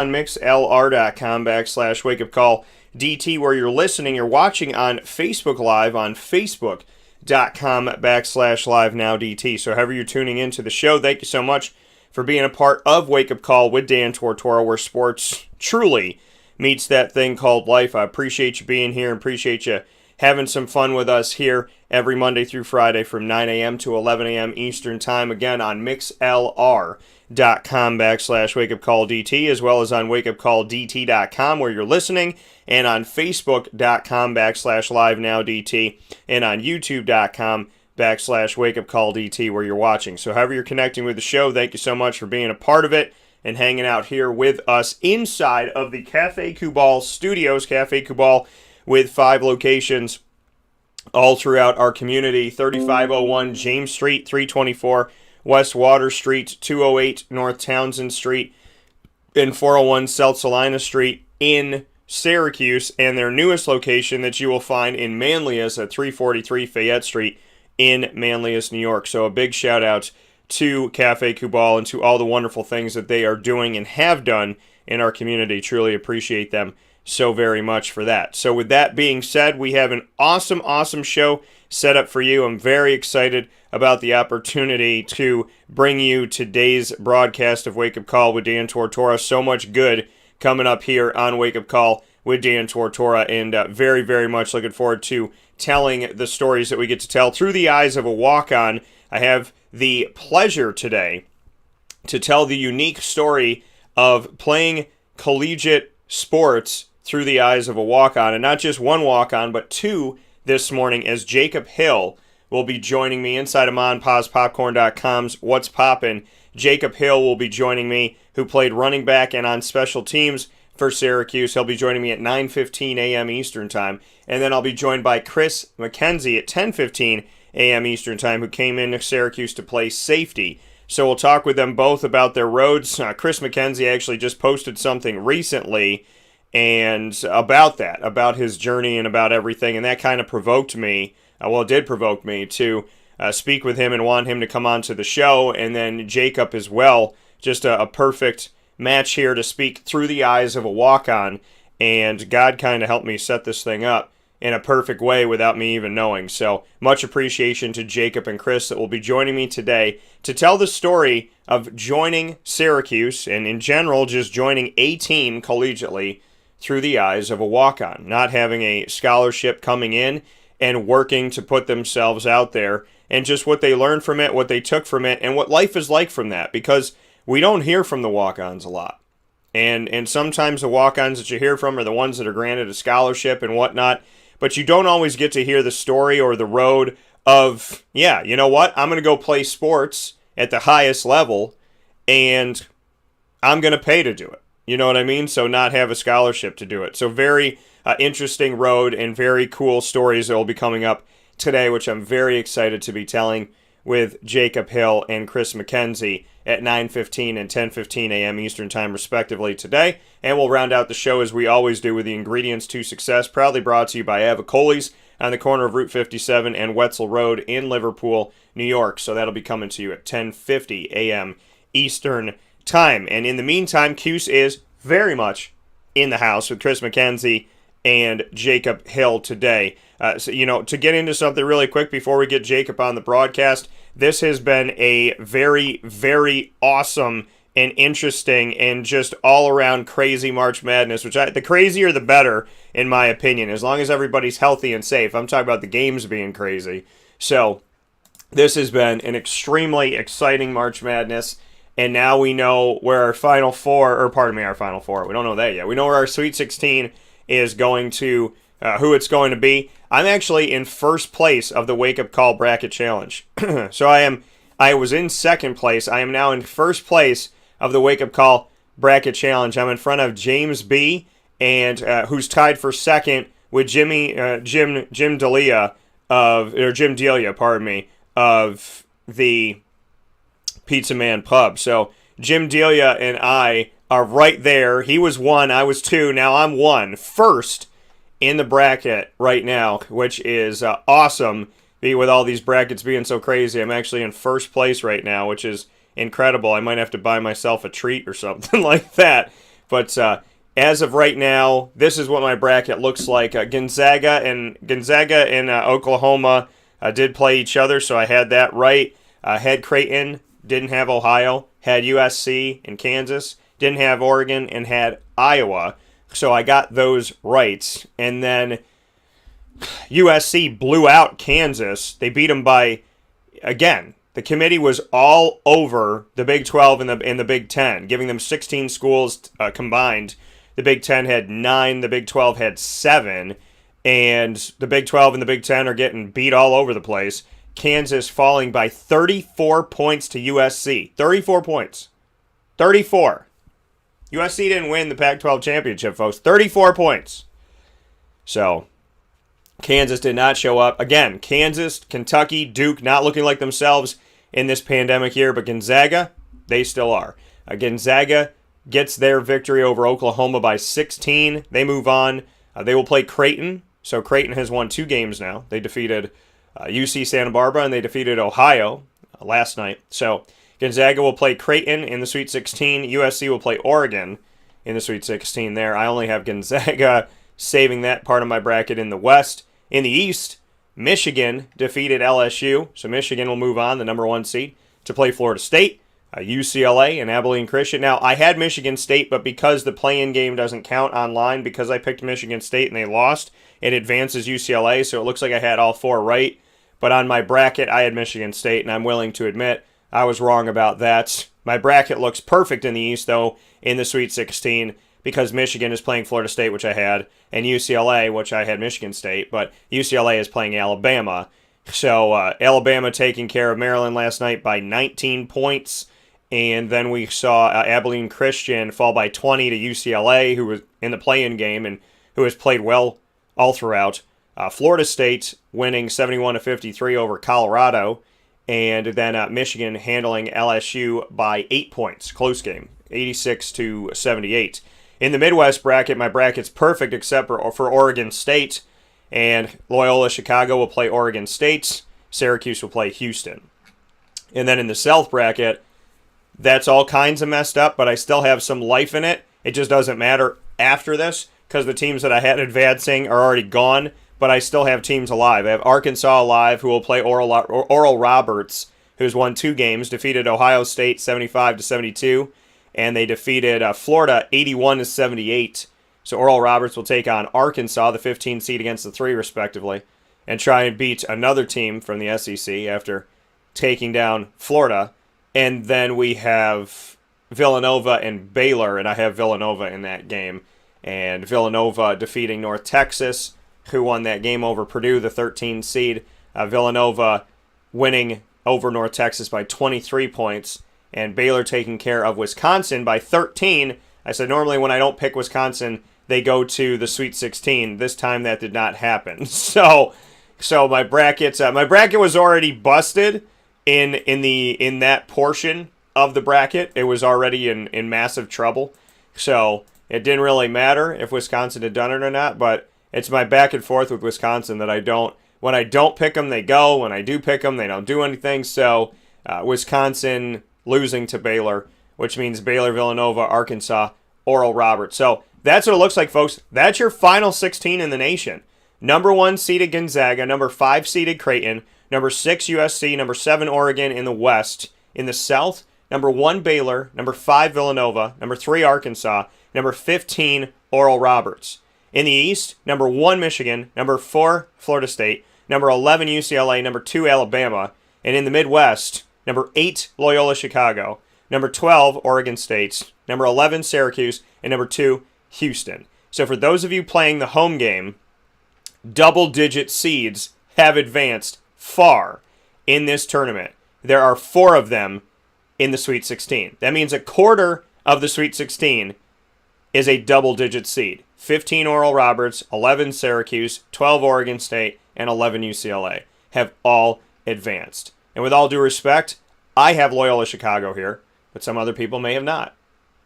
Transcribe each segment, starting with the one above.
on mixlr.com/wakeupcalldt, where you're listening. You're watching on Facebook Live on facebook.com/live-now-dt. So however you're tuning into the show, thank you so much for being a part of Wake Up Call with Dan Tortora, where sports truly meets that thing called life. I appreciate you being here and appreciate you having some fun with us here every Monday through Friday from 9 a.m. to 11 a.m. Eastern Time, again on mixlr.com/wakeupcalldt, as well as on wakeupcalldt.com where you're listening, and on facebook.com/live-now-dt, and on youtube.com/wakeupcalldt where you're watching. So however you're connecting with the show, thank you so much for being a part of it and hanging out here with us inside of the Cafe Kubal studios. Cafe Kubal with 5 locations all throughout our community: 3501 James Street, 324 West Water Street, 208 North Townsend Street, and 401 South Salina Street in Syracuse, and their newest location that you will find in Manlius at 343 Fayette Street in Manlius, New York. So a big shout out to Cafe Kubal and to all the wonderful things that they are doing and have done in our community. Truly appreciate them so very much for that. So with that being said, we have an awesome show set up for you. I'm very excited about the opportunity to bring you today's broadcast of Wake Up Call with Dan Tortora. So much good coming up here on Wake Up Call with Dan Tortora, and very much looking forward to telling the stories that we get to tell through the eyes of a walk-on. I have the pleasure today to tell the unique story of playing collegiate sports through the eyes of a walk-on, and not just one walk-on, but 2 this morning, as Jacob Hill will be joining me inside of MonPazPopcorn.com's What's Poppin'. Jacob Hill will be joining me, who played running back and on special teams for Syracuse. He'll be joining me at 9:15 a.m. Eastern Time, and then I'll be joined by Chris McKenzie at 10:15 a.m. Eastern Time, who came into Syracuse to play safety. So we'll talk with them both about their roads. Chris McKenzie actually just posted something recently and about his journey and about everything, and that kind of provoked me. It did provoke me to speak with him and want him to come on to the show, and then Jacob as well. Just a perfect match here to speak through the eyes of a walk-on, and God kind of helped me set this thing up in a perfect way without me even knowing. So much appreciation to Jacob and Chris that will be joining me today to tell the story of joining Syracuse, and in general just joining a team collegiately through the eyes of a walk-on, not having a scholarship coming in and working to put themselves out there, and just what they learned from it, what they took from it, and what life is like from that, because we don't hear from the walk-ons a lot. And sometimes the walk-ons that you hear from are the ones that are granted a scholarship and whatnot, but you don't always get to hear the story or the road of, yeah, you know what, I'm going to go play sports at the highest level, and I'm going to pay to do it. You know what I mean? So not have a scholarship to do it. So very interesting road and very cool stories that will be coming up today, which I'm very excited to be telling with Jacob Hill and Chris McKenzie at 9:15 and 10:15 a.m. Eastern Time, respectively, today. And we'll round out the show, as we always do, with the ingredients to success, proudly brought to you by Avicolli's on the corner of Route 57 and Wetzel Road in Liverpool, New York. So that'll be coming to you at 10:50 a.m. Eastern Time. And in the meantime, Cuse is very much in the house with Chris McKenzie and Jacob Hill today. To get into something really quick before we get Jacob on the broadcast, this has been a very awesome and interesting and just all-around crazy March Madness, the crazier the better, in my opinion, as long as everybody's healthy and safe. I'm talking about the games being crazy. So this has been an extremely exciting March Madness, and now we know where our Final Four, we don't know that yet. We know where our Sweet 16 is going to, who it's going to be. I'm actually in first place of the Wake Up Call Bracket Challenge. So I was in second place. I am now in first place of the Wake Up Call Bracket Challenge. I'm in front of James B, and who's tied for second with Jim Delia of the Pizza Man Pub. So Jim Delia and I are right there. He was 1, I was 2. Now I'm 1, first in the bracket right now, which is awesome. With all these brackets being so crazy, I'm actually in first place right now, which is incredible. I might have to buy myself a treat or something like that. But as of right now, this is what my bracket looks like. Gonzaga and Oklahoma did play each other, so I had that right. Had Creighton, didn't have Ohio. Had USC and Kansas, didn't have Oregon, and had Iowa. So I got those right. And then USC blew out Kansas. They beat them by, again, the committee was all over the Big 12 and the Big 10, giving them 16 schools combined. The Big 10 had 9, the Big 12 had 7, and the Big 12 and the Big 10 are getting beat all over the place. Kansas falling by 34 points to USC. 34 points. 34. USC didn't win the Pac-12 championship, folks. 34 points. So, Kansas did not show up. Again, Kansas, Kentucky, Duke not looking like themselves in this pandemic year, but Gonzaga, they still are. Gonzaga gets their victory over Oklahoma by 16. They move on. They will play Creighton. So Creighton has won 2 games now. They defeated UC Santa Barbara and they defeated Ohio last night. So Gonzaga will play Creighton in the Sweet 16. USC will play Oregon in the Sweet 16 there. I only have Gonzaga saving that part of my bracket in the West. In the East, Michigan defeated LSU. So Michigan will move on, the number 1 seed, to play Florida State. UCLA and Abilene Christian. Now, I had Michigan State, but because the play-in game doesn't count online, because I picked Michigan State and they lost, it advances UCLA, so it looks like I had all 4 right. But on my bracket, I had Michigan State, and I'm willing to admit I was wrong about that. My bracket looks perfect in the East, though, in the Sweet 16, because Michigan is playing Florida State, which I had, and UCLA, which I had Michigan State, but UCLA is playing Alabama. So Alabama taking care of Maryland last night by 19 points. And then we saw Abilene Christian fall by 20 to UCLA, who was in the play-in game and who has played well all throughout. Florida State winning 71-53 over Colorado. And then Michigan handling LSU by 8 points. Close game, 86-78. In the Midwest bracket, my bracket's perfect except for Oregon State. And Loyola Chicago will play Oregon State. Syracuse will play Houston. And then in the South bracket, that's all kinds of messed up, but I still have some life in it. It just doesn't matter after this because the teams that I had advancing are already gone, but I still have teams alive. I have Arkansas alive, who will play Oral Roberts, who's won 2 games, defeated Ohio State 75-72, and they defeated Florida 81-78. So Oral Roberts will take on Arkansas, the 15 seed against the 3 respectively, and try and beat another team from the SEC after taking down Florida. And then we have Villanova and Baylor, and I have Villanova in that game. And Villanova defeating North Texas, who won that game over Purdue, the 13 seed. Villanova winning over North Texas by 23 points, and Baylor taking care of Wisconsin by 13. I said normally when I don't pick Wisconsin, they go to the Sweet 16. This time that did not happen. So my bracket was already busted. In that portion of the bracket, it was already in massive trouble. So it didn't really matter if Wisconsin had done it or not, but it's my back and forth with Wisconsin that when I don't pick them, they go. When I do pick them, they don't do anything. So Wisconsin losing to Baylor, which means Baylor, Villanova, Arkansas, Oral Roberts. So that's what it looks like, folks. That's your final 16 in the nation. Number 1 seeded Gonzaga, number 5 seeded Creighton, number 6 USC, number 7 Oregon in the West. In the South, number 1 Baylor, number 5 Villanova, number 3 Arkansas, number 15 Oral Roberts. In the East, number 1 Michigan, number 4 Florida State, number 11 UCLA, number 2 Alabama. And in the Midwest, number 8 Loyola Chicago, number 12 Oregon State, number 11 Syracuse, and number 2 Houston. So for those of you playing the home game, double-digit seeds have advanced far in this tournament. There are 4 of them in the Sweet 16. That means a quarter of the Sweet 16 is a double-digit seed. 15 Oral Roberts, 11 Syracuse, 12 Oregon State, and 11 UCLA have all advanced. And with all due respect, I have Loyola Chicago here, but some other people may have not.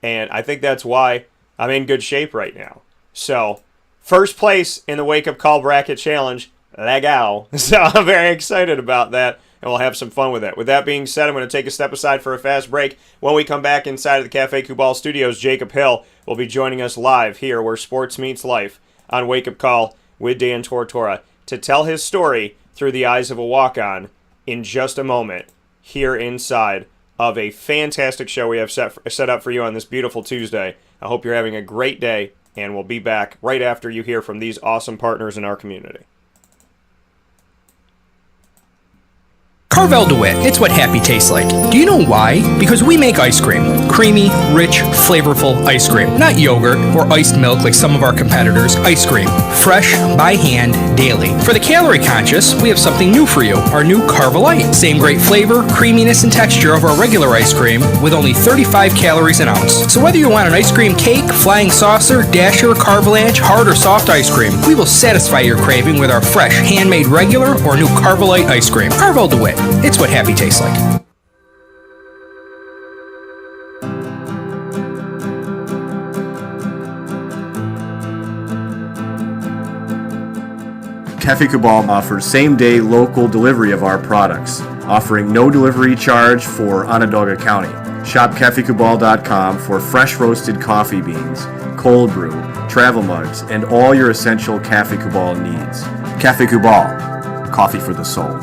And I think that's why I'm in good shape right now. So, first place in the Wake Up Call Bracket Challenge, Legao. So I'm very excited about that. and we'll have some fun with it. With that being said, I'm going to take a step aside for a fast break. When we come back inside of the Cafe Kubal studios, Jacob Hill will be joining us live here where sports meets life on Wake Up Call with Dan Tortora to tell his story through the eyes of a walk-on in just a moment here inside of a fantastic show we have set up for you on this beautiful Tuesday. I hope you're having a great day, and we'll be back right after you hear from these awesome partners in our community. Carvel DeWitt, it's what happy tastes like. Do you know why? Because we make ice cream. Creamy, rich, flavorful ice cream. Not yogurt or iced milk like some of our competitors. Ice cream. Fresh, by hand, daily. For the calorie conscious, we have something new for you. Our new Carvelite. Same great flavor, creaminess, and texture of our regular ice cream with only 35 calories an ounce. So whether you want an ice cream cake, flying saucer, dasher, carvalanche, hard or soft ice cream, we will satisfy your craving with our fresh, handmade regular or new Carvelite ice cream. Carvel DeWitt. It's what happy tastes like. Cafe Kubal offers same-day local delivery of our products, offering no delivery charge for Onondaga County. Shop cafekubal.com for fresh roasted coffee beans, cold brew, travel mugs, and all your essential Cafe Kubal needs. Cafe Kubal, coffee for the soul.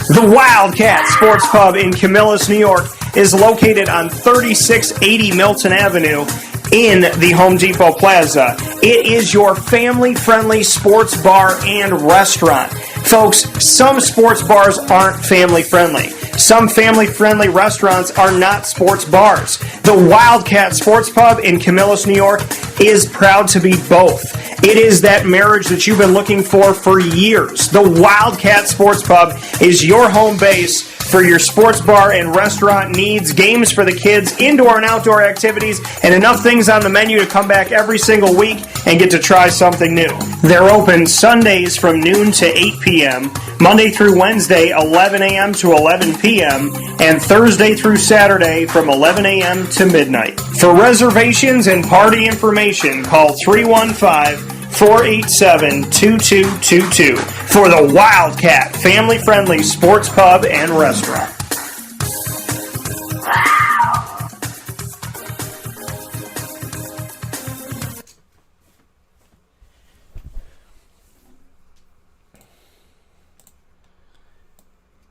The Wildcat Sports Pub in Camillus, New York is located on 3680 Milton Avenue in the Home Depot Plaza. It is your family-friendly sports bar and restaurant. Folks, some sports bars aren't family-friendly. Some family-friendly restaurants are not sports bars. The Wildcat Sports Pub in Camillus, New York is proud to be both. It is that marriage that you've been looking for years. The Wildcat Sports Pub is your home base for your sports bar and restaurant needs, games for the kids, indoor and outdoor activities, and enough things on the menu to come back every single week and get to try something new. They're open Sundays from noon to 8 p.m., Monday through Wednesday, 11 a.m. to 11 p.m., and Thursday through Saturday from 11 a.m. to midnight. For reservations and party information, call 315-487-2222 for the Wildcat family-friendly sports pub and restaurant.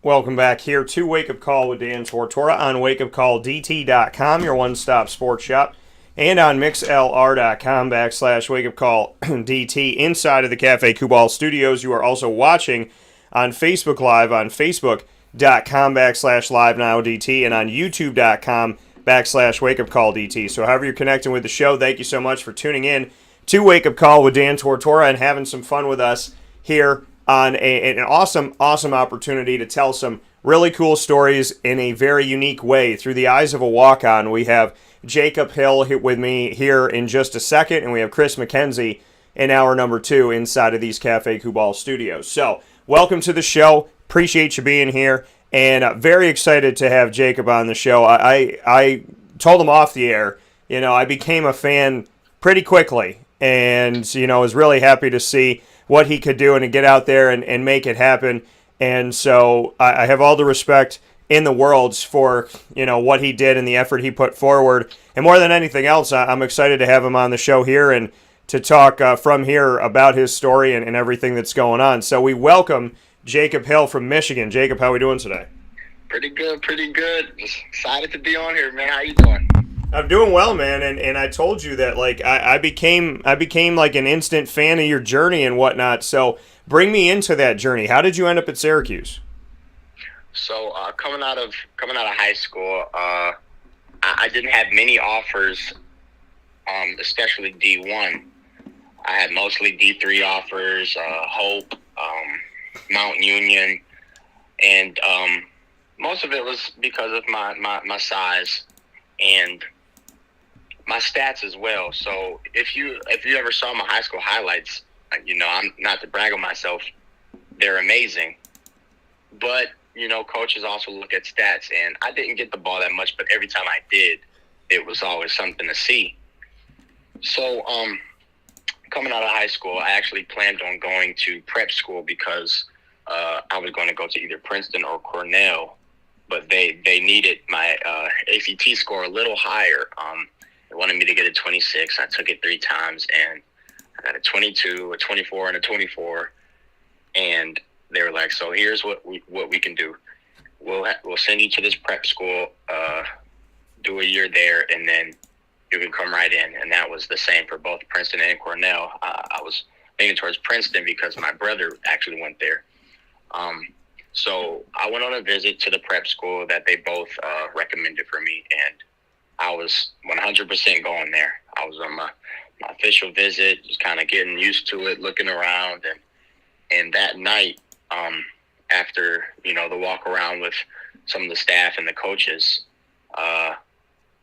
Welcome back here to Wake Up Call with Dan Tortora on wakeupcalldt.com, your one-stop sports shop, and on mixlr.com/wakeupcalldt inside of the Cafe Kubal studios. You are also watching on Facebook Live on facebook.com/livenowdt and on youtube.com/wakeupcalldt. So however you're connecting with the show, thank you so much for tuning in to Wake Up Call with Dan Tortora and having some fun with us here on an awesome opportunity to tell some really cool stories in a very unique way through the eyes of a walk-on. We have Jacob Hill with me here in just a second, and we have Chris McKenzie in hour number 2 inside of these Cafe Kubal studios. So, welcome to the show. Appreciate you being here, and very excited to have Jacob on the show. I told him off the air, I became a fan pretty quickly, and, was really happy to see what he could do and to get out there and make it happen. And so I have all the respect in the world for, what he did and the effort he put forward. And more than anything else, I'm excited to have him on the show here and to talk from here about his story and everything that's going on. So we welcome Jacob Hill from Michigan. Jacob, how are we doing today? Pretty good. Just excited to be on here, man. How you doing? I'm doing well, man, and I told you that I became like an instant fan of your journey and whatnot. So bring me into that journey. How did you end up at Syracuse? So coming out of high school, I didn't have many offers, especially D1. I had mostly D3 offers, Hope, Mount Union, and most of it was because of my size and my stats as well. So if you ever saw my high school highlights, I'm not to brag on myself, they're amazing. But coaches also look at stats, and I didn't get the ball that much, but every time I did, it was always something to see. So, coming out of high school, I actually planned on going to prep school because I was going to go to either Princeton or Cornell, but they needed my ACT score a little higher. They wanted me to get a 26. I took it 3 times, and I got a 22, a 24, and a 24. And they were like, "So here's what we can do. We'll send you to this prep school, do a year there, and then you can come right in." And that was the same for both Princeton and Cornell. I was leaning towards Princeton because my brother actually went there. So I went on a visit to the prep school that they both recommended for me, and I was 100% going there. I was on my official visit, just kind of getting used to it, looking around, and that night, after the walk around with some of the staff and the coaches,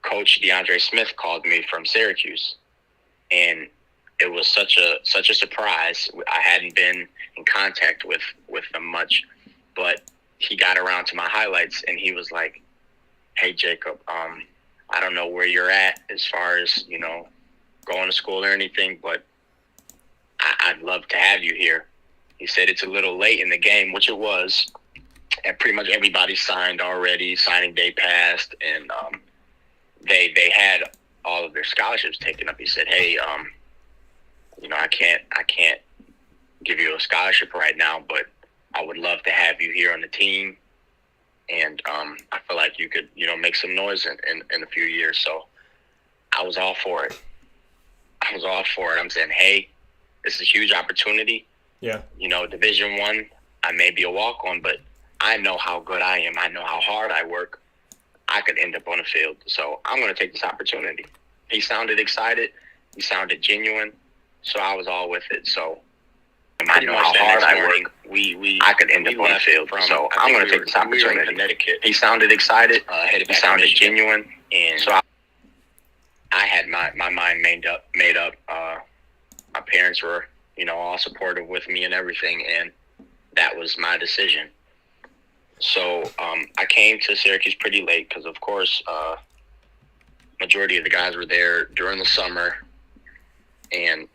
Coach DeAndre Smith called me from Syracuse, and it was such a surprise. I hadn't been in contact with them much, but he got around to my highlights, and he was like, "Hey, Jacob, I don't know where you're at as far as going to school or anything, but I'd love to have you here." He said it's a little late in the game, which it was, and pretty much everybody signed already. Signing day passed, and they had all of their scholarships taken up. He said, "Hey, I can't give you a scholarship right now, but I would love to have you here on the team, and I feel like you could make some noise in a few years." So I was all for it. I'm saying, "Hey, this is a huge opportunity. Yeah. Division I, I may be a walk-on, but I know how good I am. I know how hard I work. I could end up on the field. So I'm going to take this opportunity." He sounded excited. He sounded genuine. So I was all with it. So I know how hard I work. I could end up on the field. So I'm going to take this opportunity. We were in Connecticut. He sounded excited. He sounded genuine. And so I had my mind made up. My parents were all supportive with me and everything, and that was my decision. So I came to Syracuse pretty late because, of course, majority of the guys were there during the summer, and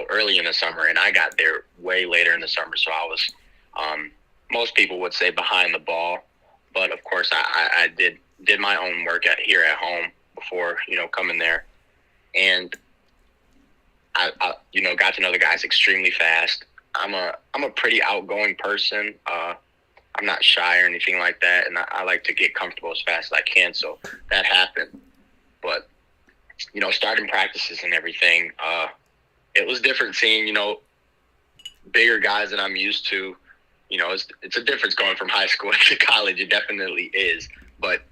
early in the summer, and I got there way later in the summer. So I was, most people would say, behind the ball, but of course I did my own work here at home before coming there, and I got to know the guys extremely fast. I'm a pretty outgoing person. I'm not shy or anything like that, and I like to get comfortable as fast as I can. So that happened. But starting practices and everything, it was different seeing bigger guys that I'm used to. It's a difference going from high school to college. It definitely is. But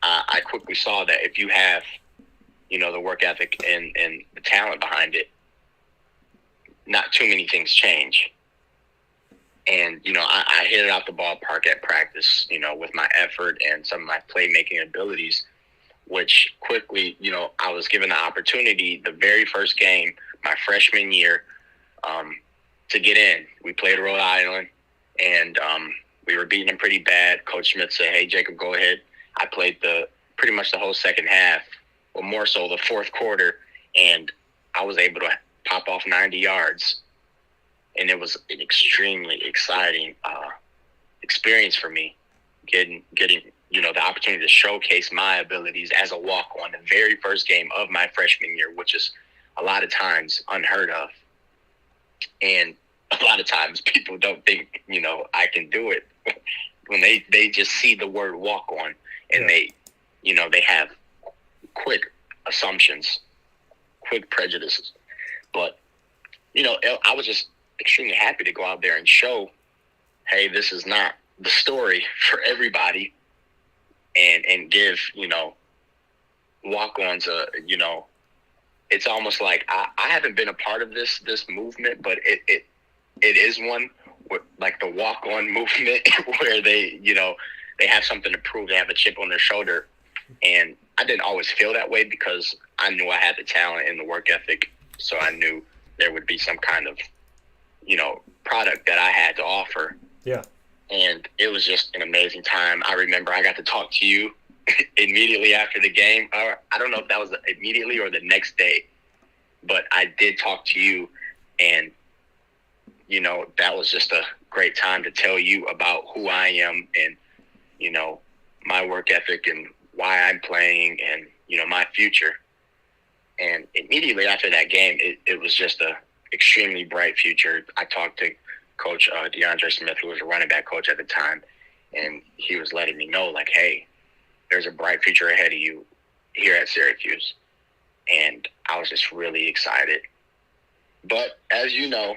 I quickly saw that if you have the work ethic and the talent behind it, not too many things change. And, I hit it out the ballpark at practice, with my effort and some of my playmaking abilities, which quickly, I was given the opportunity the very first game, my freshman year, to get in. We played Rhode Island, and we were beating them pretty bad. Coach Smith said, "Hey, Jacob, go ahead." I played pretty much the whole second half, or more so the fourth quarter, and I was able to pop off 90 yards. And it was an extremely exciting experience for me, getting the opportunity to showcase my abilities as a walk-on the very first game of my freshman year, which is a lot of times unheard of. And a lot of times people don't think, I can do it when they just see the word walk-on, and they have quick assumptions, quick prejudices. But, I was just extremely happy to go out there and show, hey, this is not the story for everybody, and give, walk-ons it's almost like I haven't been a part of this movement, but it is one, like the walk-on movement, where they have something to prove. They have a chip on their shoulder. And I didn't always feel that way because I knew I had the talent and the work ethic. So I knew there would be some kind of, product that I had to offer. Yeah. And it was just an amazing time. I remember I got to talk to you immediately after the game. I don't know if that was immediately or the next day, but I did talk to you, and that was just a great time to tell you about who I am and my work ethic and why I'm playing and my future. And immediately after that game, it was just a extremely bright future. I talked to Coach DeAndre Smith, who was a running back coach at the time, and he was letting me know, like, hey, there's a bright future ahead of you here at Syracuse. And I was just really excited. But as you know,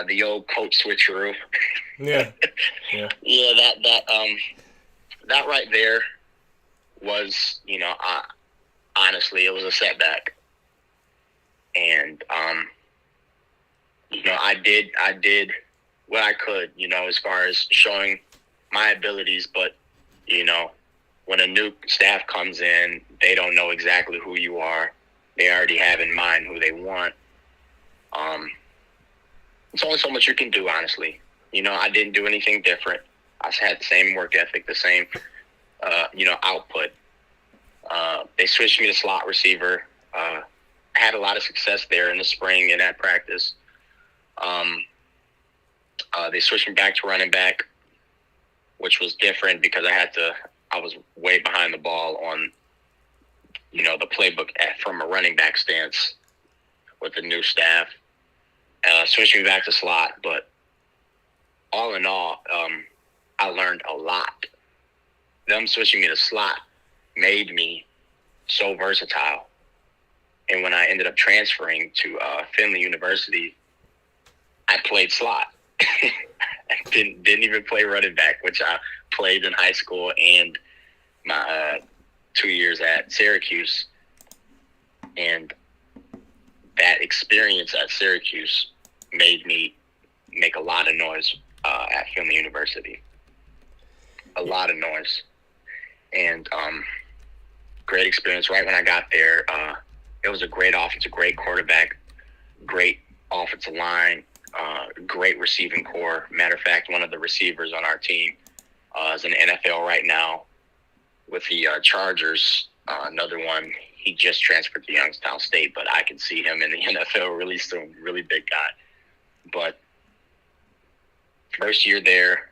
the old coach switcheroo. Yeah. Yeah, that right there was, honestly, it was a setback. And I did what I could, as far as showing my abilities, but when a new staff comes in, they don't know exactly who you are. They already have in mind who they want. It's only so much you can do, honestly. I didn't do anything different. I had the same work ethic, the same, output. They switched me to slot receiver. I had a lot of success there in the spring and at practice. They switched me back to running back, which was different because I was way behind the ball on, the playbook from a running back stance with the new staff. Switched me back to slot, but all in all, I learned a lot. Them switching me to slot made me so versatile. And when I ended up transferring to Findlay University, I played slot. I didn't even play running back, which I played in high school and my 2 years at Syracuse. And that experience at Syracuse made me make a lot of noise at Findlay University. A lot of noise. And great experience. Right when I got there, it was a great offense, a great quarterback, great offensive line, great receiving core. Matter of fact, one of the receivers on our team is in the NFL right now with the Chargers. Another one, he just transferred to Youngstown State, but I can see him in the NFL really soon. Really big guy. But first year there,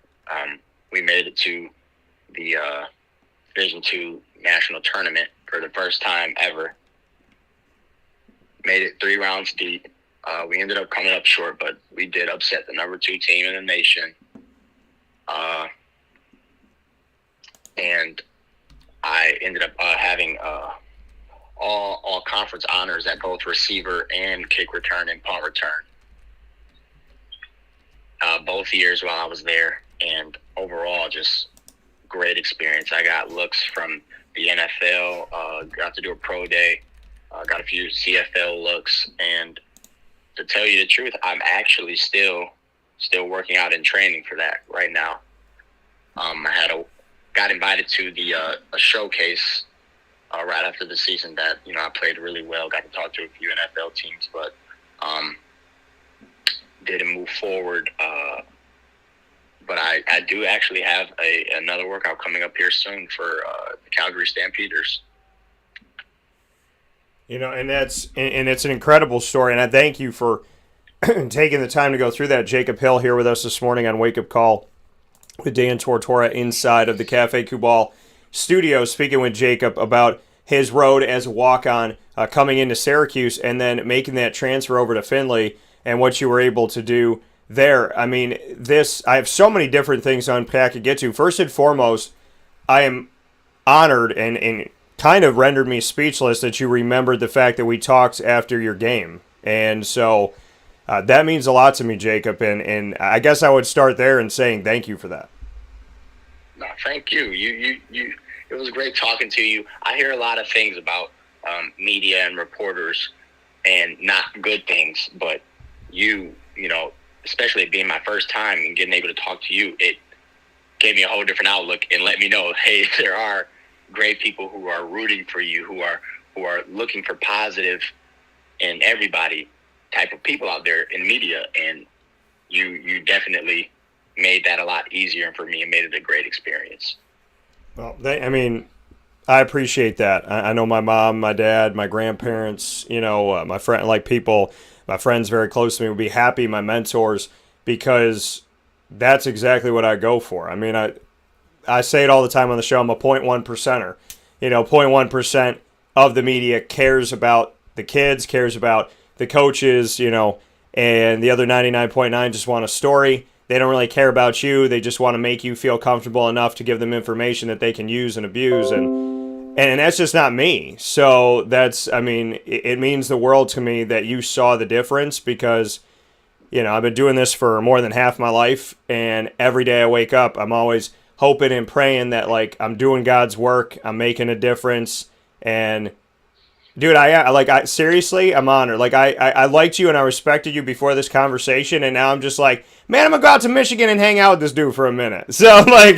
we made it to the Division II National Tournament for the first time ever. Made it 3 rounds deep. We ended up coming up short, but we did upset the number 2 team in the nation. And I ended up having all conference honors at both receiver and kick return and punt return. Both years while I was there, and overall just great experience. I got looks from the NFL, got to do a pro day, got a few CFL looks, and to tell you the truth, I'm actually still working out in training for that right now. I got invited to the a showcase right after the season that I played really well. Got to talk to a few NFL teams, but didn't move forward. But I do actually have another workout coming up here soon for the Calgary Stampeders. And it's an incredible story, and I thank you for taking the time to go through that. Jacob Hill here with us this morning on Wake Up Call with Dan Tortora inside of the Cafe Kubal studio, speaking with Jacob about his road as a walk-on coming into Syracuse and then making that transfer over to Findlay and what you were able to do there. I mean, I have so many different things to unpack and get to. First and foremost, I am honored and kind of rendered me speechless that you remembered the fact that we talked after your game. And so that means a lot to me, Jacob. And I guess I would start there and saying thank you for that. No, thank you. It was great talking to you. I hear a lot of things about media and reporters, and not good things. But especially it being my first time and getting able to talk to you, it gave me a whole different outlook and let me know, hey, there are great people who are rooting for you, who are looking for positive in everybody type of people out there in media, and you definitely made that a lot easier for me and made it a great experience. Well, I appreciate that. I know my mom, my dad, my grandparents, my my friends very close to me would be happy, my mentors, because that's exactly what I go for. I say it all the time on the show. I'm a 0.1 percenter. 0.1% of the media cares about the kids, cares about the coaches, and the other 99.9 just want a story. They don't really care about you. They just want to make you feel comfortable enough to give them information that they can use and abuse. And that's just not me. So it means the world to me that you saw the difference, because, I've been doing this for more than half my life. And every day I wake up, I'm always hoping and praying that, like, I'm doing God's work. I'm making a difference. And dude, seriously, I'm honored. Like, I liked you and I respected you before this conversation, and now I'm just like, man, I'm gonna go out to Michigan and hang out with this dude for a minute. So, like,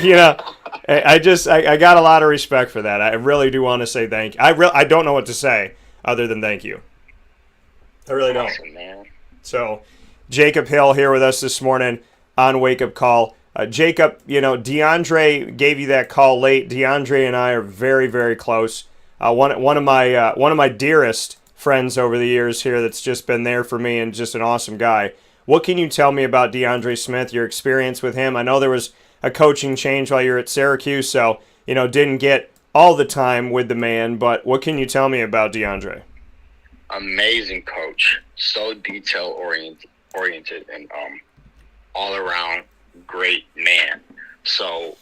I got a lot of respect for that. I really do want to say thank you. I don't know what to say other than thank you. I really don't. Awesome, man. So, Jacob Hill here with us this morning on Wake Up Call. Jacob, DeAndre gave you that call late. DeAndre and I are very, very close. One of my dearest friends over the years here that's just been there for me and just an awesome guy. What can you tell me about DeAndre Smith, your experience with him? I know there was a coaching change while you were at Syracuse, so, didn't get all the time with the man, but what can you tell me about DeAndre? Amazing coach, so detail oriented and all around great man. So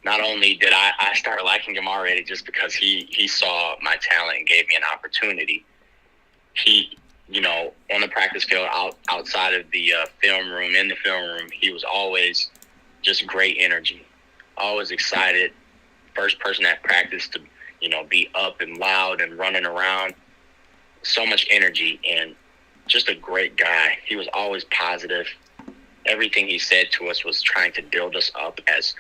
not only did I start liking him already just because he saw my talent and gave me an opportunity. He, on the practice field, outside of the film room, in the film room, he was always just great energy, always excited. First person at practice to, be up and loud and running around. So much energy and just a great guy. He was always positive. Everything he said to us was trying to build us up as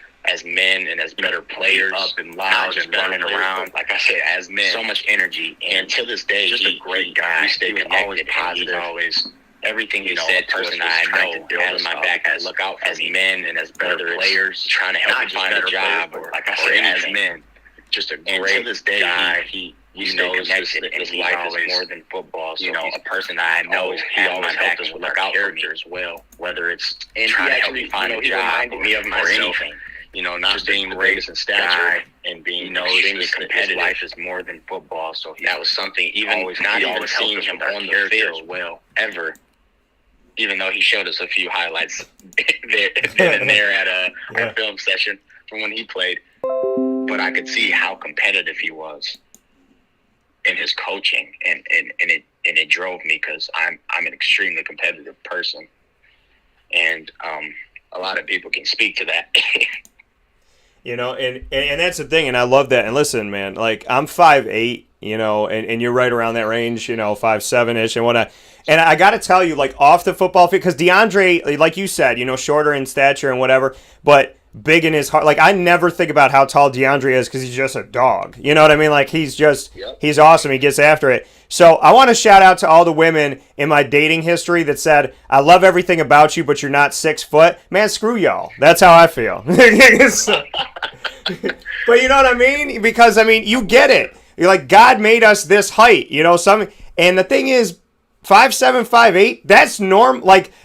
men and as better players, up and loud and running around. Like I said, as men, so much energy. And to this day, just a great guy. We stay connected, always positive. Always everything he said to us was trying to build us my back as look out as men and as better players, trying to help me find a job or like I said, as men. Just a great to this day guy. He knows that his life is more than football. So a person I know he always helped us with our character as well. Whether it's trying to help me find a job or anything. Not being raised in stature and being extremely competitive. Life is more than football. So that was something even seeing him on the field as well ever. Even though he showed us a few highlights there and there at our film session from when he played, but I could see how competitive he was in his coaching, and it drove me because I'm an extremely competitive person, and a lot of people can speak to that. And that's the thing, and I love that. And listen, man, like, I'm 5'8", and you're right around that range, 5'7" and whatnot. And I got to tell you, like, off the football field, because DeAndre, like you said, shorter in stature and whatever, but big in his heart. Like, I never think about how tall DeAndre is because he's just a dog. You know what I mean? Like, he's awesome. He gets after it. So I want to shout out to all the women in my dating history that said, I love everything about you, but you're not 6 foot. Man, screw y'all. That's how I feel. But you know what I mean? Because, you get it. You're like, God made us this height, and the thing is, 5'7", 5'8", that's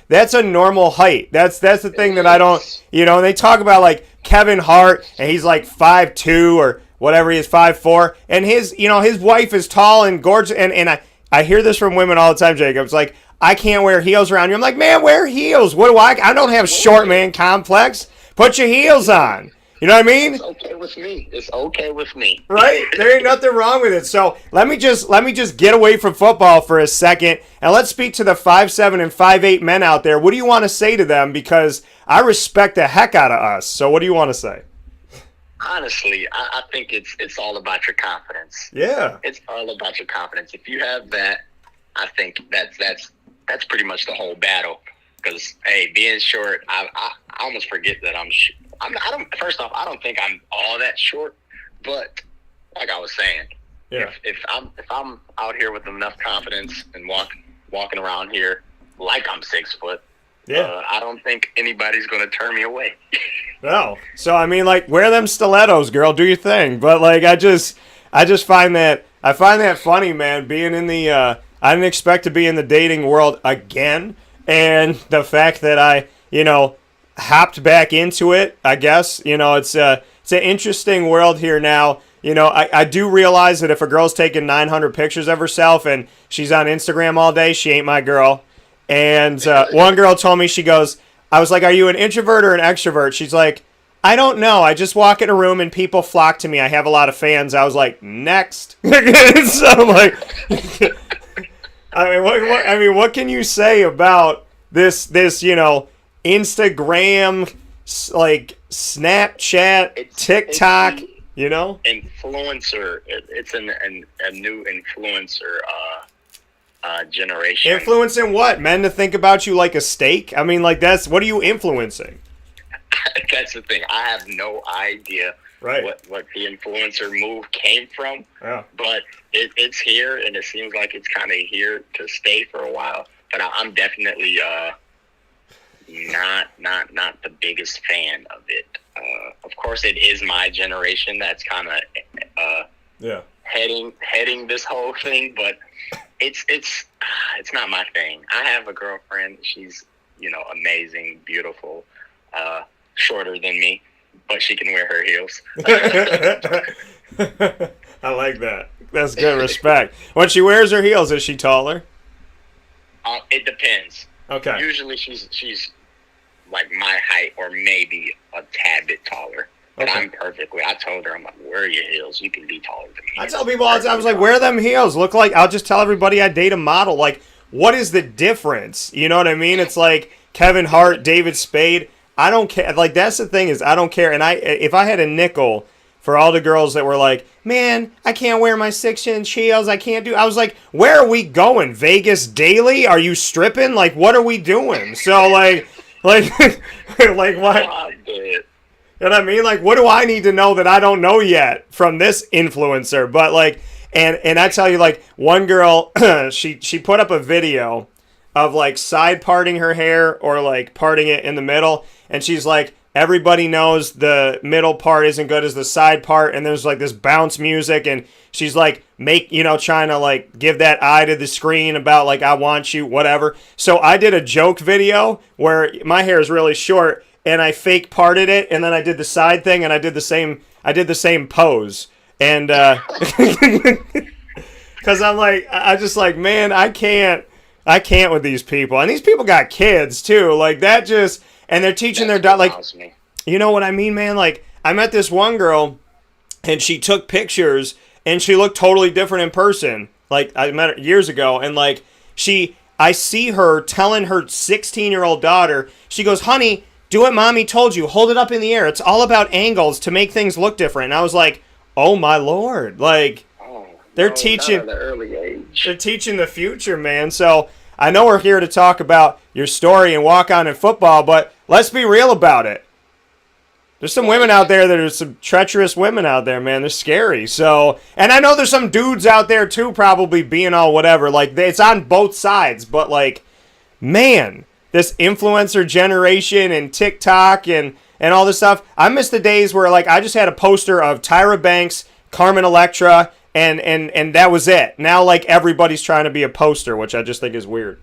that's a normal height. That's the thing that I don't, and they talk about, like, Kevin Hart, and he's like 5'2" or whatever he is, 5'4", and his wife is tall and gorgeous, and I hear this from women all the time, Jacob. It's like, I can't wear heels around you. I'm like, man, wear heels. What do I don't have short man complex. Put your heels on. You know what I mean? It's okay with me. It's okay with me. Right? There ain't nothing wrong with it. So let me just get away from football for a second, and let's speak to the 5'7" and 5'8" men out there. What do you want to say to them? Because I respect the heck out of us. So what do you want to say? Honestly, I think it's all about your confidence. Yeah. It's all about your confidence. If you have that, I think that's pretty much the whole battle. Because, hey, being short, I almost forget that I'm short. First off, I don't think I'm all that short, but like I was saying, if I'm out here with enough confidence and walking around here like I'm 6 foot, Yeah. I don't think anybody's gonna turn me away. No. So I mean, like, wear them stilettos, girl. Do your thing. But like, I just find that funny, man. Being in the, I didn't expect to be in the dating world again, and the fact that I, hopped back into it. I guess it's an interesting world here now. I do realize that if a girl's taking 900 pictures of herself and she's on Instagram all day, she ain't my girl. And one girl told me, she goes, I was like, are you an introvert or an extrovert? She's like, I don't know. I just walk in a room and people flock to me. I have a lot of fans. I was like, next. So I'm like, what can you say about this, Instagram, like Snapchat, TikTok, Influencer. It's a new influencer generation. Influencing what? Men to think about you like a steak? I mean, like, what are you influencing? That's the thing. I have no idea what the influencer move came from. Yeah. But it's here, and it seems like it's kind of here to stay for a while. But I'm definitely not the biggest fan of it. Of course, it is my generation that's kind of heading this whole thing, but it's not my thing. I have a girlfriend. She's amazing, beautiful, shorter than me, but she can wear her heels. I like that. That's good respect. When she wears her heels, is she taller? It depends. Okay. Usually she's like my height or maybe a tad bit taller. But Okay. I told her, I'm like, wear your heels. You can be taller than me. I tell people all the time, I was like, wear them heels. I'll just tell everybody I date a model. Like, what is the difference? You know what I mean? It's like Kevin Hart, David Spade. I don't care. Like, that's the thing is, I don't care. And if I had a nickel for all the girls that were like, man, I can't wear my 6-inch heels. I can't do. I was like, where are we going? Vegas daily? Are you stripping? Like, what are we doing? So like what? Oh, You know what I mean? Like, what do I need to know that I don't know yet from this influencer? But like, and I tell you, like, one girl, she put up a video of like side parting her hair or like parting it in the middle, and she's like, everybody knows the middle part isn't good as the side part, and there's like this bounce music, and she's like trying to like give that eye to the screen about like, I want you, whatever. So I did a joke video where my hair is really short, and I fake parted it, and then I did the side thing, and I did the same pose, and because I'm like, I just like, man, I can't with these people, and these people got kids too, like that just. And they're teaching their daughter, like, you know what I mean, man? Like, I met this one girl, and she took pictures, and she looked totally different in person. Like, I met her years ago, and, like, I see her telling her 16-year-old daughter, she goes, honey, do what mommy told you. Hold it up in the air. It's all about angles to make things look different. And I was like, oh, my Lord. Like, they're teaching. Not at an early age. They're teaching the future, man. So I know we're here to talk about your story and walk on in football, but let's be real about it. There's some women out there that are some treacherous women out there, man. They're scary. So, and I know there's some dudes out there too, probably being all whatever. Like, it's on both sides, but like, man, this influencer generation and TikTok and all this stuff. I miss the days where like I just had a poster of Tyra Banks, Carmen Electra, and that was it. Now like everybody's trying to be a poster, which I just think is weird.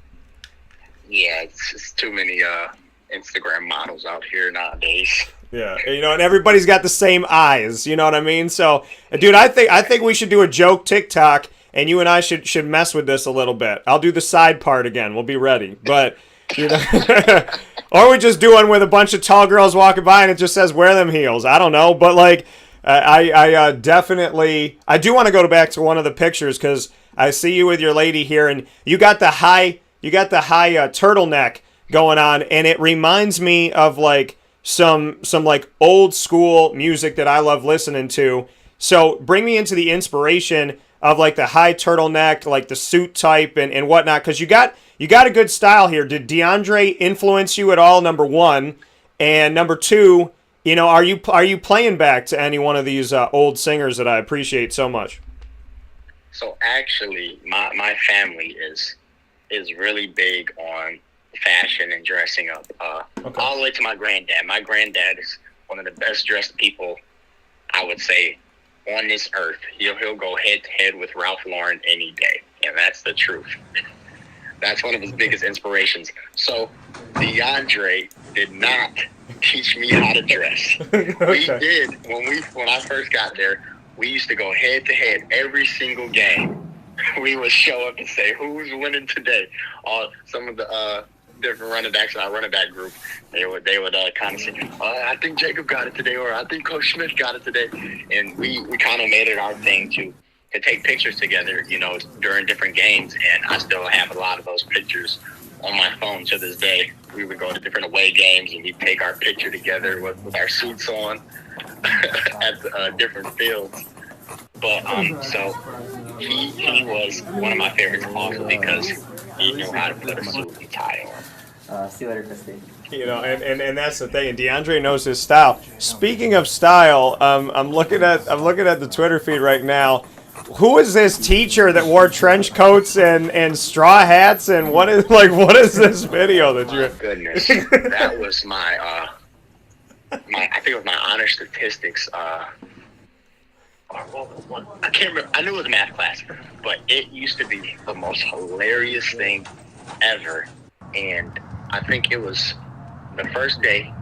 Yeah, it's just too many Instagram models out here nowadays. Yeah, and everybody's got the same eyes, you know what I mean? So, dude, I think we should do a joke TikTok, and you and I should mess with this a little bit. I'll do the side part again. We'll be ready. But, or we just do one with a bunch of tall girls walking by, and it just says, wear them heels. I don't know, but, like, I definitely, I do want to go back to one of the pictures, because I see you with your lady here, and you got the high turtleneck going on, and it reminds me of, like, some like old school music that I love listening to. So bring me into the inspiration of like the high turtleneck, like the suit type and whatnot, because you got a good style here. Did DeAndre influence you at all? Number one, and number two, are you playing back to any one of these old singers that I appreciate so much? So actually, my family is really big on fashion and dressing up. All the way to my granddad. My granddad is one of the best dressed people, I would say, on this earth. He'll go head to head with Ralph Lauren any day, and that's the truth. That's one of his biggest inspirations. So DeAndre did not teach me how to dress. Okay. We did when I first got there. We used to go head to head every single game. We would show up and say, "Who's winning today?" Some of the different running backs in our running back group, they would kind of say, "I think Jacob got it today," or "I think Coach Smith got it today," and we kind of made it our thing to take pictures together, during different games. And I still have a lot of those pictures on my phone to this day. We would go to different away games and we'd take our picture together with our suits on at different fields. But so he was one of my favorites also because he knew how to put a suit and tie on. See you later, Christy. And that's the thing. And DeAndre knows his style. Speaking of style, I'm looking at the Twitter feed right now. Who is this teacher that wore trench coats and straw hats? And what is this video that you? My goodness, that was my I think it was my honor statistics. I can't remember. I knew it was a math class, but it used to be the most hilarious thing ever. And I think it was the first day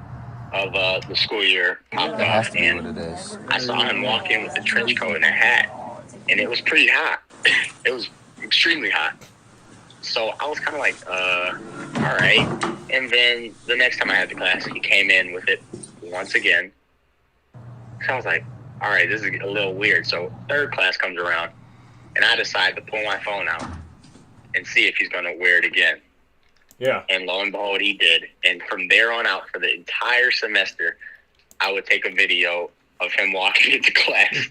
of the school year popped off, and I saw him walk in with a trench coat and a hat, and it was pretty hot. It was extremely hot. So I was kind of like, all right. And then the next time I had the class, he came in with it once again. So I was like, all right, this is a little weird. So third class comes around, and I decide to pull my phone out and see if he's going to wear it again. Yeah. And lo and behold, he did. And from there on out, for the entire semester, I would take a video of him walking into class.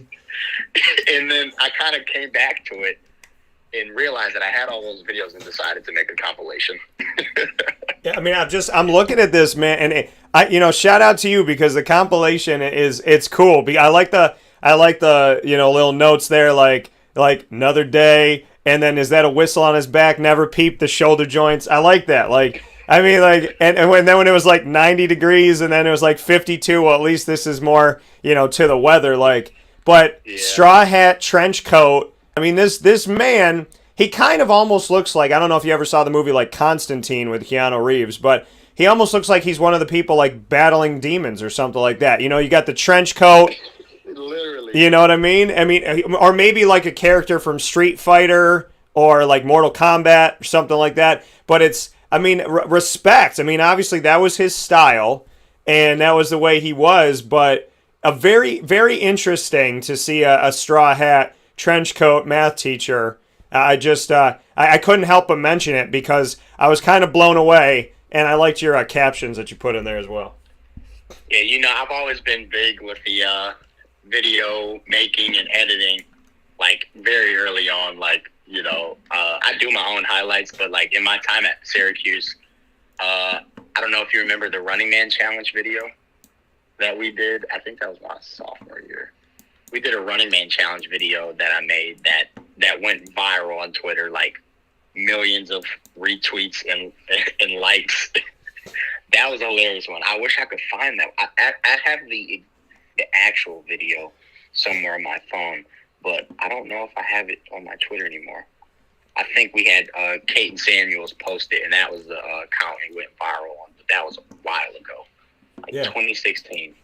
And then I kind of came back to it and realized that I had all those videos and decided to make a compilation. Yeah, I mean, I'm looking at this, man, and shout out to you because the compilation it's cool. I like the little notes there, like another day, and then is that a whistle on his back? Never peeped the shoulder joints. I like that. And when it was like 90 degrees, and then it was like 52. Well, at least this is more to the weather. But yeah. Straw hat, trench coat. I mean, this man. He kind of almost looks like, I don't know if you ever saw the movie like Constantine with Keanu Reeves, but he almost looks like he's one of the people like battling demons or something like that. You got the trench coat. Literally. You know what I mean? Or maybe like a character from Street Fighter or like Mortal Kombat or something like that. But it's, respect. Obviously that was his style and that was the way he was, but a very, very interesting to see a straw hat, trench coat math teacher. I couldn't help but mention it because I was kind of blown away, and I liked your captions that you put in there as well. Yeah, I've always been big with the video making and editing, like very early on. I do my own highlights, but like in my time at Syracuse, I don't know if you remember the Running Man Challenge video that we did. I think that was my sophomore year. We did a Running Man Challenge video that I made that went viral on Twitter, like millions of retweets and likes. That was a hilarious one. I wish I could find that. I have the actual video somewhere on my phone, but I don't know if I have it on my Twitter anymore. I think we had Kate and Samuels post it, and that was the account we went viral on, but that was a while ago, 2016.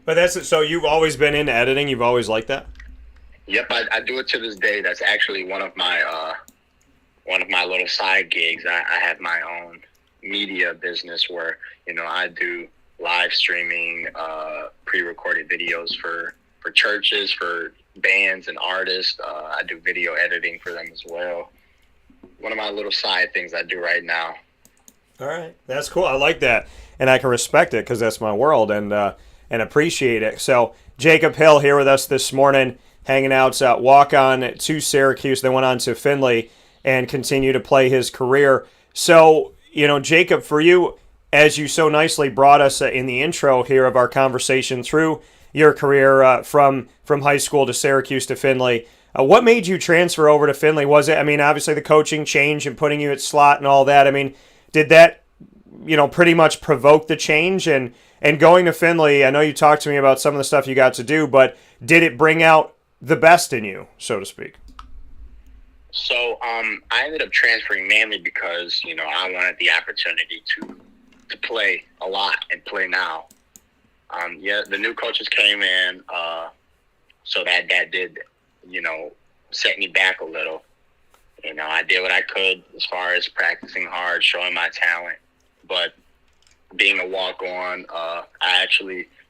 But that's it. So you've always been into editing? You've always liked that? Yep, I do it to this day. That's actually one of my little side gigs. I have my own media business where I do live streaming, pre-recorded videos for churches, for bands and artists. I do video editing for them as well. One of my little side things I do right now. All right, that's cool. I like that, and I can respect it because that's my world and appreciate it. So Jacob Hill here with us this morning, hanging out, walk on to Syracuse, then went on to Findlay and continue to play his career. So, Jacob, for you, as you so nicely brought us in the intro here of our conversation through your career from high school to Syracuse to Findlay, what made you transfer over to Findlay? Was it, obviously the coaching change and putting you at slot and all that. did that, pretty much provoke the change? And going to Findlay, I know you talked to me about some of the stuff you got to do, but did it bring out the best in you, so to speak? So I ended up transferring mainly because, I wanted the opportunity to play a lot and play now. The new coaches came in, so that did, set me back a little. I did what I could as far as practicing hard, showing my talent. But being a walk-on,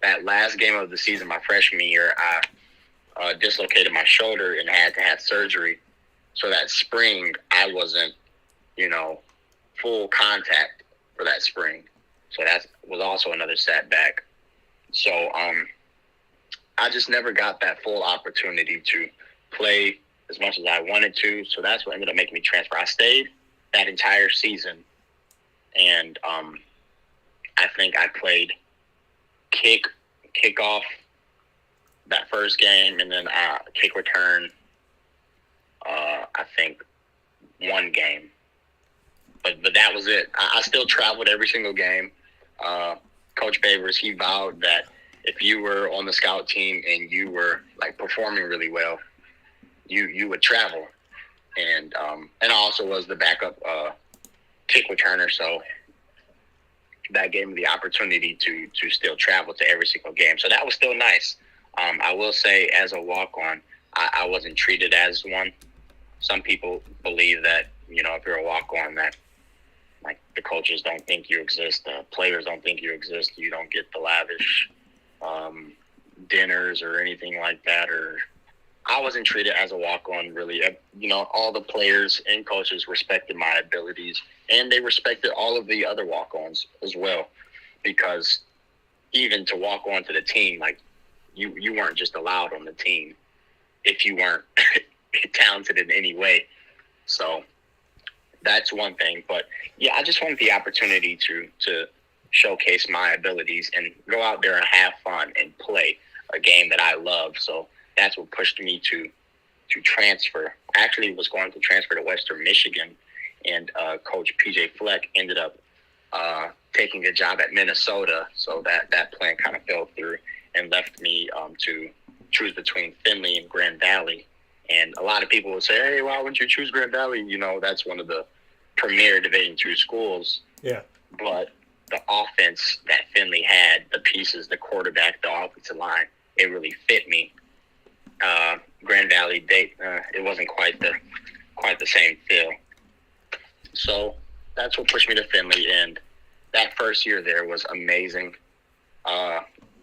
that last game of the season, my freshman year, I dislocated my shoulder and had to have surgery. So that spring, I wasn't, full contact for that spring. So that was also another setback. So I just never got that full opportunity to play as much as I wanted to. So that's what ended up making me transfer. I stayed that entire season. And I think I played kickoff that first game, and then kick return, I think, one game. But that was it. I still traveled every single game. Coach Favors, he vowed that if you were on the scout team and you were performing really well, you would travel. And I also was the backup kick returner, so that gave me the opportunity to still travel to every single game. So that was still nice. I will say, as a walk-on, I wasn't treated as one. Some people believe that, if you're a walk-on, that the coaches don't think you exist, the players don't think you exist, you don't get the lavish dinners or anything like that. Or I wasn't treated as a walk-on, really. All the players and coaches respected my abilities, and they respected all of the other walk-ons as well, because even to walk on to the team, you weren't just allowed on the team if you weren't talented in any way. So that's one thing. But yeah, I just wanted the opportunity to showcase my abilities and go out there and have fun and play a game that I love. So that's what pushed me to transfer. I actually was going to transfer to Western Michigan, and Coach PJ Fleck ended up taking a job at Minnesota. So that plan kind of fell through and left me to choose between Findlay and Grand Valley. And a lot of people would say, hey, why wouldn't you choose Grand Valley? That's one of the premier Division II schools. Yeah. But the offense that Findlay had, the pieces, the quarterback, the offensive line, it really fit me. Grand Valley, it wasn't quite the same feel. So that's what pushed me to Findlay, and that first year there was amazing.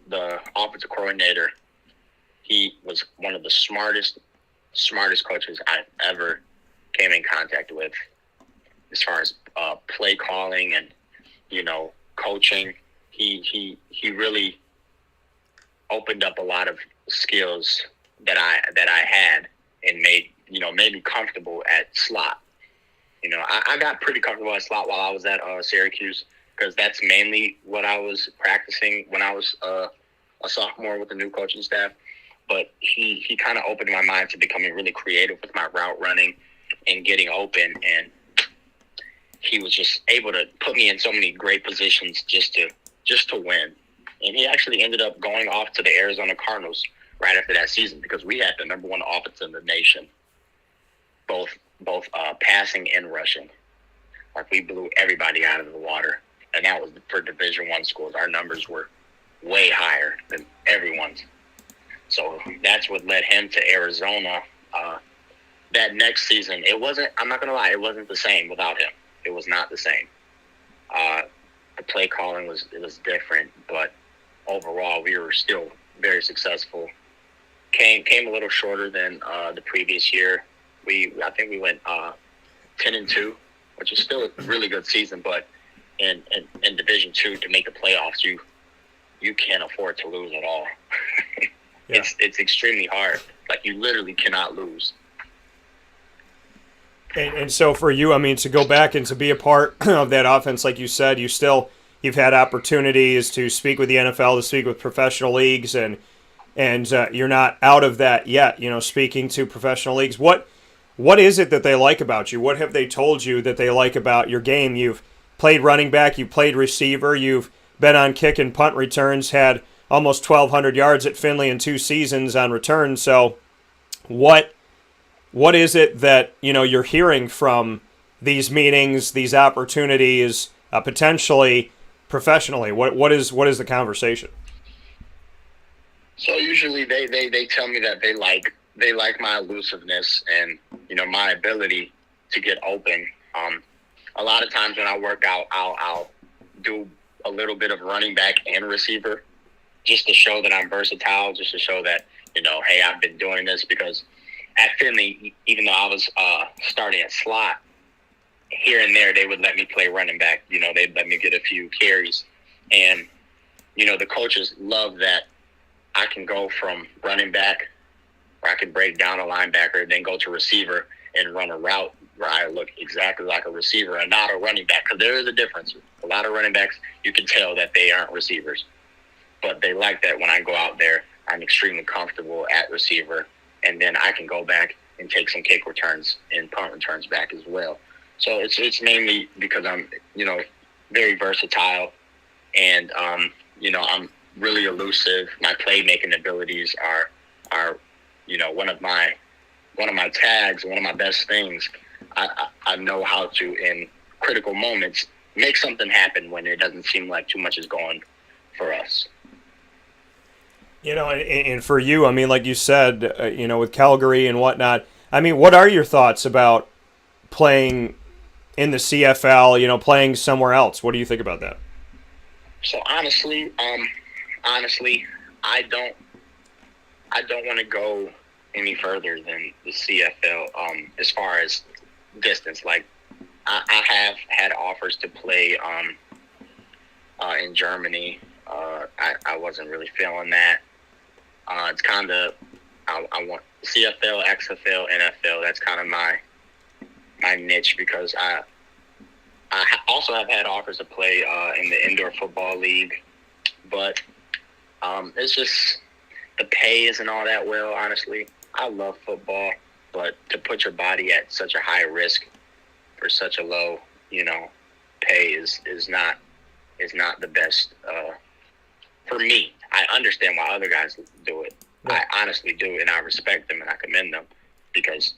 The offensive coordinator, he was one of the smartest coaches I've ever came in contact with, as far as play calling and coaching. He really opened up a lot of skills that I had, and made me comfortable at slot. I got pretty comfortable at slot while I was at Syracuse, because that's mainly what I was practicing when I was a sophomore with the new coaching staff. But he kind of opened my mind to becoming really creative with my route running and getting open, and he was just able to put me in so many great positions just to win. And he actually ended up going off to the Arizona Cardinals right after that season, because we had the number one offense in the nation, both passing and rushing. We blew everybody out of the water, and that was for Division I schools. Our numbers were way higher than everyone's. So that's what led him to Arizona. That next season, I'm not going to lie, it wasn't the same without him. It was not the same. The play calling was different, but overall we were still very successful. Came a little shorter than the previous year. I think we went 10-2, which is still a really good season, but in Division II, to make the playoffs, you can't afford to lose at all. Yeah. It's extremely hard. You literally cannot lose. And so for you, to go back and to be a part of that offense, like you said, you've had opportunities to speak with the NFL, to speak with professional leagues, and you're not out of that yet. Speaking to professional leagues, what is it that they like about you? What have they told you that they like about your game? You've played running back, you played receiver, you've been on kick and punt returns, had almost 1,200 yards at Findlay in 2 seasons on return. So what is it that, you're hearing from these meetings, these opportunities, potentially professionally? What is the conversation? So usually they tell me that they like my elusiveness and my ability to get open. A lot of times when I work out, I'll do a little bit of running back and receiver, just to show that I'm versatile, just to show that hey, I've been doing this. Because at Finley, even though I was starting at slot, here and there they would let me play running back. They'd let me get a few carries, and the coaches love that I can go from running back, where I can break down a linebacker, then go to receiver and run a route where I look exactly like a receiver and not a running back. Because there is a difference. A lot of running backs, you can tell that they aren't receivers. But they like that when I go out there, I'm extremely comfortable at receiver, and then I can go back and take some kick returns and punt returns back as well. So it's mainly because I'm, very versatile, and, I'm really elusive. My playmaking abilities are one of my tags, one of my best things. I know how to, in critical moments, make something happen when it doesn't seem like too much is going for us. And for you, I mean, like you said, with Calgary and whatnot, I mean, what are your thoughts about playing in the CFL, playing somewhere else? What do you think about that? So honestly, I don't want to go any further than the CFL as far as distance. Like, I have had offers to play in Germany. I wasn't really feeling that. It's kind of, I want CFL, XFL, NFL. That's kind of my niche, because I also have had offers to play in the indoor football league, but it's just the pay isn't all that well, honestly. I love football, but to put your body at such a high risk for such a low, pay is not the best for me. I understand why other guys do it. Yeah. I honestly do, and I respect them and I commend them, because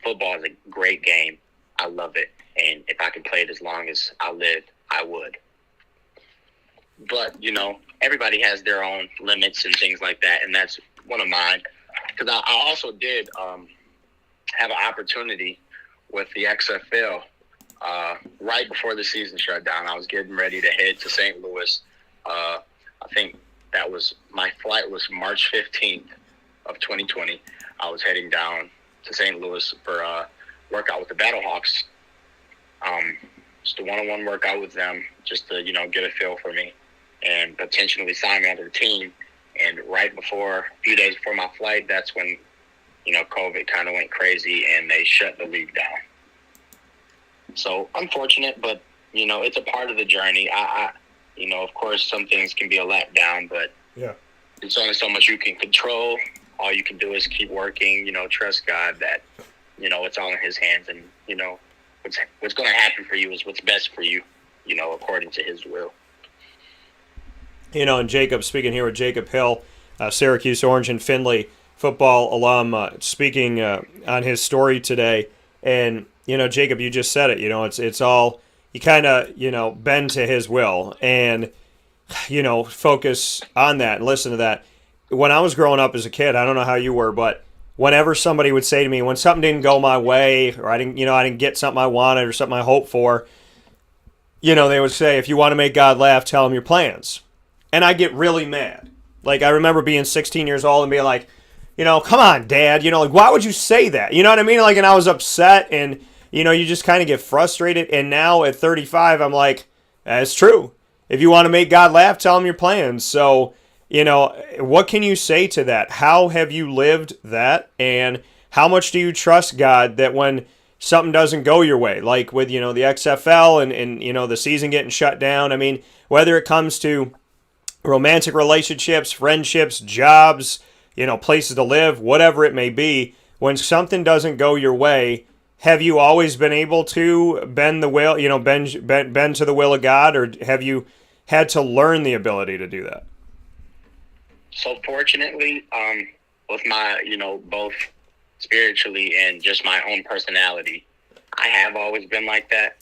football is a great game. I love it, and if I can play it as long as I live, I would. But, everybody has their own limits and things like that, and that's one of mine. Because I also did have an opportunity with the XFL right before the season shut down. I was getting ready to head to St. Louis. I think my flight was March 15th of 2020. I was heading down to St. Louis for a workout with the Battlehawks. Just a one-on-one workout with them, just to, get a feel for me and potentially sign me onto the team. And a few days before my flight, that's when, COVID kind of went crazy and they shut the league down. So unfortunate, but, it's a part of the journey. Of course, some things can be a letdown, but yeah, it's only so much you can control. All you can do is keep working, trust God that, it's all in his hands, and, what's going to happen for you is what's best for you, according to his will. And Jacob, speaking here with Jacob Hill, Syracuse Orange and Findlay football alum, speaking on his story today. And, Jacob, you just said it, it's all, you kind of, bend to his will and, focus on that and listen to that. When I was growing up as a kid, I don't know how you were, but whenever somebody would say to me, when something didn't go my way, or I didn't get something I wanted or something I hoped for, they would say, if you want to make God laugh, tell him your plans. And I get really mad. Like, I remember being 16 years old and being like, come on, Dad. Why would you say that? You know what I mean? Like, and I was upset, and, you just kind of get frustrated. And now at 35, I'm like, that's true. If you want to make God laugh, tell him your plans. So, what can you say to that? How have you lived that? And how much do you trust God that when something doesn't go your way, like with, the XFL and the season getting shut down, I mean, whether it comes to romantic relationships, friendships, jobs, places to live, whatever it may be, when something doesn't go your way, have you always been able to bend the will, bend to the will of God, or have you had to learn the ability to do that? So fortunately, with my, both spiritually and just my own personality, I have always been like that.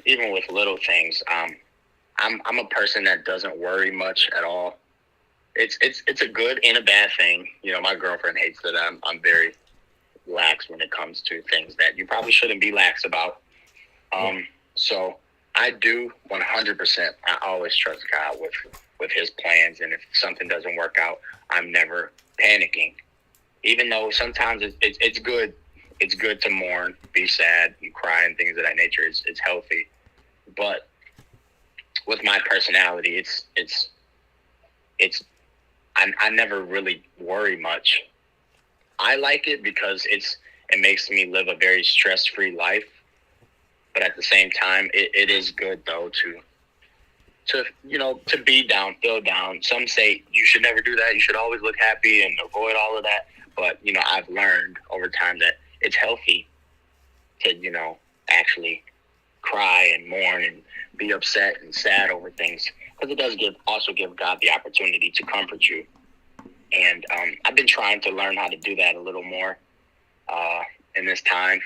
Even with little things, I'm a person that doesn't worry much at all. It's a good and a bad thing. My girlfriend hates that I'm very lax when it comes to things that you probably shouldn't be lax about. So I do 100%. I always trust God with his plans, and if something doesn't work out, I'm never panicking. Even though sometimes it's good. It's good to mourn, be sad, and cry, and things of that nature. It's healthy, but with my personality, I never really worry much. I like it because it makes me live a very stress-free life. But at the same time, it is good though to be down, feel down. Some say you should never do that. You should always look happy and avoid all of that. But I've learned over time that it's healthy to actually cry and mourn and be upset and sad over things, because it does also give God the opportunity to comfort you. And I've been trying to learn how to do that a little more in this time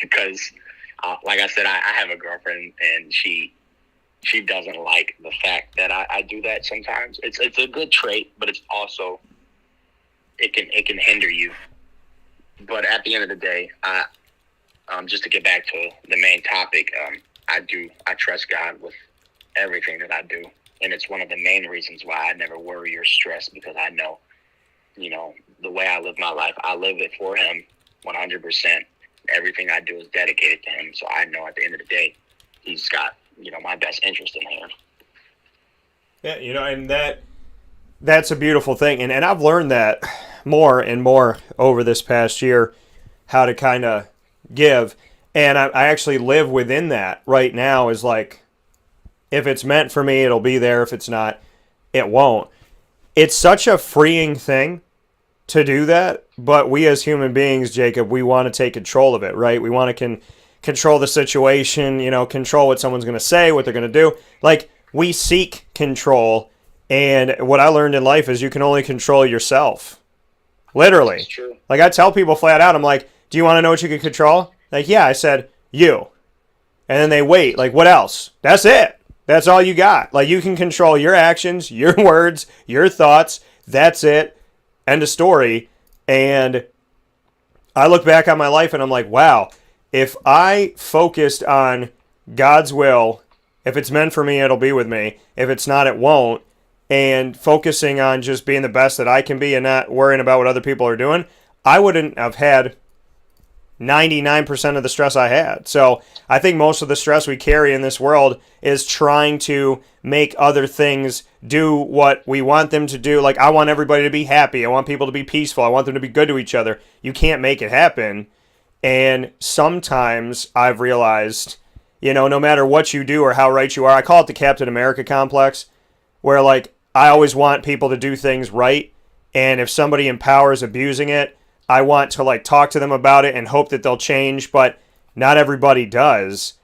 because, like I said, I have a girlfriend, and she doesn't like the fact that I do that sometimes. It's a good trait, but it's also it can hinder you. But at the end of the day, just to get back to the main topic, I trust God with everything that I do, and it's one of the main reasons why I never worry or stress, because I know, the way I live my life, I live it for Him 100%. Everything I do is dedicated to Him, so I know at the end of the day, He's got my best interest in hand. Yeah, and that's a beautiful thing, and I've learned that more and more over this past year, how to kind of give. And I actually live within that right now. Is like, if it's meant for me, it'll be there. If it's not, it won't. It's such a freeing thing to do that. But we as human beings, Jacob, we want to take control of it, right? We want to control the situation, control what someone's going to say, what they're going to do. Like, we seek control. And what I learned in life is you can only control yourself. Literally. That's true. Like, I tell people flat out, I'm like, do you want to know what you can control? Like, yeah, I said, you. And then they wait. Like, what else? That's it. That's all you got. Like, you can control your actions, your words, your thoughts. That's it. End of story. And I look back on my life and I'm like, wow, if I focused on God's will, if it's meant for me, it'll be with me. If it's not, it won't. And focusing on just being the best that I can be and not worrying about what other people are doing, I wouldn't have had 99% of the stress I had. So I think most of the stress we carry in this world is trying to make other things do what we want them to do. Like, I want everybody to be happy. I want people to be peaceful. I want them to be good to each other. You can't make it happen. And sometimes I've realized, no matter what you do or how right you are, I call it the Captain America complex, where, like, I always want people to do things right. And if somebody in power is abusing it, I want to, like, talk to them about it and hope that they'll change, but not everybody does.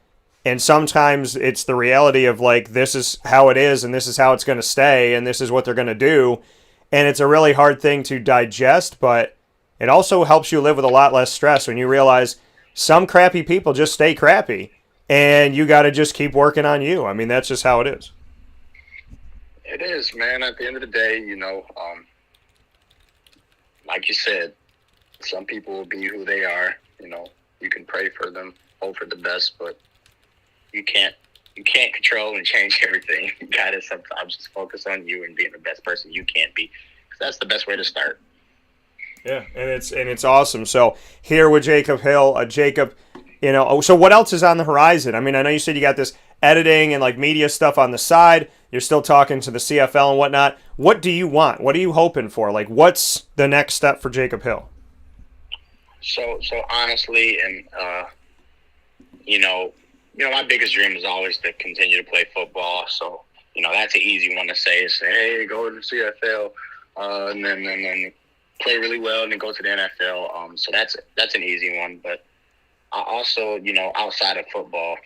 And sometimes it's the reality of, like, this is how it is and this is how it's going to stay and this is what they're going to do. And it's a really hard thing to digest, but it also helps you live with a lot less stress when you realize some crappy people just stay crappy and you got to just keep working on you. I mean, that's just how it is. It is, man. At the end of the day, like you said, some people will be who they are. You can pray for them, hope for the best, but you can't control and change everything. You gotta sometimes just focus on you and being the best person you can be, because that's the best way to start. Yeah, and it's awesome. So here with Jacob Hill, Jacob, so what else is on the horizon? I mean, I know you said you got this editing and like media stuff on the side. You're still talking to the CFL and whatnot. What do you want? What are you hoping for? Like, what's the next step for Jacob Hill? So honestly, and my biggest dream is always to continue to play football. So that's an easy one to say. Is hey, go to the CFL, and then play really well, and then go to the NFL. So that's an easy one. But I also, outside of football,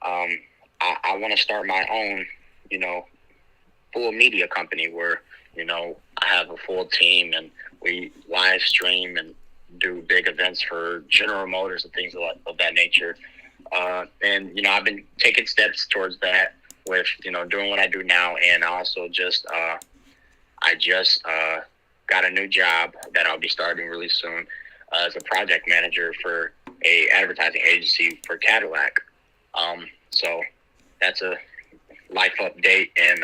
I want to start my own, full media company where, I have a full team and we live stream and do big events for General Motors and things of that nature. And, I've been taking steps towards that with, doing what I do now. And also I just got a new job that I'll be starting really soon as a project manager for a advertising agency for Cadillac. So that's a life update and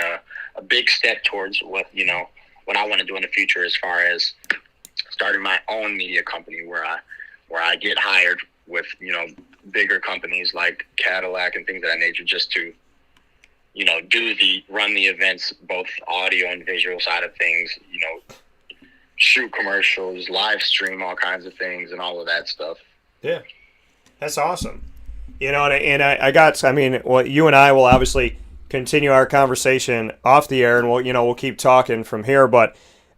a big step towards what I want to do in the future as far as starting my own media company where I get hired with bigger companies like Cadillac and things of that nature just to run the events, both audio and visual side of things, shoot commercials, live stream all kinds of things and all of that stuff. Yeah, that's awesome. Well, you and I will obviously continue our conversation off the air, and we'll keep talking from here. But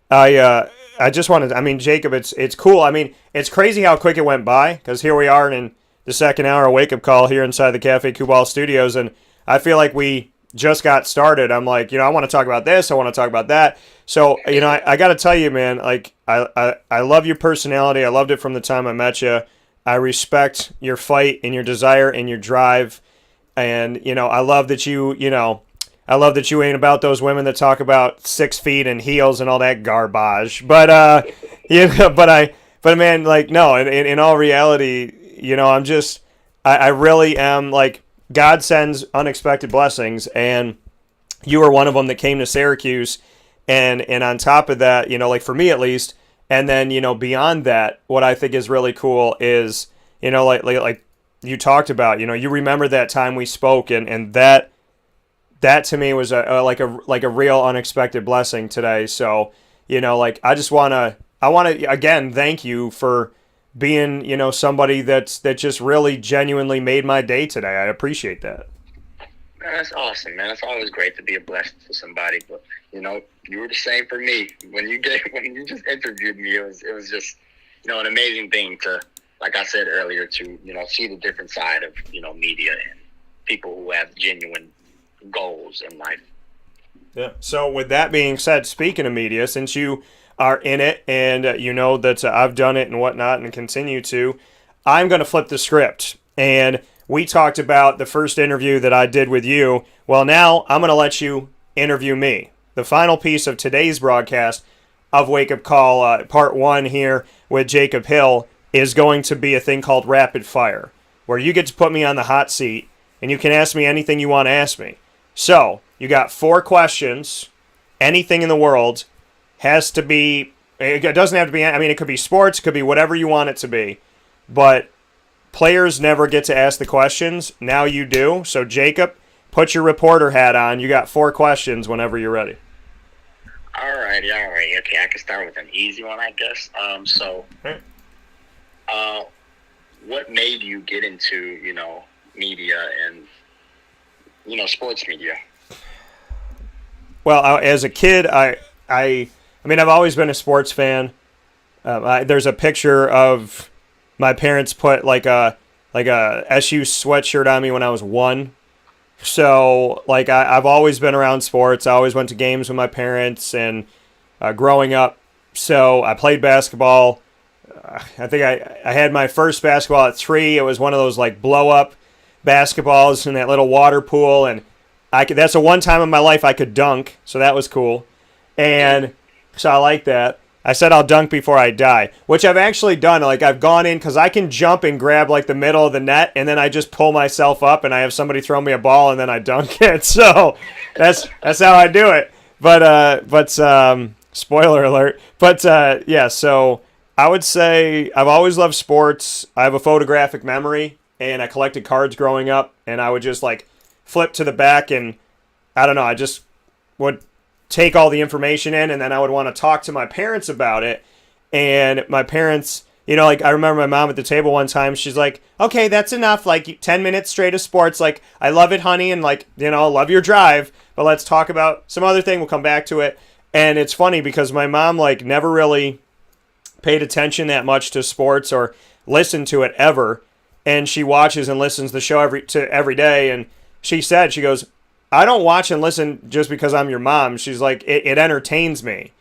I just wanted, Jacob, it's cool. It's crazy how quick it went by because here we are in the second hour of Wake Up Call here inside the Cafe Kubal studios, and I feel like we just got started. I'm like, I want to talk about this, I want to talk about that. So, I got to tell you, man, like I love your personality. I loved it from the time I met you. I respect your fight and your desire and your drive. And, I love that you ain't about those women that talk about 6 feet and heels and all that garbage. But, but man, like, no, in all reality, I really am like, God sends unexpected blessings, and you were one of them that came to Syracuse. And on top of that, like for me at least, and then, beyond that, what I think is really cool is, like you talked about, you remember that time we spoke, and that to me was a real unexpected blessing today. So, like I want to again thank you for being, somebody that just really genuinely made my day today. I appreciate that. Man, that's awesome, man. It's always great to be a blessing to somebody. But you were the same for me when you just interviewed me. It was just an amazing thing to, like I said earlier, to see the different side of media and people who have genuine goals in life. Yeah. So with that being said, speaking of media, since you are in it and that I've done it and whatnot and continue to, I'm going to flip the script. And we talked about the first interview that I did with you. Well, now I'm going to let you interview me. The final piece of today's broadcast of Wake Up Call, part 1 here with Jacob Hill, is going to be a thing called Rapid Fire, where you get to put me on the hot seat and you can ask me anything you want to ask me. So, you got 4 questions, anything in the world. Has to be, it doesn't have to be, it could be sports, it could be whatever you want it to be. But players never get to ask the questions. Now you do. So, Jacob, put your reporter hat on. You got 4 questions whenever you're ready. All right. Okay, I can start with an easy one, I guess. What made you get into, media and, sports media? Well, as a kid, I've always been a sports fan. There's a picture of my parents put like a SU sweatshirt on me when I was 1. So I've always been around sports. I always went to games with my parents and growing up. So I played basketball. I think I had my first basketball at 3. It was one of those blow up basketballs in that little water pool, and that's the one time in my life I could dunk. So that was cool, and so I like that. I said I'll dunk before I die, which I've actually done. I've gone in because I can jump and grab the middle of the net, and then I just pull myself up, and I have somebody throw me a ball, and then I dunk it. So that's how I do it. But spoiler alert. But yeah. So I would say I've always loved sports. I have a photographic memory, and I collected cards growing up, and I would just flip to the back, and I don't know. I just would take all the information in, and then I would want to talk to my parents about it. And my parents, I remember my mom at the table one time, she's like, okay, that's enough, 10 minutes straight of sports, I love it, honey, and love your drive, but let's talk about some other thing, we'll come back to it. And it's funny because my mom never really paid attention that much to sports or listened to it ever. and she watches and listens to the show every day. And she said, she goes, I don't watch and listen just because I'm your mom. She's like, it entertains me.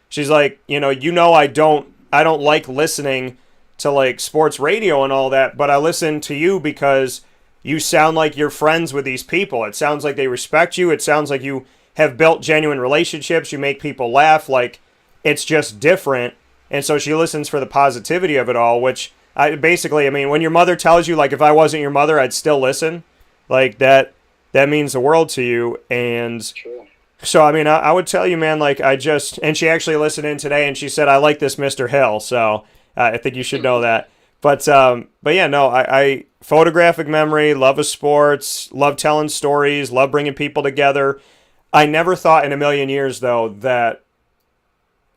She's like, I don't like listening to like sports radio and all that, but I listen to you because you sound like you're friends with these people. It sounds like they respect you. It sounds like you have built genuine relationships. You make people laugh. Like, it's just different. And so she listens for the positivity of it all, which when your mother tells you, like, if I wasn't your mother, I'd still listen, like that means the world to you. And so, I would tell you, man, like, and she actually listened in today and she said, I like this Mr. Hill. So I think you should know that. But yeah, no, I photographic memory, love of sports, love telling stories, love bringing people together. I never thought in a million years, though, that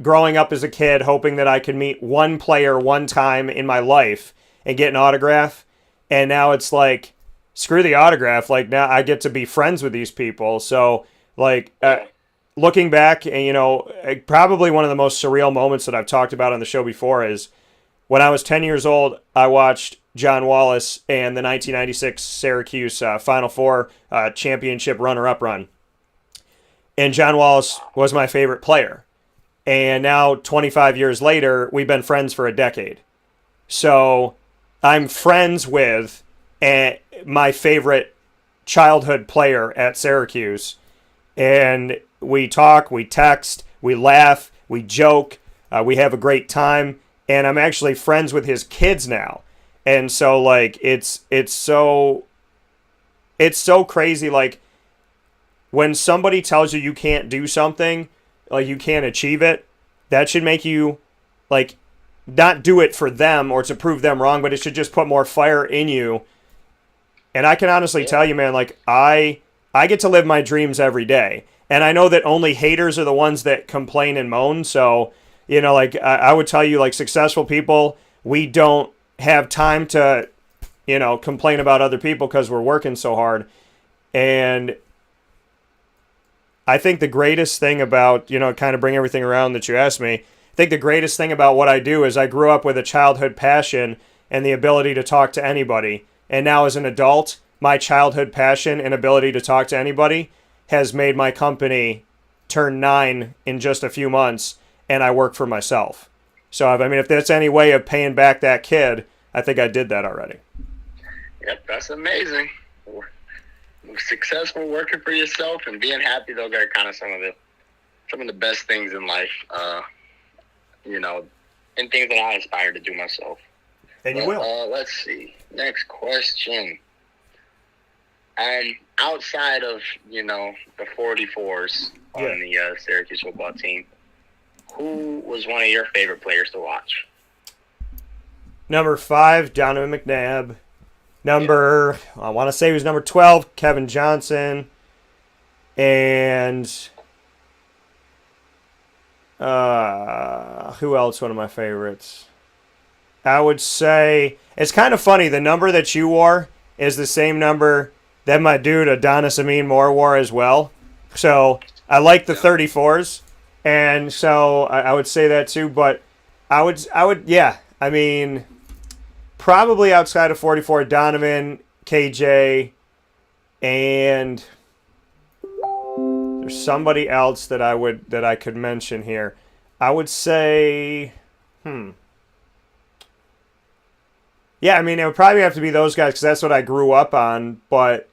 growing up as a kid, hoping that I could meet one player one time in my life and get an autograph. And now it's like, screw the autograph. Like, now I get to be friends with these people. So, like, looking back, and, probably one of the most surreal moments that I've talked about on the show before is when I was 10 years old, I watched John Wallace and the 1996 Syracuse Final Four championship runner-up run. And John Wallace was my favorite player. And now, 25 years later, we've been friends for a decade. So I'm friends with my favorite childhood player at Syracuse. And we talk, we text, we laugh, we joke, we have a great time. And I'm actually friends with his kids now. And so, like, it's so crazy. Like, when somebody tells you can't do something, like, you can't achieve it, that should make you, like, not do it for them or to prove them wrong, but it should just put more fire in you. And I can honestly tell you, man, like, I get to live my dreams every day. And I know that only haters are the ones that complain and moan. So, like, I would tell you, like, successful people, we don't have time to, complain about other people because we're working so hard. And I think the greatest thing about, kind of bring everything around that you asked me, I think the greatest thing about what I do is I grew up with a childhood passion and the ability to talk to anybody. And now as an adult, my childhood passion and ability to talk to anybody has made my company turn 9 in just a few months, and I work for myself. So, if there's any way of paying back that kid, I think I did that already. Yep, that's amazing. Successful working for yourself and being happy, those are kind of some of the best things in life, and things that I aspire to do myself. And you will. Let's see. Next question. Outside of, the 44s on the Syracuse football team, who was one of your favorite players to watch? Number 5, Donovan McNabb. I want to say he was number 12, Kevin Johnson. And who else one of my favorites? I would say, it's kind of funny, the number that you wore is the same number that my dude Adonis Amin Moore wore as well. So I like the 34s. And so I would say that too. But I would, probably outside of 44, Donovan, KJ, and there's somebody else that I could mention here. I would say, yeah, it would probably have to be those guys because that's what I grew up on. But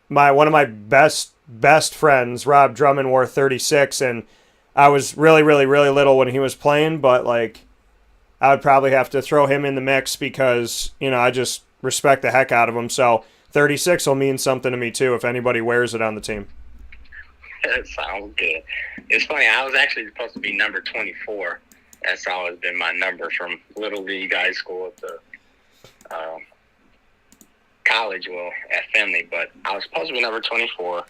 one of my best friends, Rob Drummond, wore 36, and I was really, really, really little when he was playing. But like, I would probably have to throw him in the mix because I just respect the heck out of him. So 36 will mean something to me too if anybody wears it on the team. That sounds good. It's funny. I was actually supposed to be number 24. That's always been my number from Little League, high school to college, at Finley. But I was supposed to be number 24.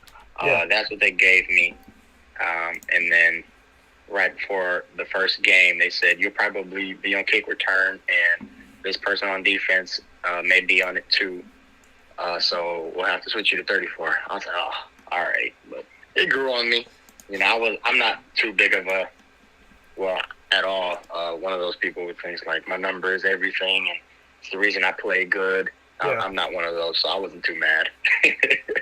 That's what they gave me. And then right before the first game, they said, you'll probably be on kick return, and this person on defense may be on it too. So we'll have to switch you to 34. I was like, oh, all right. But it grew on me. I'm not too big of at all, one of those people who thinks like my number is everything, and It's the reason I play good. Yeah. I'm not one of those, so I wasn't too mad.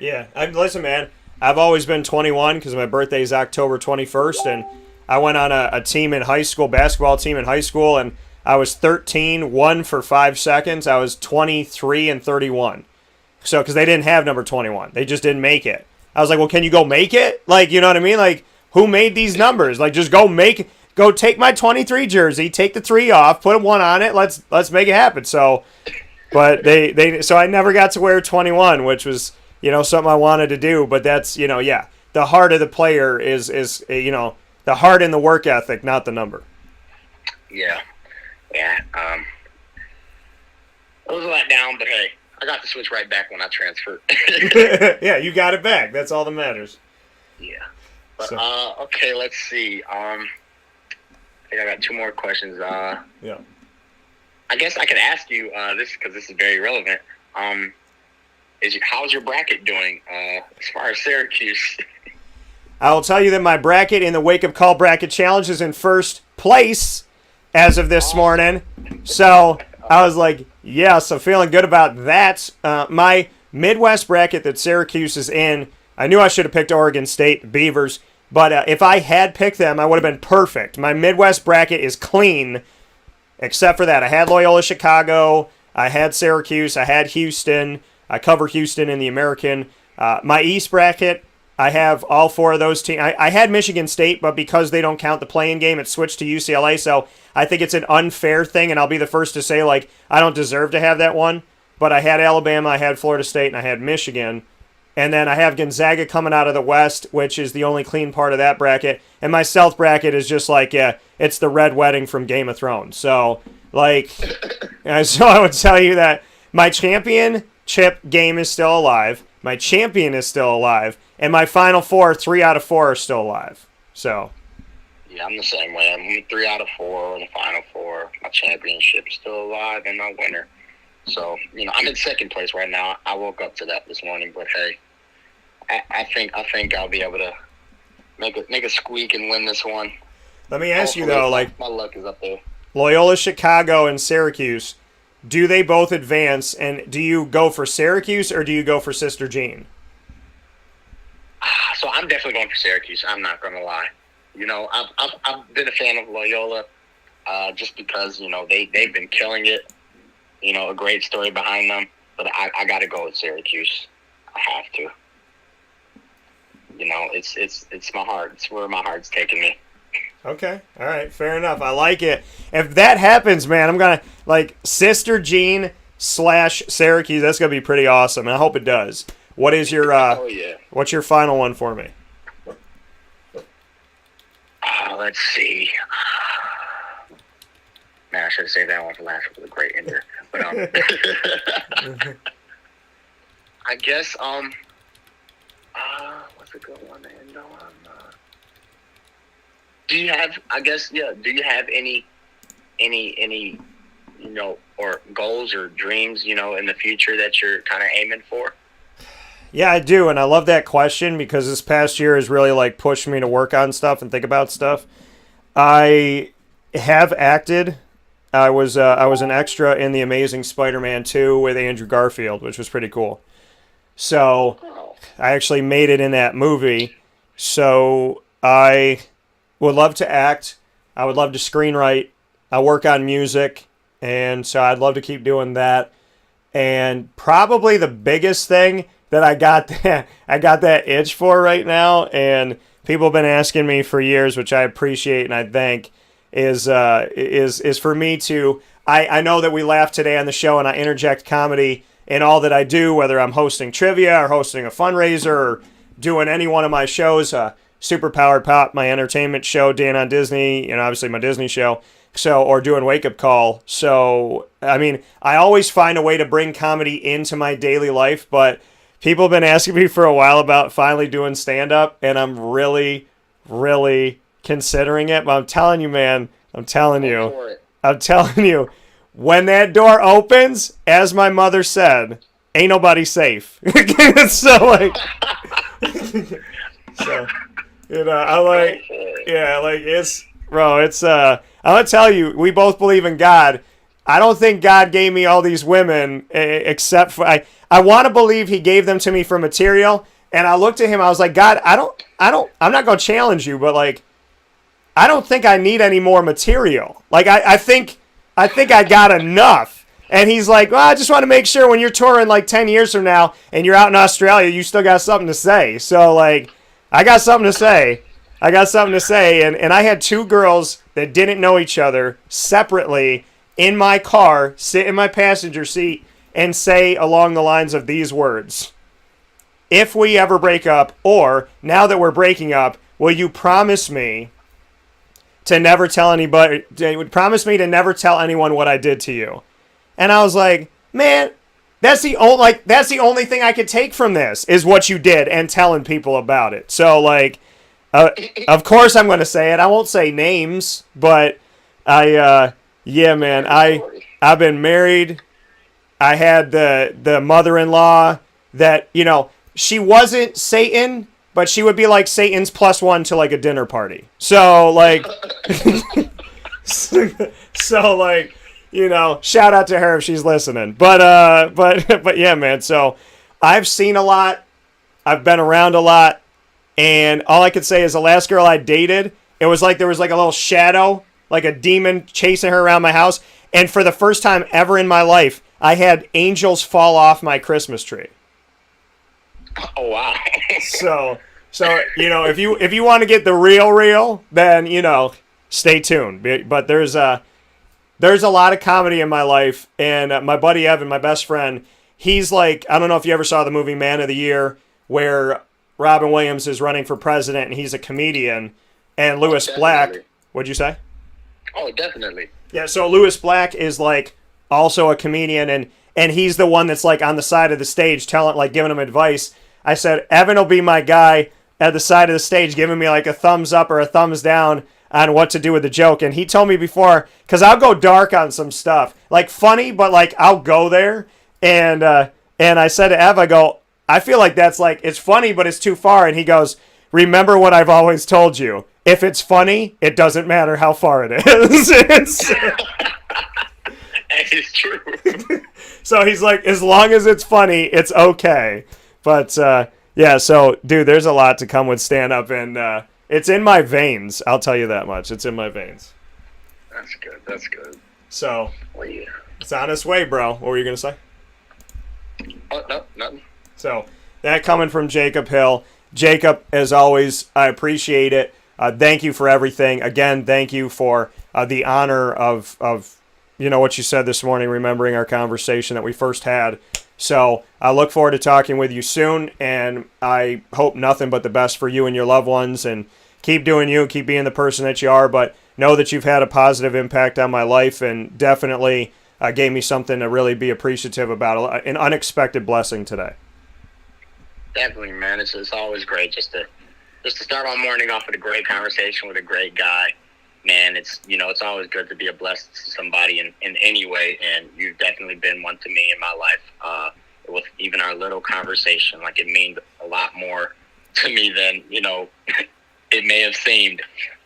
Yeah. Listen, man, I've always been 21 because my birthday is October 21st, and I went on a team in high school, basketball team in high school, and I was 13, 1 for 5 seconds. I was 23 and 31. So, because they didn't have number 21. They just didn't make it. I was like, well, can you go make it? Like, you know what I mean? Like, who made these numbers? Like, just go take my 23 jersey, take the 3 off, put a 1 on it. Let's make it happen. So, but so I never got to wear 21, which was, something I wanted to do. But that's, the heart of the player is the heart and the work ethic, not the number. Yeah. Yeah. It was a letdown, but hey, I got the switch right back when I transferred. Yeah, you got it back. That's all that matters. Yeah. But, okay, let's see. I think I got 2 more questions. Yeah. I guess I could ask you this because this is very relevant. How's your bracket doing as far as Syracuse? I will tell you that my bracket in the Wake Up Call Bracket Challenge is in first place as of this morning. So I was like, yeah, so feeling good about that. My Midwest bracket that Syracuse is in, I knew I should have picked Oregon State Beavers, but if I had picked them, I would have been perfect. My Midwest bracket is clean, except for that. I had Loyola Chicago, I had Syracuse, I had Houston. I cover Houston in the American. My East bracket, I have all 4 of those teams. I had Michigan State, but because they don't count the play-in game, it switched to UCLA. So I think it's an unfair thing, and I'll be the first to say, like, I don't deserve to have that one. But I had Alabama, I had Florida State, and I had Michigan. And then I have Gonzaga coming out of the West, which is the only clean part of that bracket. And my South bracket is just like, it's the Red Wedding from Game of Thrones. So, like, so I would tell you that my championship game is still alive. My champion is still alive. And my Final Four, 3 out of 4 are still alive. So. Yeah, I'm the same way. I'm 3 out of 4 in the Final Four. My championship is still alive, and my winner. So, I'm in second place right now. I woke up to that this morning, but hey, I think I'll be able to make a squeak and win this one. Let me ask you though, like, my luck is up there. Loyola Chicago and Syracuse, do they both advance? And do you go for Syracuse or do you go for Sister Jean? So I'm definitely going for Syracuse. I'm not going to lie. I've been a fan of Loyola just because they've been killing it. A great story behind them, but I got to go with Syracuse. I have to. It's my heart. It's where my heart's taking me. Okay. All right. Fair enough. I like it. If that happens, man, I'm going to, like, Sister Jean / Syracuse. That's going to be pretty awesome, and I hope it does. What is your, what's your final one for me? Let's see. Man, I should have saved that one for last. It was a great ender. But, I guess, what's a good one to end on? Do you have any, or goals or dreams, in the future that you're kind of aiming for? Yeah, I do, and I love that question because this past year has really, like, pushed me to work on stuff and think about stuff. I have acted. I was an extra in The Amazing Spider-Man 2 with Andrew Garfield, which was pretty cool. So I actually made it in that movie. So I would love to act. I would love to screenwrite. I work on music, and so I'd love to keep doing that. And probably the biggest thing that I got that itch for right now, and people have been asking me for years, which I appreciate and I thank, is for me to. I know that we laugh today on the show, and I interject comedy in all that I do, whether I'm hosting trivia or hosting a fundraiser or doing any one of my shows. Super Powered Pop, my entertainment show, Dan on Disney, obviously my Disney show. So, or doing Wake Up Call. So, I mean, I always find a way to bring comedy into my daily life, but people have been asking me for a while about finally doing stand-up, and I'm really, really considering it. But I'm telling you, man, when that door opens, as my mother said, ain't nobody safe. So, like, it's, bro, it's, I'm going to tell you, we both believe in God. I don't think God gave me all these women except for I want to believe he gave them to me for material. And I looked at him, I was like, God, I'm not going to challenge you, but like, I don't think I need any more material. Like, I think I got enough. And he's like, well, I just want to make sure when you're touring like 10 years from now and you're out in Australia, you still got something to say. So like, I got something to say. And I had two girls that didn't know each other separately in my car, sit in my passenger seat, and say along the lines of these words. If we ever break up, or now that we're breaking up, will you promise me to never tell anybody, promise me to never tell anyone what I did to you? And I was like, man, that's the only thing I could take from this is what you did and telling people about it. So like, of course I'm going to say it. I won't say names, but yeah, man, I've been married. I had the mother-in-law that, you know, she wasn't Satan, but she would be like Satan's +1 to like a dinner party. So like, so like, you know, shout out to her if she's listening. But yeah, man. So I've seen a lot. I've been around a lot. And all I could say is the last girl I dated, it was like there was like a little shadow, like a demon chasing her around my house. And for the first time ever in my life, I had angels fall off my Christmas tree. Oh, wow. So you know, if you want to get the real, then, you know, stay tuned. But there's a lot of comedy in my life, and my buddy Evan, my best friend, he's like, I don't know if you ever saw the movie Man of the Year, where Robin Williams is running for president, and he's a comedian, and Louis Black, what'd you say? Oh, definitely. Yeah, so Louis Black is like also a comedian, and he's the one that's like on the side of the stage telling, like giving him advice. I said, Evan will be my guy at the side of the stage giving me like a thumbs up or a thumbs down on what to do with the joke. And he told me before, because I'll go dark on some stuff, like funny, but like I'll go there. And I said to Ev, I go, I feel like that's like, it's funny, but it's too far. And he goes, remember what I've always told you. If it's funny, it doesn't matter how far it is. It's true. So he's like, as long as it's funny, it's okay. But yeah, so dude, there's a lot to come with stand-up, and it's in my veins. I'll tell you that much. It's in my veins. That's good. That's good. So well, yeah. It's on its way, bro. What were you gonna say? Oh, no, nothing. So that coming from Jacob Hill. Jacob, as always, I appreciate it. Thank you for everything. Again, thank you for the honor of you know what you said this morning, remembering our conversation that we first had. So I look forward to talking with you soon, and I hope nothing but the best for you and your loved ones, and keep doing you, keep being the person that you are, but know that you've had a positive impact on my life, and definitely gave me something to really be appreciative about, an unexpected blessing today. Definitely, man. It's always great just to start our morning off with a great conversation with a great guy. Man, it's always good to be a blessing to somebody in any way, and you've definitely been one to me in my life. With even our little conversation, like it means a lot more to me than it may have seemed.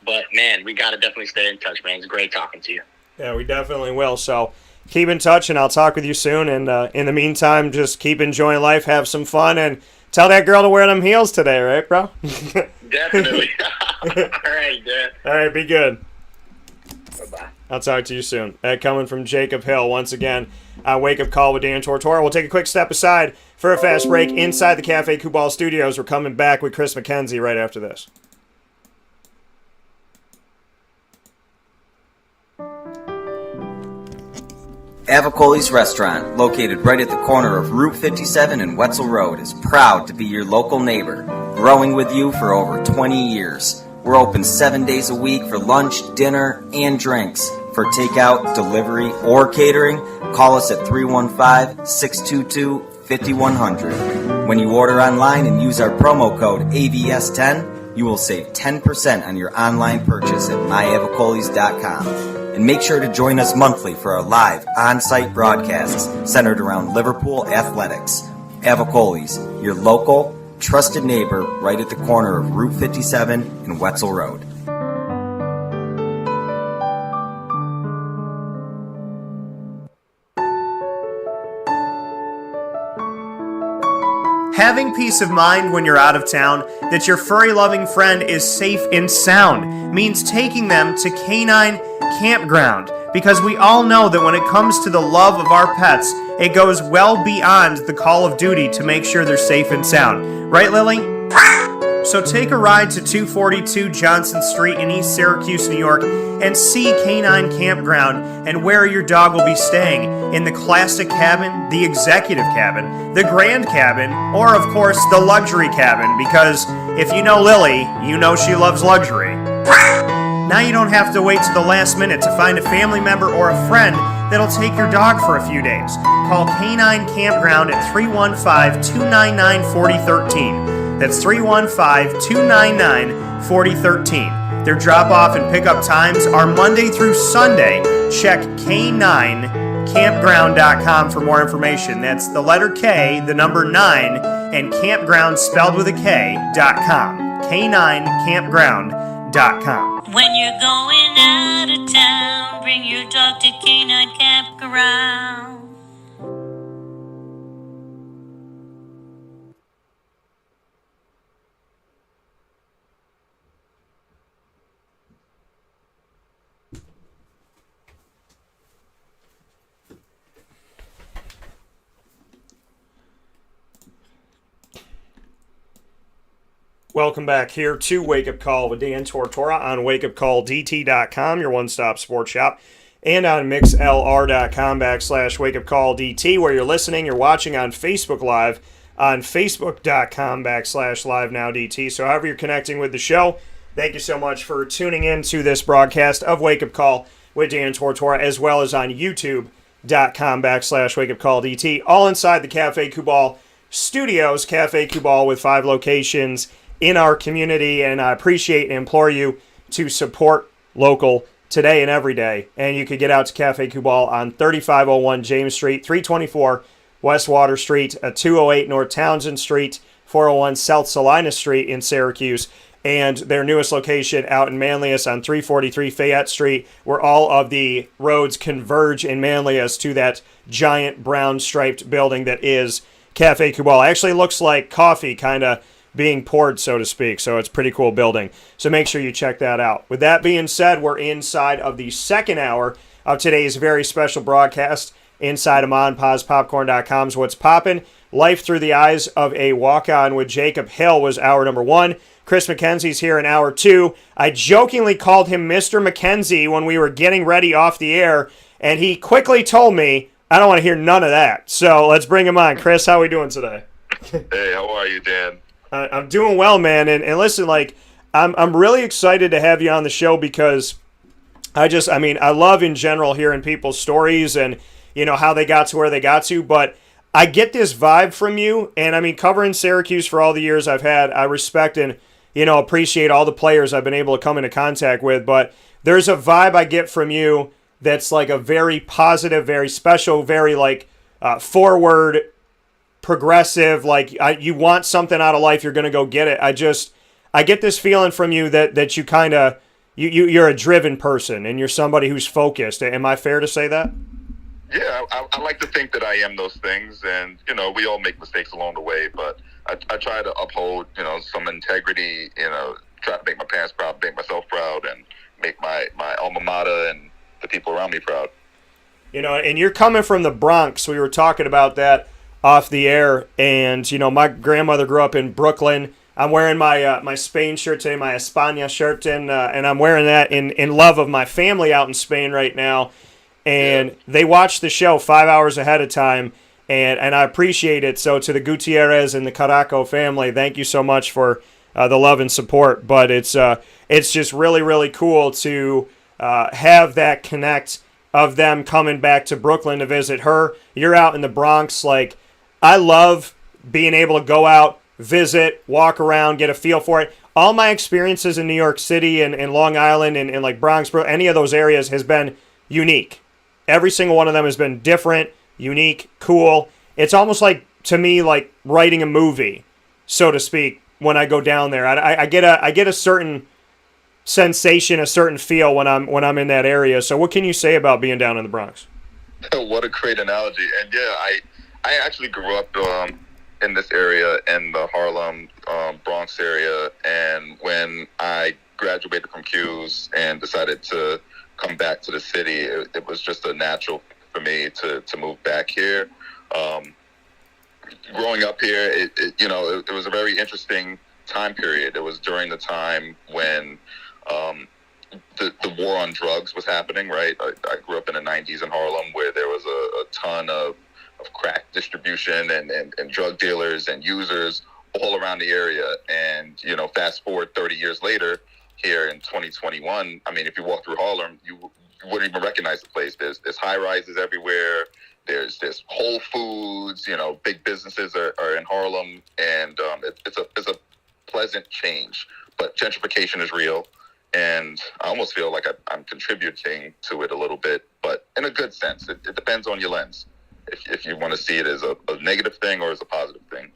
But man, we gotta definitely stay in touch, man. It's great talking to you. Yeah, we definitely will. So keep in touch, and I'll talk with you soon. And in the meantime, just keep enjoying life, have some fun, and tell that girl to wear them heels today, right, bro? Definitely. All right, Dan. All right, be good. Bye-bye. I'll talk to you soon. Coming from Jacob Hill, once again, Wake Up Call with Dan Tortora. We'll take a quick step aside for a fast break inside the Cafe Kubal studios. We're coming back with Chris McKenzie right after this. Avicolli's Restaurant, located right at the corner of Route 57 and Wetzel Road, is proud to be your local neighbor, growing with you for over 20 years. We're open 7 days a week for lunch, dinner, and drinks. For takeout, delivery, or catering, call us at 315-622-5100. When you order online and use our promo code AVS10, you will save 10% on your online purchase at myavicollis.com. And make sure to join us monthly for our live on-site broadcasts centered around Liverpool athletics. Avicolli's, your local, trusted neighbor right at the corner of Route 57 and Wetzel Road. Having peace of mind when you're out of town that your furry-loving friend is safe and sound means taking them to Canine Campground, because we all know that when it comes to the love of our pets, it goes well beyond the call of duty to make sure they're safe and sound. Right, Lily? So take a ride to 242 Johnson Street in East Syracuse, New York, and see Canine Campground and where your dog will be staying in the classic cabin, the executive cabin, the grand cabin, or of course the luxury cabin, because if you know Lily, you know she loves luxury. Now you don't have to wait to the last minute to find a family member or a friend that'll take your dog for a few days. Call Canine Campground at 315-299-4013. That's 315-299-4013. Their drop-off and pickup times are Monday through Sunday. Check K9campground.com for more information. That's the letter K, the number 9, and campground spelled with a K.com. K9campground.com. When you're going out of town, bring your dog to Canine Campground. Welcome back here to Wake Up Call with Dan Tortora on wakeupcalldt.com, your one-stop sports shop, and on mixlr.com/wakeupcalldt, where you're listening, you're watching on Facebook Live, on facebook.com/livenowdt. So however you're connecting with the show, thank you so much for tuning in to this broadcast of Wake Up Call with Dan Tortora, as well as on youtube.com/wakeupcalldt, all inside the Cafe Kubal Studios, Cafe Kubal with 5 locations in our community, and I appreciate and implore you to support local today and every day. And you could get out to Cafe Kubal on 3501 James Street, 324 West Water Street, 208 North Townsend Street, 401 South Salina Street in Syracuse, and their newest location out in Manlius on 343 Fayette Street, where all of the roads converge in Manlius to that giant brown striped building that is Cafe Kubal. Actually looks like coffee kind of being poured, so to speak. So it's a pretty cool building. So make sure you check that out. With that being said, we're inside of the second hour of today's very special broadcast inside of MonPazPopcorn.com's What's Poppin'. Life Through the Eyes of a Walk-On with Jacob Hill was hour number 1. Chris McKenzie's here in hour 2. I jokingly called him Mr. McKenzie when we were getting ready off the air, and he quickly told me, I don't want to hear none of that. So let's bring him on. Chris, how are we doing today? Hey, how are you, Dan? I'm doing well, man. And listen, like, I'm really excited to have you on the show because I love in general hearing people's stories and, you know, how they got to where they got to. But I get this vibe from you. And, I mean, covering Syracuse for all the years I've had, I respect and, you know, appreciate all the players I've been able to come into contact with. But there's a vibe I get from you that's like a very positive, very special, very, like, forward, progressive, like you want something out of life, you're going to go get it. I get this feeling from you that you kind of, you're a driven person and you're somebody who's focused. Am I fair to say that? Yeah, I like to think that I am those things, and, you know, we all make mistakes along the way, but I try to uphold, you know, some integrity, you know, try to make my parents proud, make myself proud, and make my alma mater and the people around me proud. You know, and you're coming from the Bronx. We were talking about that off the air, and, you know, my grandmother grew up in Brooklyn. I'm wearing my Spain shirt today, my España shirt, and I'm wearing that in love of my family out in Spain right now. And they watch the show 5 hours ahead of time, and I appreciate it. So to the Gutierrez and the Caraco family, thank you so much for the love and support. But it's just really, really cool to have that connect of them coming back to Brooklyn to visit her. You're out in the Bronx, like, I love being able to go out, visit, walk around, get a feel for it. All my experiences in New York City and Long Island and like Bronx, any of those areas has been unique. Every single one of them has been different, unique, cool. It's almost like, to me, like writing a movie, so to speak, when I go down there. I get a certain sensation, a certain feel when I'm in that area. So what can you say about being down in the Bronx? What a great analogy. And yeah, I actually grew up in this area, in the Harlem, Bronx area, and when I graduated from Q's and decided to come back to the city, it was just a natural for me to move back here. Growing up here, it was a very interesting time period. It was during the time when the war on drugs was happening, right? I grew up in the 90s in Harlem, where there was a ton of crack distribution and drug dealers and users all around the area. And, fast forward 30 years later, here in 2021, I mean, if you walk through Harlem, you wouldn't even recognize the place. There's high rises everywhere. There's Whole Foods, big businesses are in Harlem, and it's a pleasant change. But gentrification is real, and I almost feel like I'm contributing to it a little bit, but in a good sense. It depends on your lens, if you want to see it as a negative thing or as a positive thing.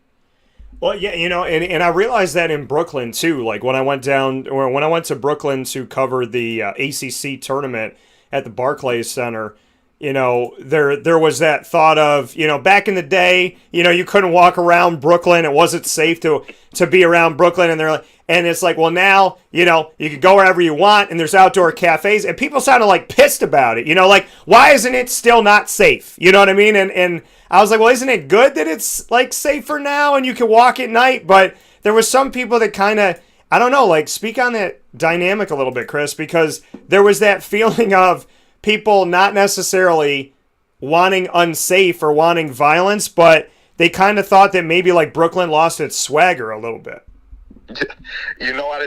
Well, yeah, and I realized that in Brooklyn too. Like when I went to Brooklyn to cover the ACC tournament at the Barclays Center, there was that thought of, back in the day, you couldn't walk around Brooklyn. It wasn't safe to be around Brooklyn. And it's like, well, now, you can go wherever you want, and there's outdoor cafes, and people sounded like pissed about it. Like, why isn't it still not safe? You know what I mean? And I was like, well, isn't it good that it's like safer now and you can walk at night? But there was some people that kind of, I don't know, like speak on that dynamic a little bit, Chris, because there was that feeling of people not necessarily wanting unsafe or wanting violence, but they kind of thought that maybe like Brooklyn lost its swagger a little bit. You know what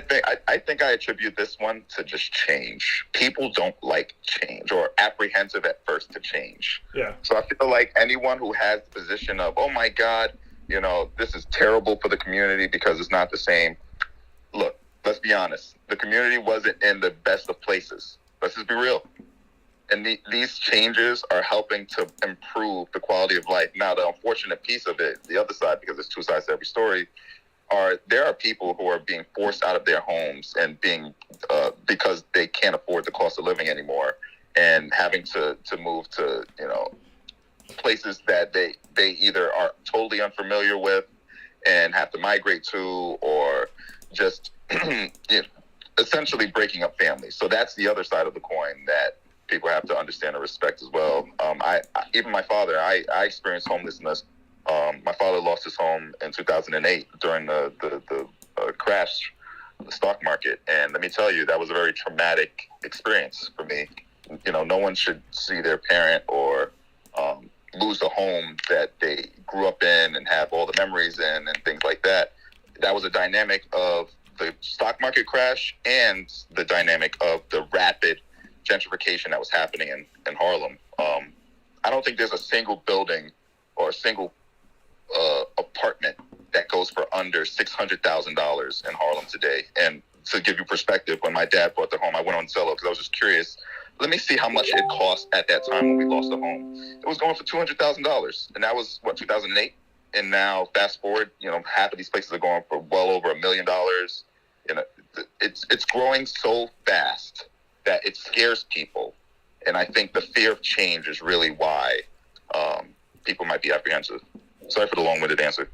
I think I attribute this one to just change. People don't like change, or apprehensive at first to change. Yeah. So I feel like anyone who has the position of, oh my God, this is terrible for the community because it's not the same. Look, let's be honest. The community wasn't in the best of places. Let's just be real. And these changes are helping to improve the quality of life. Now, the unfortunate piece of it, the other side, because there's two sides to every story, there are people who are being forced out of their homes and being because they can't afford the cost of living anymore, and having to move to places that they either are totally unfamiliar with and have to migrate to, or just essentially breaking up families. So that's the other side of the coin that people have to understand and respect as well. Even my father, I experienced homelessness. My father lost his home in 2008 during the crash of the stock market. And let me tell you, that was a very traumatic experience for me. No one should see their parent or lose the home that they grew up in and have all the memories in and things like that. That was a dynamic of the stock market crash and the dynamic of the rapid gentrification that was happening in Harlem. I don't think there's a single building or a single apartment that goes for under $600,000 in Harlem today. And to give you perspective, when my dad bought the home, I went on Zillow because I was just curious. Let me see how much it cost at that time when we lost the home. It was going for $200,000, and that was 2008. And now, fast forward, half of these places are going for well over $1 million. It's growing so fast that it scares people, and I think the fear of change is really why people might be apprehensive. Sorry for the long-winded answer.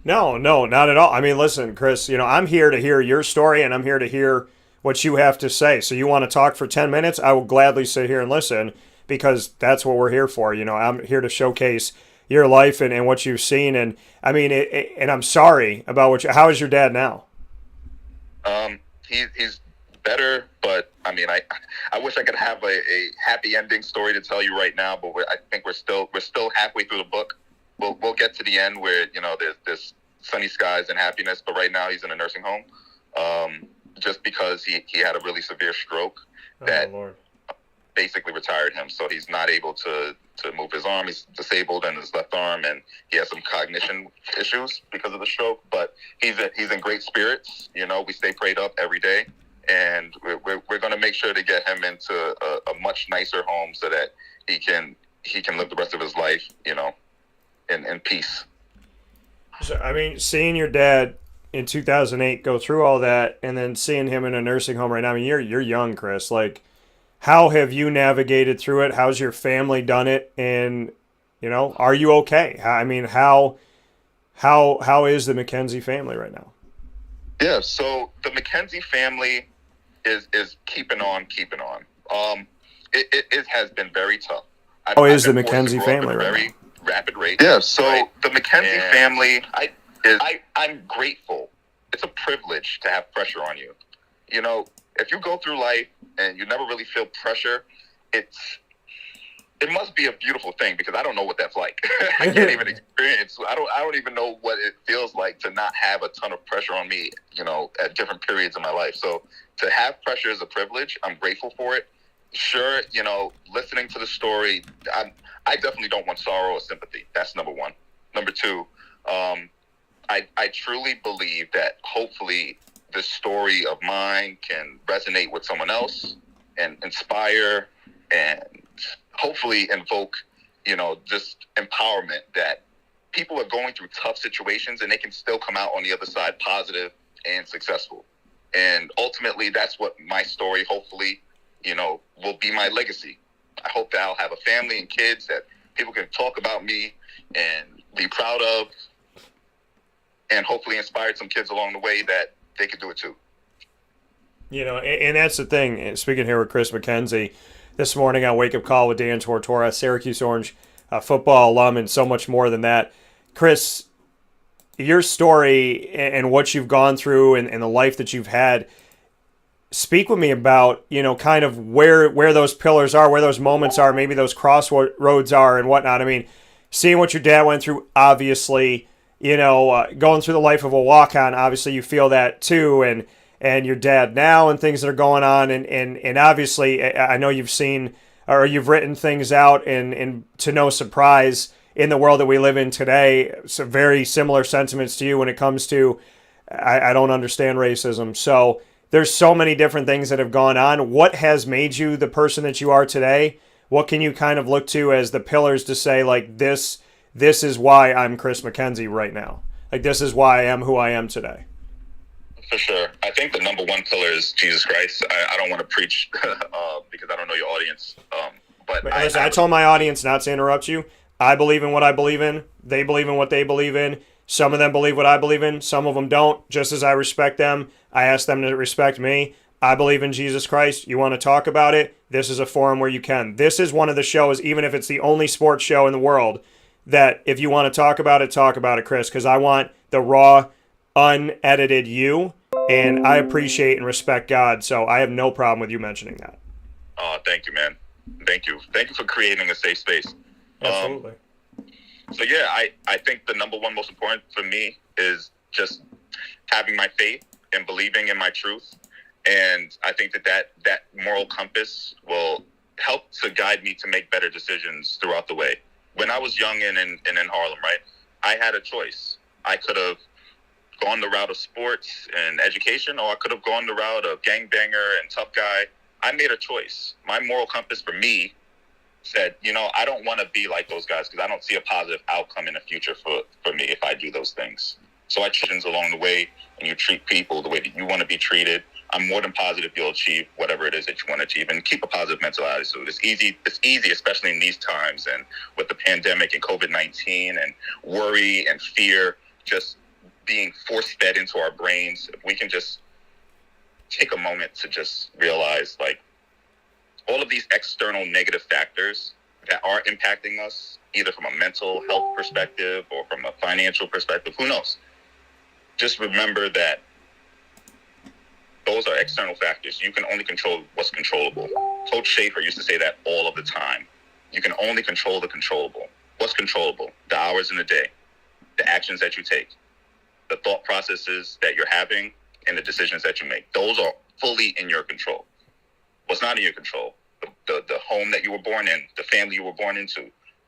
No, not at all. I mean, listen, Chris, I'm here to hear your story, and I'm here to hear what you have to say. So you want to talk for 10 minutes? I will gladly sit here and listen, because that's what we're here for. I'm here to showcase your life and what you've seen. And I mean, and I'm sorry about how is your dad now? He's better, but I mean, I wish I could have a happy ending story to tell you right now, but I think we're still halfway through the book. We'll get to the end where there's sunny skies and happiness, but right now he's in a nursing home, just because he had a really severe stroke that basically retired him. So he's not able to move his arm. He's disabled in his left arm, and he has some cognition issues because of the stroke. But he's in great spirits. We stay prayed up every day, and we're going to make sure to get him into a much nicer home so that he can live the rest of his life, in peace. So, I mean, seeing your dad in 2008 go through all that, and then seeing him in a nursing home right now, I mean, you're young, Chris. Like, how have you navigated through it? How's your family done it? And, are you okay? I mean, how How is the McKenzie family right now? Yeah, so the McKenzie family is keeping on. It has been very tough. How is the I've been forced to McKenzie grow up family at a right very now? rapid rate. Yeah, so right? The McKenzie family, I'm grateful. It's a privilege to have pressure on you. You know, if you go through life and you never really feel pressure, it must be a beautiful thing, because I don't know what that's like. I can't even experience. I don't even know what it feels like to not have a ton of pressure on me, you know, at different periods of my life. So to have pressure is a privilege. I'm grateful for it. Sure, you know, listening to the story, I definitely don't want sorrow or sympathy. That's number one. Number two, I truly believe that hopefully this story of mine can resonate with someone else and inspire and hopefully invoke, you know, just empowerment that people are going through tough situations and they can still come out on the other side positive and successful. And ultimately, that's what my story, hopefully, you know, will be my legacy. I hope that I'll have a family and kids that people can talk about me and be proud of, and hopefully inspire some kids along the way that they could do it too. You know, and that's the thing. Speaking here with Chris McKenzie this morning on Wake Up Call with Dan Tortora, Syracuse Orange football alum, and so much more than that. Chris, your story and what you've gone through and the life that you've had, speak with me about, you know, kind of where those pillars are, where those moments are, maybe those crossroads are and whatnot. I mean, seeing what your dad went through, obviously, you know, going through the life of a walk-on, obviously you feel that too, and your dad now and things that are going on, and obviously I know you've seen or you've written things out, and to no surprise in the world that we live in today, some very similar sentiments to you when it comes to I don't understand racism. So there's so many different things that have gone on. What has made you the person that you are today? What can you kind of look to as the pillars to say, like, this is why I'm Chris McKenzie right now? Like, this is why I am who I am today. For sure. I think the number one pillar is Jesus Christ. I don't want to preach because I don't know your audience. But listen, I told my audience not to interrupt you. I believe in what I believe in. They believe in what they believe in. Some of them believe what I believe in. Some of them don't. Just as I respect them, I ask them to respect me. I believe in Jesus Christ. You want to talk about it? This is a forum where you can. This is one of the shows, even if it's the only sports show in the world, that if you want to talk about it, Chris, because I want the raw, unedited you, and I appreciate and respect God, so I have no problem with you mentioning that. Oh, thank you, man. Thank you for creating a safe space. Absolutely. So yeah, I think the number one most important for me is just having my faith and believing in my truth, and I think that moral compass will help to guide me to make better decisions throughout the way. When I was young and in Harlem, right, I had a choice. I could have gone the route of sports and education, or I could have gone the route of gangbanger and tough guy. I made a choice. My moral compass for me said, you know, I don't want to be like those guys because I don't see a positive outcome in the future for me if I do those things. So I choose along the way, and you treat people the way that you want to be treated. I'm more than positive you'll achieve whatever it is that you want to achieve, and keep a positive mental attitude. It's easy, especially in these times and with the pandemic and COVID-19 and worry and fear just being force-fed into our brains. If we can just take a moment to just realize, like, all of these external negative factors that are impacting us, either from a mental health perspective or from a financial perspective, who knows? Just remember that those are external factors. You can only control what's controllable. Coach Schaefer used to say that all of the time. You can only control the controllable. What's controllable? The hours in the day, the actions that you take, the thought processes that you're having, and the decisions that you make. Those are fully in your control. What's not in your control? The home that you were born in, the family you were born into.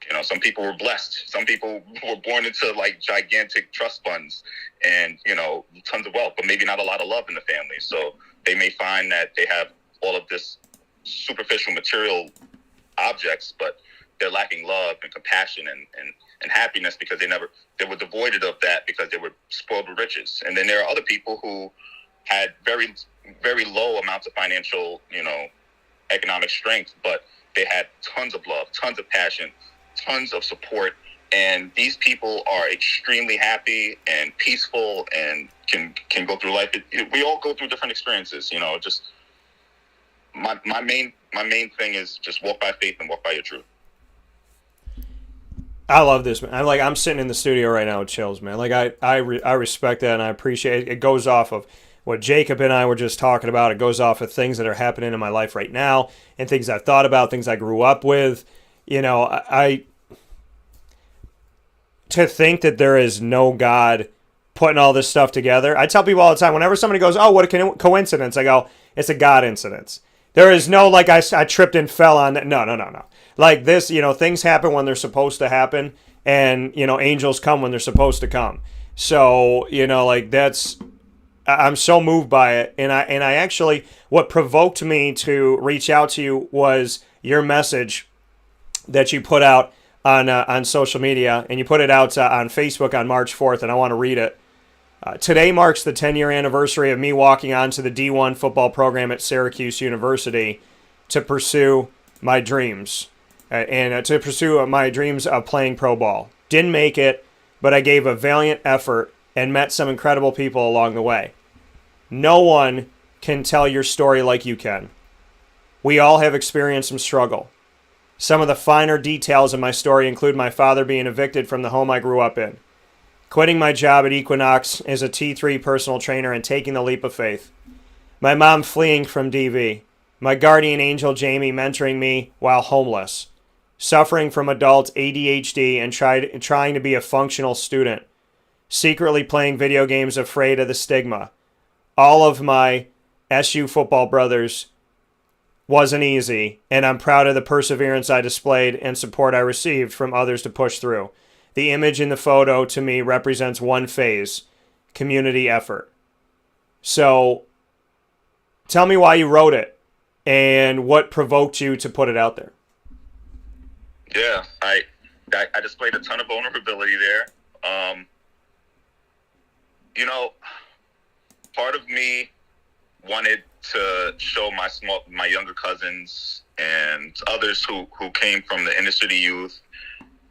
You know, some people were blessed. Some people were born into like gigantic trust funds and, you know, tons of wealth, but maybe not a lot of love in the family. So they may find that they have all of this superficial material objects, but they're lacking love and compassion and happiness because they were devoid of that because they were spoiled with riches. And then there are other people who had very, very low amounts of financial, you know, economic strength, but they had tons of love, tons of passion, tons of support, And these people are extremely happy and peaceful and can go through life. We all go through different experiences, you know. Just my main thing is just walk by faith and walk by your truth. I love this, man. I'm sitting in the studio right now with chills, man. Like I respect that and I appreciate it. It goes off of what Jacob and I were just talking about. It goes off of things that are happening in my life right now and things I've thought about, things I grew up with. You know, I to think that there is no God putting all this stuff together. I tell people all the time, whenever somebody goes, oh, what a coincidence, I go, it's a God incidence. There is no, like, I tripped and fell on that. No. Like this, you know, things happen when they're supposed to happen, and, you know, angels come when they're supposed to come. So, you know, like, I'm so moved by it. And I actually, what provoked me to reach out to you was your message that you put out on social media, and you put it out on Facebook on March 4th, and I want to read it. Today marks the 10-year anniversary of me walking onto the D1 football program at Syracuse University to pursue my dreams, to pursue my dreams of playing pro ball. Didn't make it, but I gave a valiant effort and met some incredible people along the way. No one can tell your story like you can. We all have experienced some struggle. Some of the finer details of my story include my father being evicted from the home I grew up in, quitting my job at Equinox as a T3 personal trainer and taking the leap of faith, my mom fleeing from DV, my guardian angel Jamie mentoring me while homeless, suffering from adult ADHD and trying to be a functional student, secretly playing video games afraid of the stigma. All of my SU football brothers wasn't easy, and I'm proud of the perseverance I displayed and support I received from others to push through. The image in the photo to me represents one phase, community effort. So tell me why you wrote it and what provoked you to put it out there. Yeah, I displayed a ton of vulnerability there. You know, part of me wanted to show my younger cousins and others who came from the inner city youth,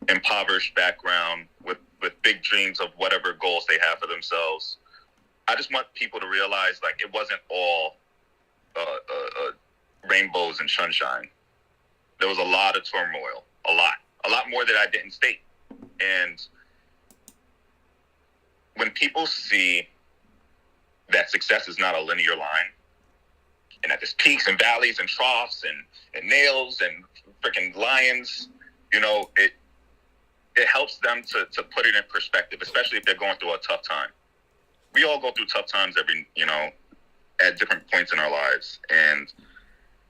impoverished background with big dreams of whatever goals they have for themselves. I just want people to realize, like, it wasn't all rainbows and sunshine. There was a lot of turmoil, a lot more that I didn't state. And when people see that success is not a linear line, and that there's peaks and valleys and troughs and nails and freaking lions, you know, it helps them to put it in perspective, especially if they're going through a tough time. We all go through tough times at different points in our lives. And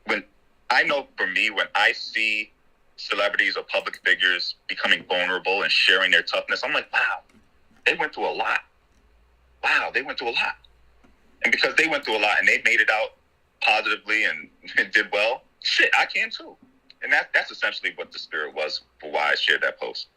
when I see celebrities or public figures becoming vulnerable and sharing their toughness, I'm like, wow, they went through a lot. And because they went through a lot and they made it out positively and did well, shit, I can too. And that's essentially what the spirit was for why I shared that post.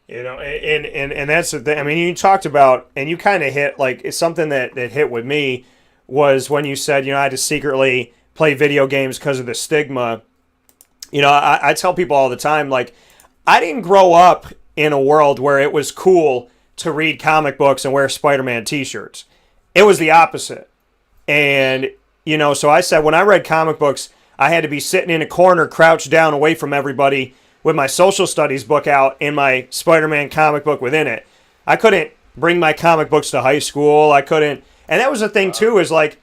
You know, and that's the thing. I mean, you talked about, and you kind of hit, like, it's something that hit with me was when you said, you know, I had to secretly play video games because of the stigma. You know, I tell people all the time, like, I didn't grow up in a world where it was cool to read comic books and wear Spider-Man t-shirts. It was the opposite. And, you know, so I said when I read comic books, I had to be sitting in a corner, crouched down away from everybody with my social studies book out and my Spider-Man comic book within it. I couldn't bring my comic books to high school. I couldn't. And that was the thing, too, is like,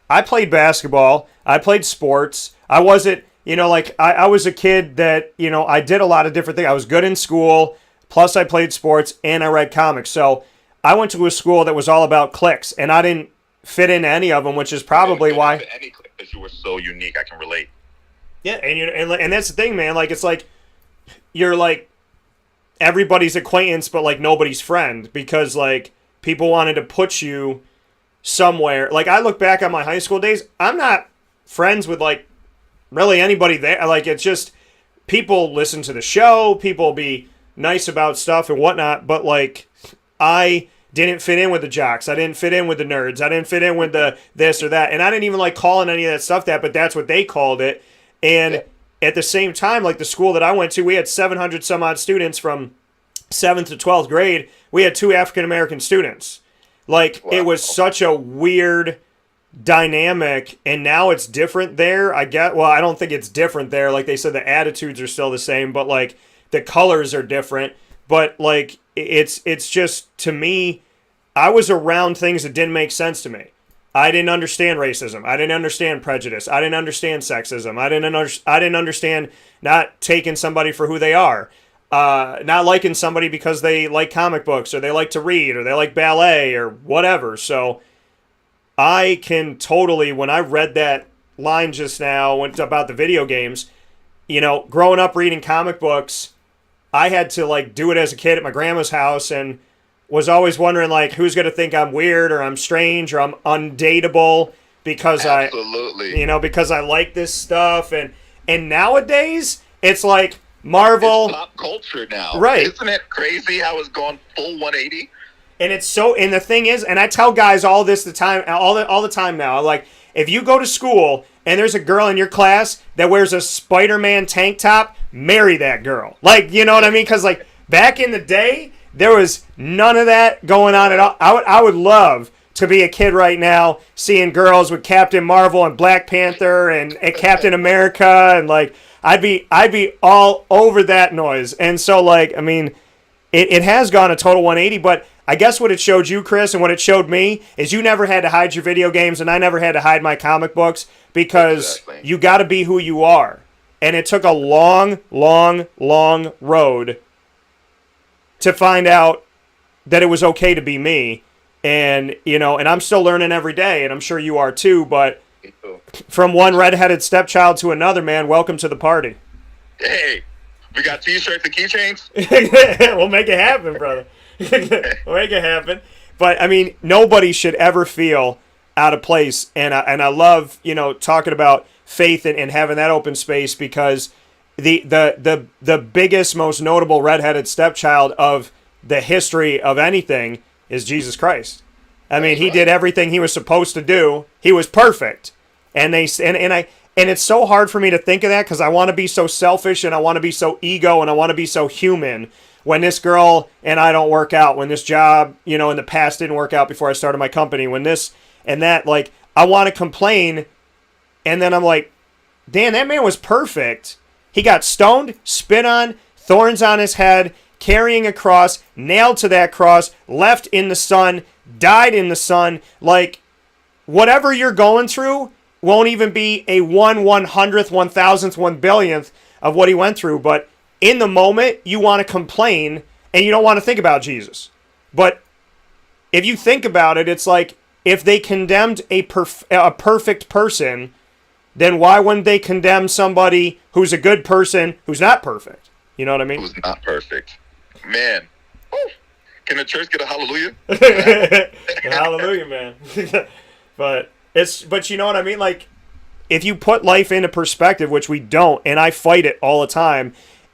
I played basketball. I played sports. I wasn't, you know, like, I was a kid that, you know, I did a lot of different things. I was good in school. Plus, I played sports and I read comics. So I went to a school that was all about cliques, and I didn't fit into any of them, which is probably why. Any clique, because you were so unique, I can relate. Yeah, and that's the thing, man. Like, it's like you're like everybody's acquaintance, but like nobody's friend, because like people wanted to put you somewhere. Like, I look back on my high school days, I'm not friends with like really anybody there. Like, it's just people listen to the show, people be nice about stuff and whatnot, but like I didn't fit in with the jocks. I didn't fit in with the nerds. I didn't fit in with the this or that. And I didn't even like calling any of that stuff that, but that's what they called it. And at the same time, like the school that I went to, we had 700 some odd students from 7th to 12th grade. We had 2 African-American students. Like, Wow. it was such a weird dynamic, and now it's different there. I don't think it's different there. Like they said, the attitudes are still the same, but like the colors are different. But like it's just, to me, I was around things that didn't make sense to me. I didn't understand racism. I didn't understand prejudice. I didn't understand sexism. I didn't understand not taking somebody for who they are. Not liking somebody because they like comic books or they like to read or they like ballet or whatever. So I can totally, when I read that line just now about the video games, you know, growing up reading comic books, I had to like do it as a kid at my grandma's house and was always wondering like who's going to think I'm weird or I'm strange or I'm undateable because Absolutely. because I like this stuff. And nowadays it's like Marvel. It's pop culture now. Right. Isn't it crazy how it's gone full 180? And it's so, and the thing is, and I tell guys all the time now, like, if you go to school and there's a girl in your class that wears a Spider-Man tank top, marry that girl. Like, you know what I mean? Because, like, back in the day, there was none of that going on at all. I would love to be a kid right now seeing girls with Captain Marvel and Black Panther and Captain America, and, like, I'd be all over that noise. And so, like, I mean, it has gone a total 180, but I guess what it showed you, Chris, and what it showed me is you never had to hide your video games, and I never had to hide my comic books because you got to be who you are. And it took a long, long, long road to find out that it was okay to be me. And, you know, and I'm still learning every day, and I'm sure you are too, but from one redheaded stepchild to another, man, welcome to the party. Hey, we got T-shirts and keychains. We'll make it happen, brother. We'll make it happen. But I mean, nobody should ever feel out of place, and I love, you know, talking about faith and having that open space, because the biggest, most notable redheaded stepchild of the history of anything is Jesus Christ. I mean, he did everything he was supposed to do. He was perfect, and it's so hard for me to think of that because I want to be so selfish and I want to be so ego and I want to be so human. When this girl and I don't work out, when this job, you know, in the past didn't work out before I started my company, when this and that, like, I want to complain, and then I'm like, Dan, that man was perfect. He got stoned, spit on, thorns on his head, carrying a cross, nailed to that cross, left in the sun, died in the sun. Like, whatever you're going through won't even be a 1/100th, 1,000th, 1/1000th of what he went through, but in the moment, you want to complain, and you don't want to think about Jesus. But if you think about it, it's like, if they condemned a perfect person, then why wouldn't they condemn somebody who's a good person who's not perfect? You know what I mean? Who's not perfect. Man. Woo. Can the church get a hallelujah? Hallelujah, man. But you know what I mean? Like, if you put life into perspective, which we don't, and I fight it all the time,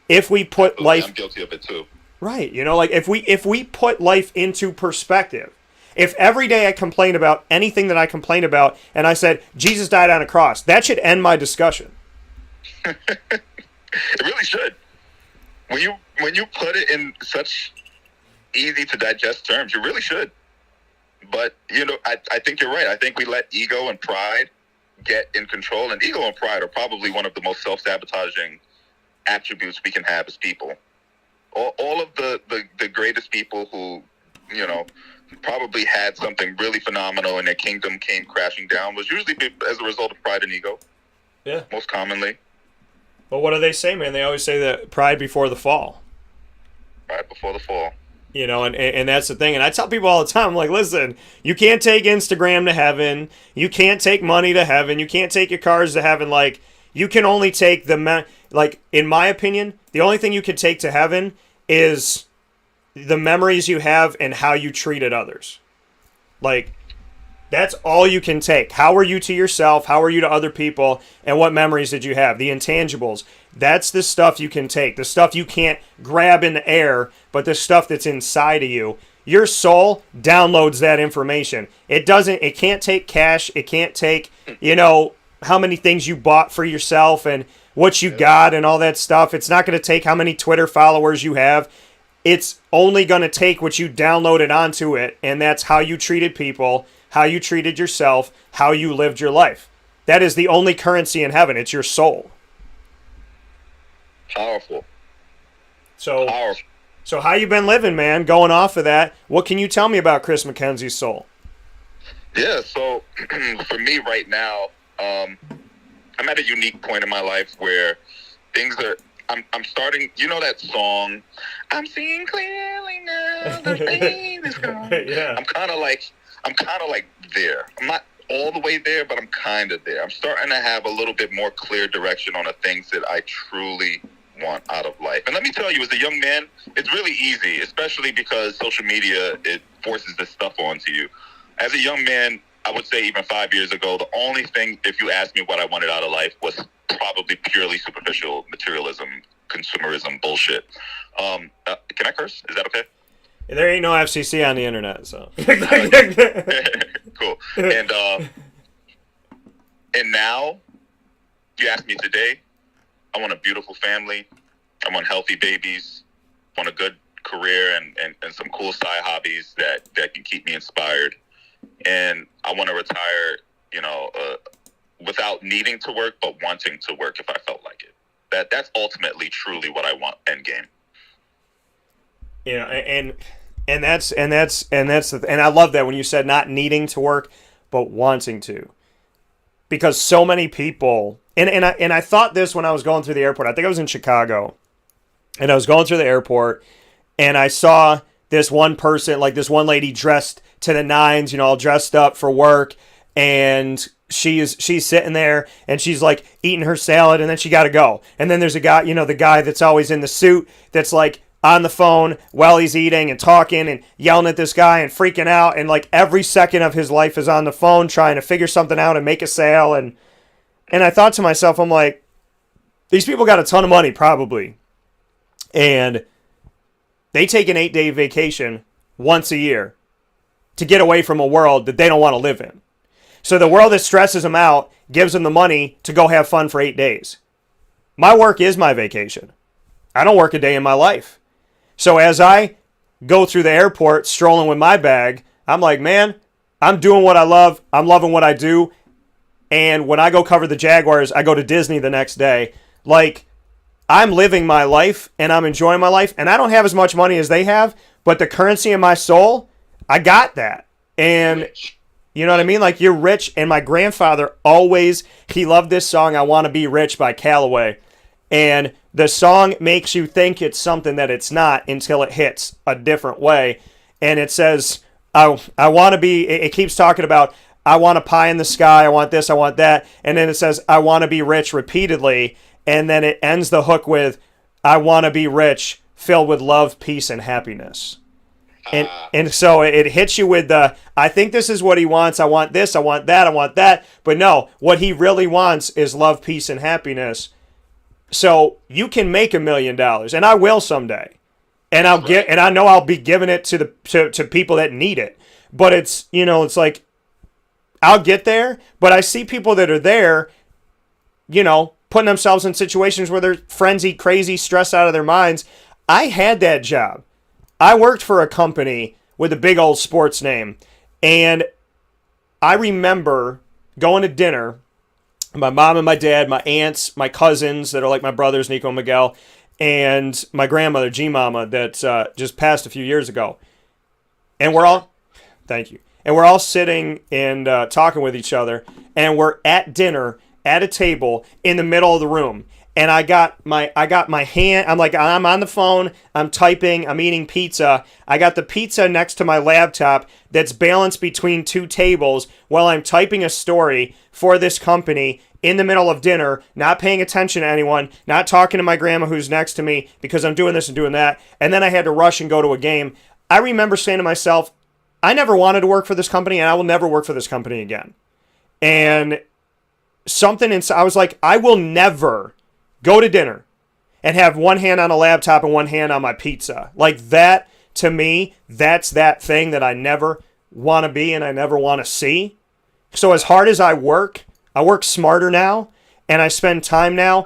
if we put life, I'm guilty of it too. Right, you know, like if we put life into perspective, if every day I complain about anything that I complain about, and I said Jesus died on a cross, that should end my discussion. It really should. When you put it in such easy to digest terms, you really should. But you know, I think you're right. I think we let ego and pride get in control, and ego and pride are probably one of the most self-sabotaging attributes we can have as people. All of the greatest people who, you know, probably had something really phenomenal and their kingdom came crashing down was usually as a result of pride and ego. Yeah. Most commonly. Well, what do they say, man? They always say that pride before the fall. Pride before the fall. You know, and that's the thing. And I tell people all the time, I'm like, listen, you can't take Instagram to heaven. You can't take money to heaven. You can't take your cars to heaven. Like, you can only take like, in my opinion, the only thing you can take to heaven is the memories you have and how you treated others. Like, that's all you can take. How are you to yourself? How are you to other people? And what memories did you have? The intangibles. That's the stuff you can take. The stuff you can't grab in the air, but the stuff that's inside of you. Your soul downloads that information. It can't take cash. It can't take, you know, how many things you bought for yourself and what you got and all that stuff. It's not going to take how many Twitter followers you have. It's only going to take what you downloaded onto it, and that's how you treated people, how you treated yourself, how you lived your life. That is the only currency in heaven. It's your soul. Powerful. So, Powerful. so how you been living, man? Going off of that, what can you tell me about Chris McKenzie's soul? Yeah, so for me right now, I'm at a unique point in my life where things are. I'm starting. You know that song? I'm seeing clearly now. The pain is gone. Yeah. I'm kind of like there. I'm not all the way there, but I'm kind of there. I'm starting to have a little bit more clear direction on the things that I truly want out of life. And let me tell you, as a young man, it's really easy, especially because social media, it forces this stuff onto you. As a young man, I would say even 5 years ago, the only thing, if you asked me what I wanted out of life, was probably purely superficial materialism, consumerism bullshit. Can I curse? Is that okay? There ain't no FCC on the internet, so. Cool. And now, you ask me today, I want a beautiful family. I want healthy babies. I want a good career and some cool side hobbies that can keep me inspired. And I want to retire, without needing to work, but wanting to work if I felt like it. That's ultimately, truly what I want. End game. And I love that when you said not needing to work, but wanting to, because so many people, and I thought this when I was going through the airport. I think I was in Chicago, and I was going through the airport, and I saw this one person, like this one lady dressed to the nines, all dressed up for work, and she's sitting there and she's like eating her salad, and then she got to go. And then there's a guy, the guy that's always in the suit that's like on the phone while he's eating and talking and yelling at this guy and freaking out, and like every second of his life is on the phone trying to figure something out and make a sale. And I thought to myself, I'm like, these people got a ton of money probably, and they take an 8-day vacation once a year to get away from a world that they don't want to live in. So the world that stresses them out gives them the money to go have fun for 8 days. My work is my vacation. I don't work a day in my life. So as I go through the airport strolling with my bag, I'm like, man, I'm doing what I love. I'm loving what I do. And when I go cover the Jaguars, I go to Disney the next day. Like, I'm living my life and I'm enjoying my life. And I don't have as much money as they have, but the currency in my soul, I got that. And you know what I mean? Like, you're rich. And my grandfather always, he loved this song, I Want to Be Rich by Calloway. And the song makes you think it's something that it's not until it hits a different way. And it says, I want to be, it keeps talking about, I want a pie in the sky, I want this, I want that. And then it says, I want to be rich repeatedly. And then it ends the hook with, I want to be rich, filled with love, peace, and happiness. And so it hits you with the, I think this is what he wants. I want this, I want that, I want that. But no, what he really wants is love, peace, and happiness. So you can make $1 million, and I will someday. And I know I'll be giving it to people that need it. But it's, it's like, I'll get there, but I see people that are there, putting themselves in situations where their frenzied, crazy, stressed out of their minds. I had that job. I worked for a company with a big old sports name, and I remember going to dinner. My mom and my dad, my aunts, my cousins that are like my brothers, Nico and Miguel, and my grandmother, G-Mama, that just passed a few years ago. And we're all, thank you. And we're all sitting and talking with each other, and we're at dinner at a table in the middle of the room. And I got my hand, I'm on the phone, I'm typing, I'm eating pizza. I got the pizza next to my laptop that's balanced between two tables while I'm typing a story for this company in the middle of dinner, not paying attention to anyone, not talking to my grandma who's next to me because I'm doing this and doing that. And then I had to rush and go to a game. I remember saying to myself, I never wanted to work for this company, and I will never work for this company again. And something inside, I was like, I will never go to dinner and have one hand on a laptop and one hand on my pizza. Like that, to me, that's that thing that I never want to be and I never want to see. So as hard as I work smarter now, and I spend time now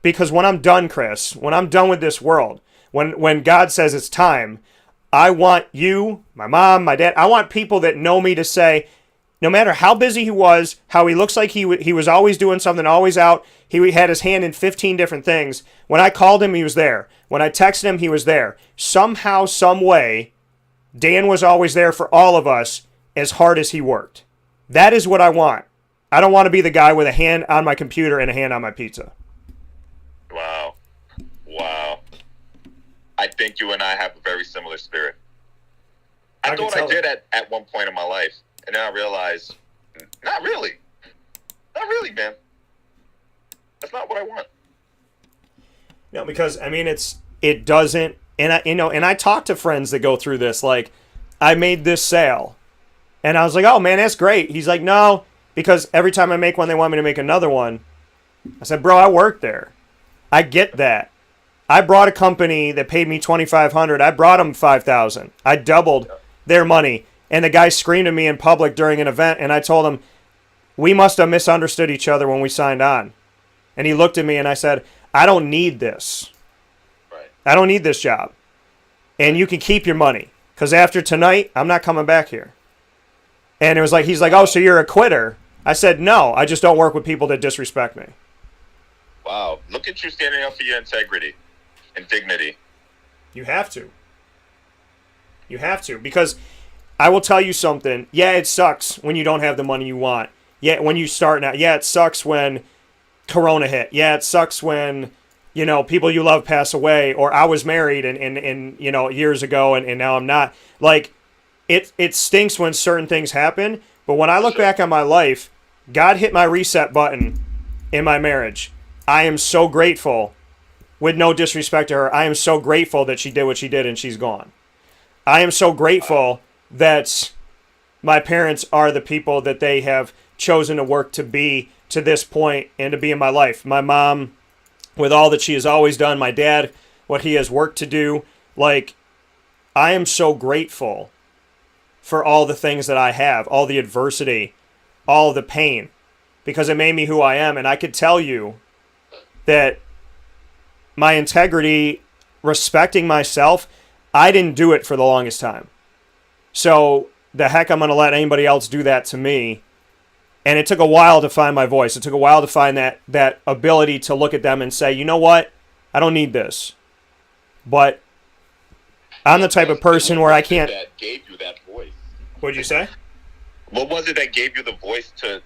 Because when I'm done, Chris, when I'm done with this world, when God says it's time, I want you, my mom, my dad, I want people that know me to say, no matter how busy he was, how he looks like he was always doing something, always out, he had his hand in 15 different things. When I called him, he was there. When I texted him, he was there. Somehow, some way, Dan was always there for all of us as hard as he worked. That is what I want. I don't want to be the guy with a hand on my computer and a hand on my pizza. Wow. I think you and I have a very similar spirit. I thought I did at one point in my life, and then I realized, not really, man. That's not what I want. No, because I mean it doesn't, and I talk to friends that go through this. Like, I made this sale, and I was like, oh man, that's great. He's like, no, because every time I make one, they want me to make another one. I said, bro, I worked there. I get that. I brought a company that paid me $2,500. I brought them $5,000. I doubled their money. And the guy screamed at me in public during an event, and I told him, we must have misunderstood each other when we signed on. And he looked at me, and I said, I don't need this. Right. I don't need this job. And you can keep your money, because after tonight, I'm not coming back here. And it was like, he's like, oh, so you're a quitter? I said, no, I just don't work with people that disrespect me. Wow. Look at you standing up for your integrity and dignity. You have to. You have to. Because I will tell you something. Yeah, it sucks when you don't have the money you want. Yeah, when you start now. Yeah, it sucks when Corona hit. Yeah, it sucks when, people you love pass away. Or I was married and years ago and now I'm not. Like, it stinks when certain things happen. But when I look back on my life, God hit my reset button in my marriage. I am so grateful. With no disrespect to her, I am so grateful that she did what she did and she's gone. I am so grateful that my parents are the people that they have chosen to work to be to this point and to be in my life. My mom, with all that she has always done, my dad, what he has worked to do. Like, I am so grateful for all the things that I have, all the adversity, all the pain, because it made me who I am. And I could tell you that my integrity, respecting myself, I didn't do it for the longest time. So the heck I'm going to let anybody else do that to me. And it took a while to find my voice. It took a while to find that ability to look at them and say, you know what? I don't need this. But I'm the type of person where I can't. That gave you that voice. What'd you say? What was it that gave you the voice to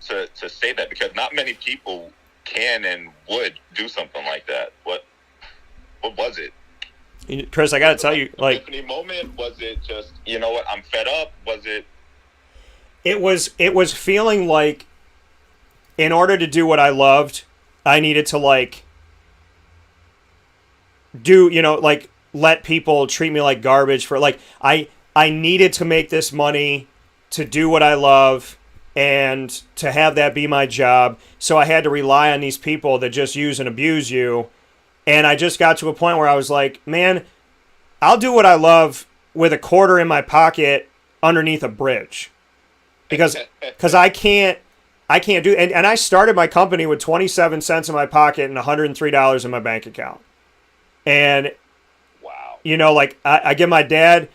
say that? Because not many people can and would do something like that. What was it? Chris, I gotta tell you, like, epiphany moment? Was it just, you know what, I'm fed up? Was it? It was feeling like, in order to do what I loved, I needed to let people treat me like garbage for I needed to make this money to do what I love and to have that be my job. So I had to rely on these people that just use and abuse you. And I just got to a point where I was like, man, I'll do what I love with a quarter in my pocket underneath a bridge. Because I can't do it. And I started my company with 27 cents in my pocket and $103 in my bank account. And, wow. I give my dad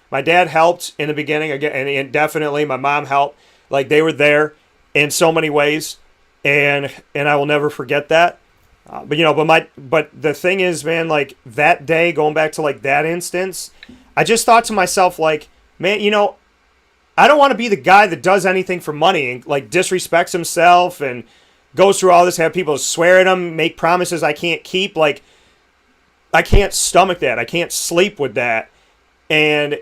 helped in the beginning, and definitely my mom helped. Like, they were there in so many ways. And I will never forget that. But the thing is, man, like, that day, going back to that instance, I just thought to myself, like, man, I don't want to be the guy that does anything for money and disrespects himself and goes through all this, have people swear at him, make promises I can't keep. Like, I can't stomach that. I can't sleep with that. And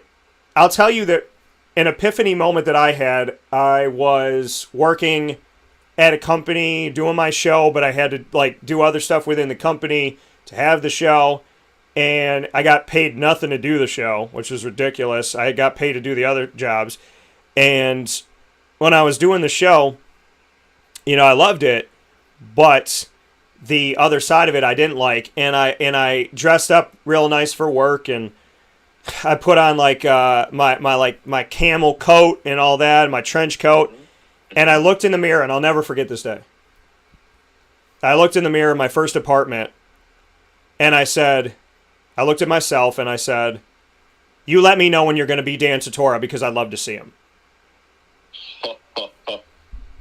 I'll tell you that an epiphany moment that I had, I was working at a company doing my show, but I had to do other stuff within the company to have the show, and I got paid nothing to do the show, which was ridiculous. I got paid to do the other jobs, and when I was doing the show, I loved it, but the other side of it I didn't like, and I dressed up real nice for work, and I put on my camel coat and all that, my trench coat. And I looked in the mirror, and I'll never forget this day. I looked in the mirror in my first apartment, And I looked at myself and I said, you let me know when you're going to be Dan Tortora because I'd love to see him.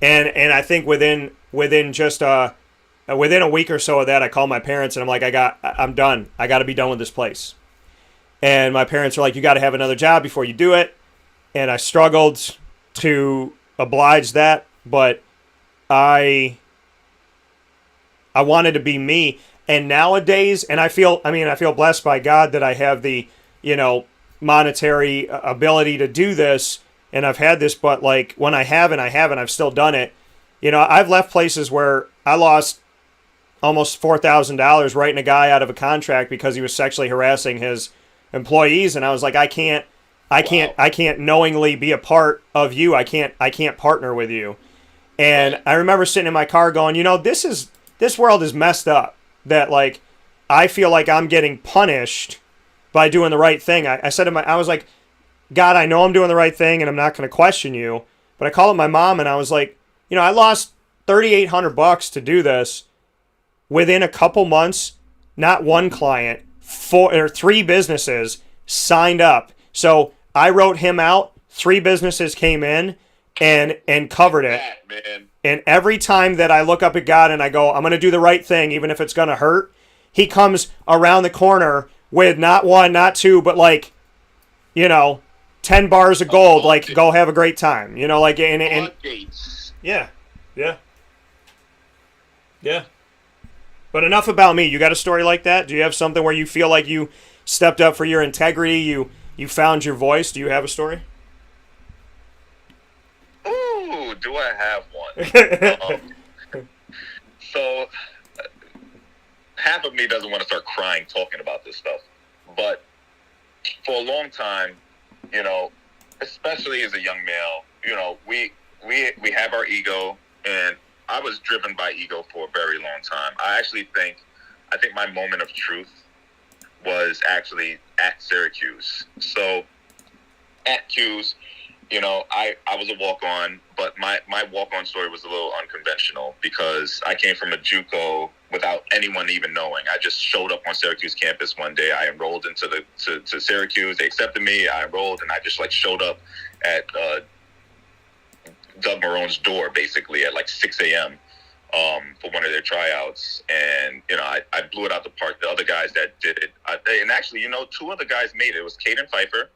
And I think within just within a week or so of that, I called my parents and I'm like, I'm done. I got to be done with this place. And my parents were like, you got to have another job before you do it. And I struggled to oblige that, but I wanted to be me. And nowadays, and I feel blessed by God that I have the, monetary ability to do this, and I've had this, but like when I haven't, I've still done it. I've left places where I lost almost $4,000 writing a guy out of a contract because he was sexually harassing his employees, and I was like, I can't knowingly be a part of you. I can't partner with you. And I remember sitting in my car going, this world is messed up, that like I feel like I'm getting punished by doing the right thing. I said I was like, God, I know I'm doing the right thing and I'm not going to question you. But I called up my mom and I was like, I lost $3,800 to do this. Within a couple months, not one client, 3 businesses signed up. So I wrote him out. 3 businesses came in and covered it. And every time that I look up at God and I go, I'm going to do the right thing, even if it's going to hurt, he comes around the corner with not 1, not 2, but like, 10 bars of gold, like, go have a great time. And yeah. But enough about me. You got a story like that? Do you have something where you feel like you stepped up for your integrity, you found your voice? Do you have a story? Ooh, do I have one? So half of me doesn't want to start crying talking about this stuff. But for a long time, especially as a young male, we have our ego, and I was driven by ego for a very long time. I think my moment of truth was actually at Syracuse. So at Q's, I was a walk-on, but my walk-on story was a little unconventional because I came from a JUCO without anyone even knowing. I just showed up on Syracuse campus one day. I enrolled into to Syracuse. They accepted me. I enrolled, and I just showed up at Doug Marone's door basically at 6 a.m. For one of their tryouts, and I blew it out the park. The other guys that did it, and actually 2 other guys made it. It was Caden Pfeiffer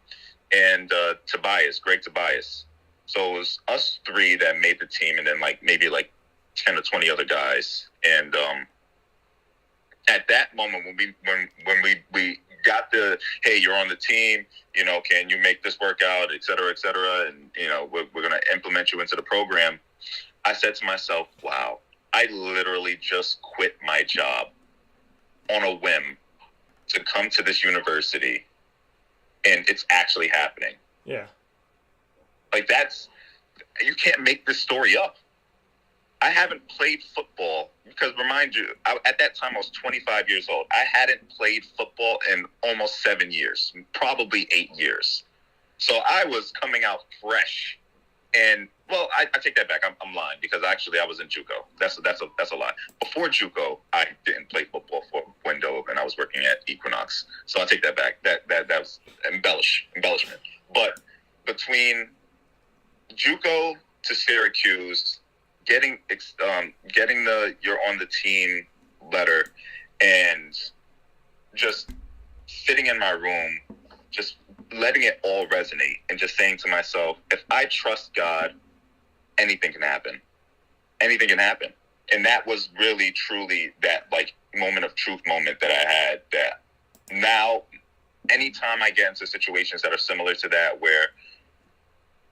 and Greg Tobias. So it was us 3 that made the team, and then maybe 10 or 20 other guys. And at that moment when we got the, hey, you're on the team, can you make this work out, et cetera, and we're going to implement you into the program. I said to myself, wow, I literally just quit my job on a whim to come to this university, and it's actually happening. Yeah. You can't make this story up. I haven't played football because, remind you, at that time I was 25 years old. I hadn't played football in almost 7 years, probably 8 years. So I was coming out fresh. And, well, I take that back. I'm lying because actually I was in JUCO. That's a lie. Before JUCO, I didn't play football for Window, and I was working at Equinox. So I take that back. That was embellishment. But between JUCO to Syracuse, getting the you're on the team letter, and just sitting in my room, just letting it all resonate, and just saying to myself, if I trust God, anything can happen. Anything can happen. And that was really, truly that moment of truth moment that I had, that now anytime I get into situations that are similar to that, where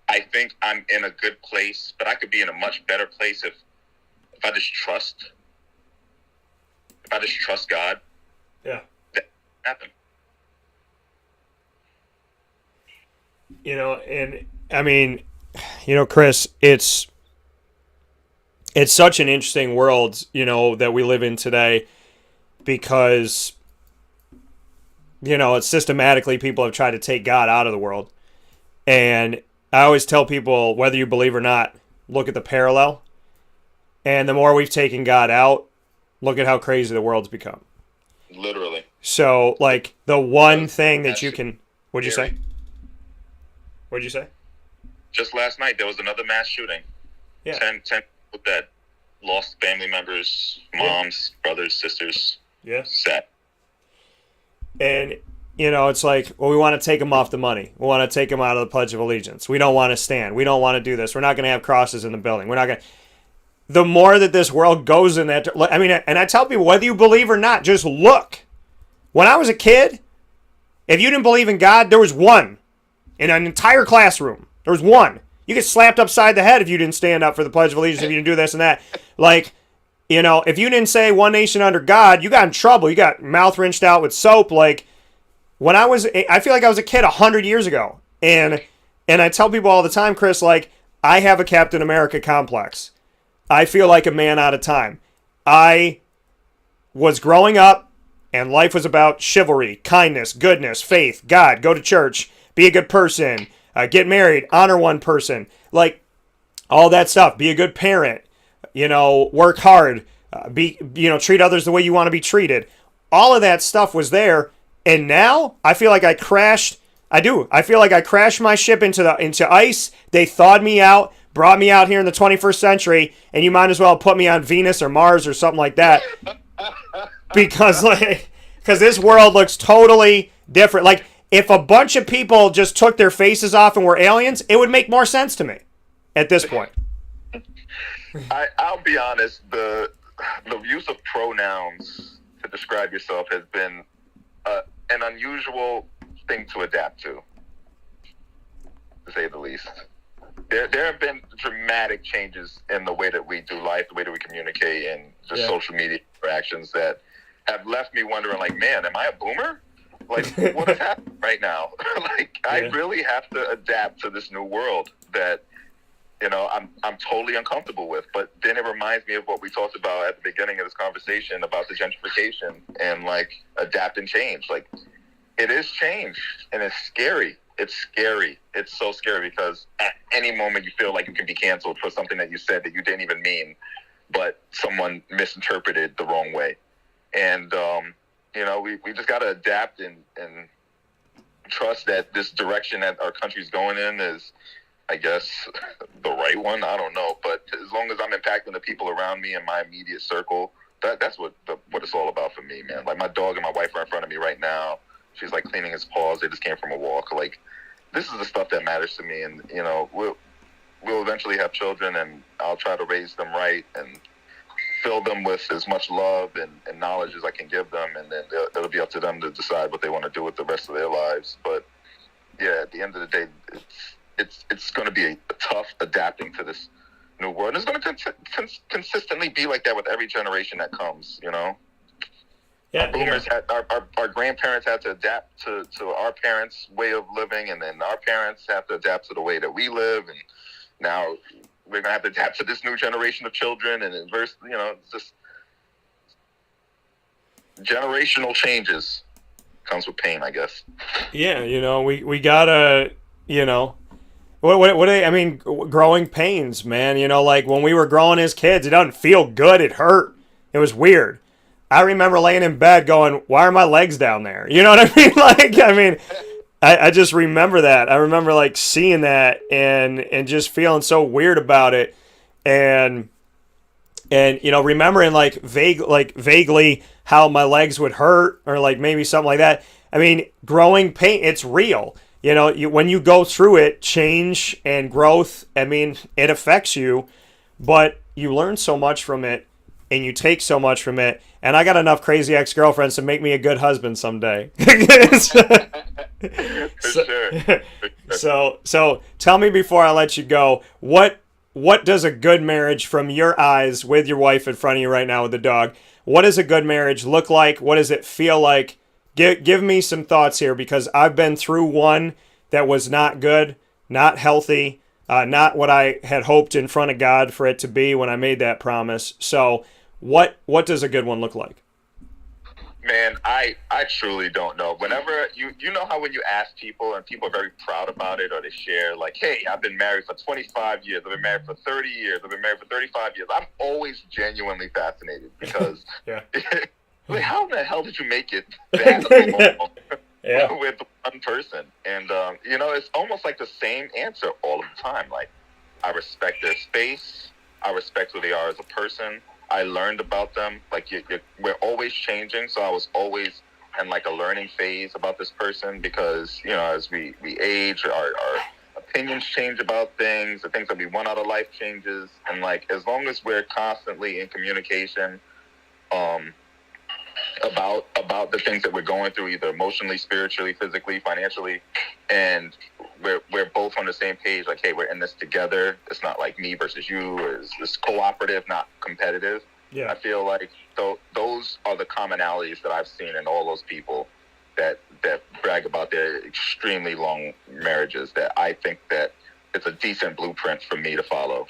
I think I'm in a good place, but I could be in a much better place if I just trust God. Yeah. That happen. And I mean, Chris, it's such an interesting world, that we live in today, because, it's systematically people have tried to take God out of the world. And I always tell people, whether you believe or not, look at the parallel. And the more we've taken God out, look at how crazy the world's become. Literally. So, like, the one thing that you can... What'd you say? What'd you say? Just last night, there was another mass shooting. Yeah. 10 people dead. Lost family members, moms, brothers, sisters. Yeah. Sad. And, you know, it's like, well, we want to take them off the money. We want to take them out of the Pledge of Allegiance. We don't want to stand. We don't want to do this. We're not going to have crosses in the building. We're not going to... The more that this world goes in that... I mean, and I tell people, whether you believe or not, just look. When I was a kid, if you didn't believe in God, there was one. In an entire classroom, there was one. You get slapped upside the head if you didn't stand up for the Pledge of Allegiance, if you didn't do this and that. Like, you know, if you didn't say one nation under God, you got in trouble. You got mouth rinsed out with soap. Like, when I feel like I was a kid 100 years ago. And I tell people all the time, Chris, like, I have a Captain America complex. I feel like a man out of time. I was growing up, and life was about chivalry, kindness, goodness, faith, God, go to church, be a good person, get married, honor one person, like all that stuff. Be a good parent, you know, work hard, treat others the way you want to be treated. All of that stuff was there, and now I feel like I crashed. I feel like I crashed my ship into ice. They thawed me out, brought me out here in the 21st century, and you might as well put me on Venus or Mars or something like that. Because this world looks totally different. Like, if a bunch of people just took their faces off and were aliens, it would make more sense to me at this point. I'll be honest, the use of pronouns to describe yourself has been an unusual thing to adapt to say the least. There have been dramatic changes in the way that we do life, the way that we communicate, and just social media interactions that have left me wondering, like, man, am I a boomer? Like, what is happening right now? I really have to adapt to this new world that, you know, I'm totally uncomfortable with. But then it reminds me of what we talked about at the beginning of this conversation about the gentrification and, like, adapt and change. Like, it is change, and it's scary. It's scary. It's so scary because at any moment you feel like you can be canceled for something that you said that you didn't even mean, but someone misinterpreted the wrong way. And, you know, we just got to adapt and trust that this direction that our country's going in is, I guess, the right one. I don't know. But as long as I'm impacting the people around me in my immediate circle, that's what it's all about for me, man. Like, my dog and my wife are in front of me right now. She's, like, cleaning his paws. They just came from a walk. Like, this is the stuff that matters to me. And, you know, we'll eventually have children, and I'll try to raise them right and fill them with as much love and knowledge as I can give them. And then it'll be up to them to decide what they want to do with the rest of their lives. But, yeah, at the end of the day, it's going to be a tough adapting to this new world. And it's going to consistently be like that with every generation that comes, you know? Yeah, our boomers our grandparents had to adapt to our parents' way of living, and then our parents have to adapt to the way that we live, and now we're gonna have to adapt to this new generation of children, and inverse, you know, it's just generational changes comes with pain, I guess. Yeah, you know, we gotta, you know, I mean, growing pains, man. You know, like when we were growing as kids, it doesn't feel good. It hurt. It was weird. I remember laying in bed going, why are my legs down there? You know what I mean? I just remember that. I remember, like, seeing that and just feeling so weird about it. And you know, remembering, like, vaguely how my legs would hurt or, like, maybe something like that. I mean, growing pain, it's real. You know, when you go through it, change and growth, I mean, it affects you, but you learn so much from it. And you take so much from it. And I got enough crazy ex-girlfriends to make me a good husband someday. So tell me before I let you go, what does a good marriage from your eyes with your wife in front of you right now with the dog, what does a good marriage look like? What does it feel like? Give me some thoughts here, because I've been through one that was not good, not healthy, not what I had hoped in front of God for it to be when I made that promise. So what does a good one look like? Man, I truly don't know. Whenever you know how when you ask people and people are very proud about it, or they share like, hey, I've been married for 25 years, I've been married for 30 years, I've been married for 35 years. I'm always genuinely fascinated because like, how in the hell did you make it that long Yeah. with one person? And it's almost like the same answer all of the time. Like, I respect their space. I respect who they are as a person. I learned about them. Like, we're always changing, so I was always in like a learning phase about this person because, as we age, our opinions change about things, the things that we want out of life changes. And like, as long as we're constantly in communication about the things that we're going through, either emotionally, spiritually, physically, financially, and we're both on the same page, like, hey, we're in this together. It's not like me versus you. It's cooperative, not competitive. Yeah. I feel like those are the commonalities that I've seen in all those people that brag about their extremely long marriages, that I think that it's a decent blueprint for me to follow.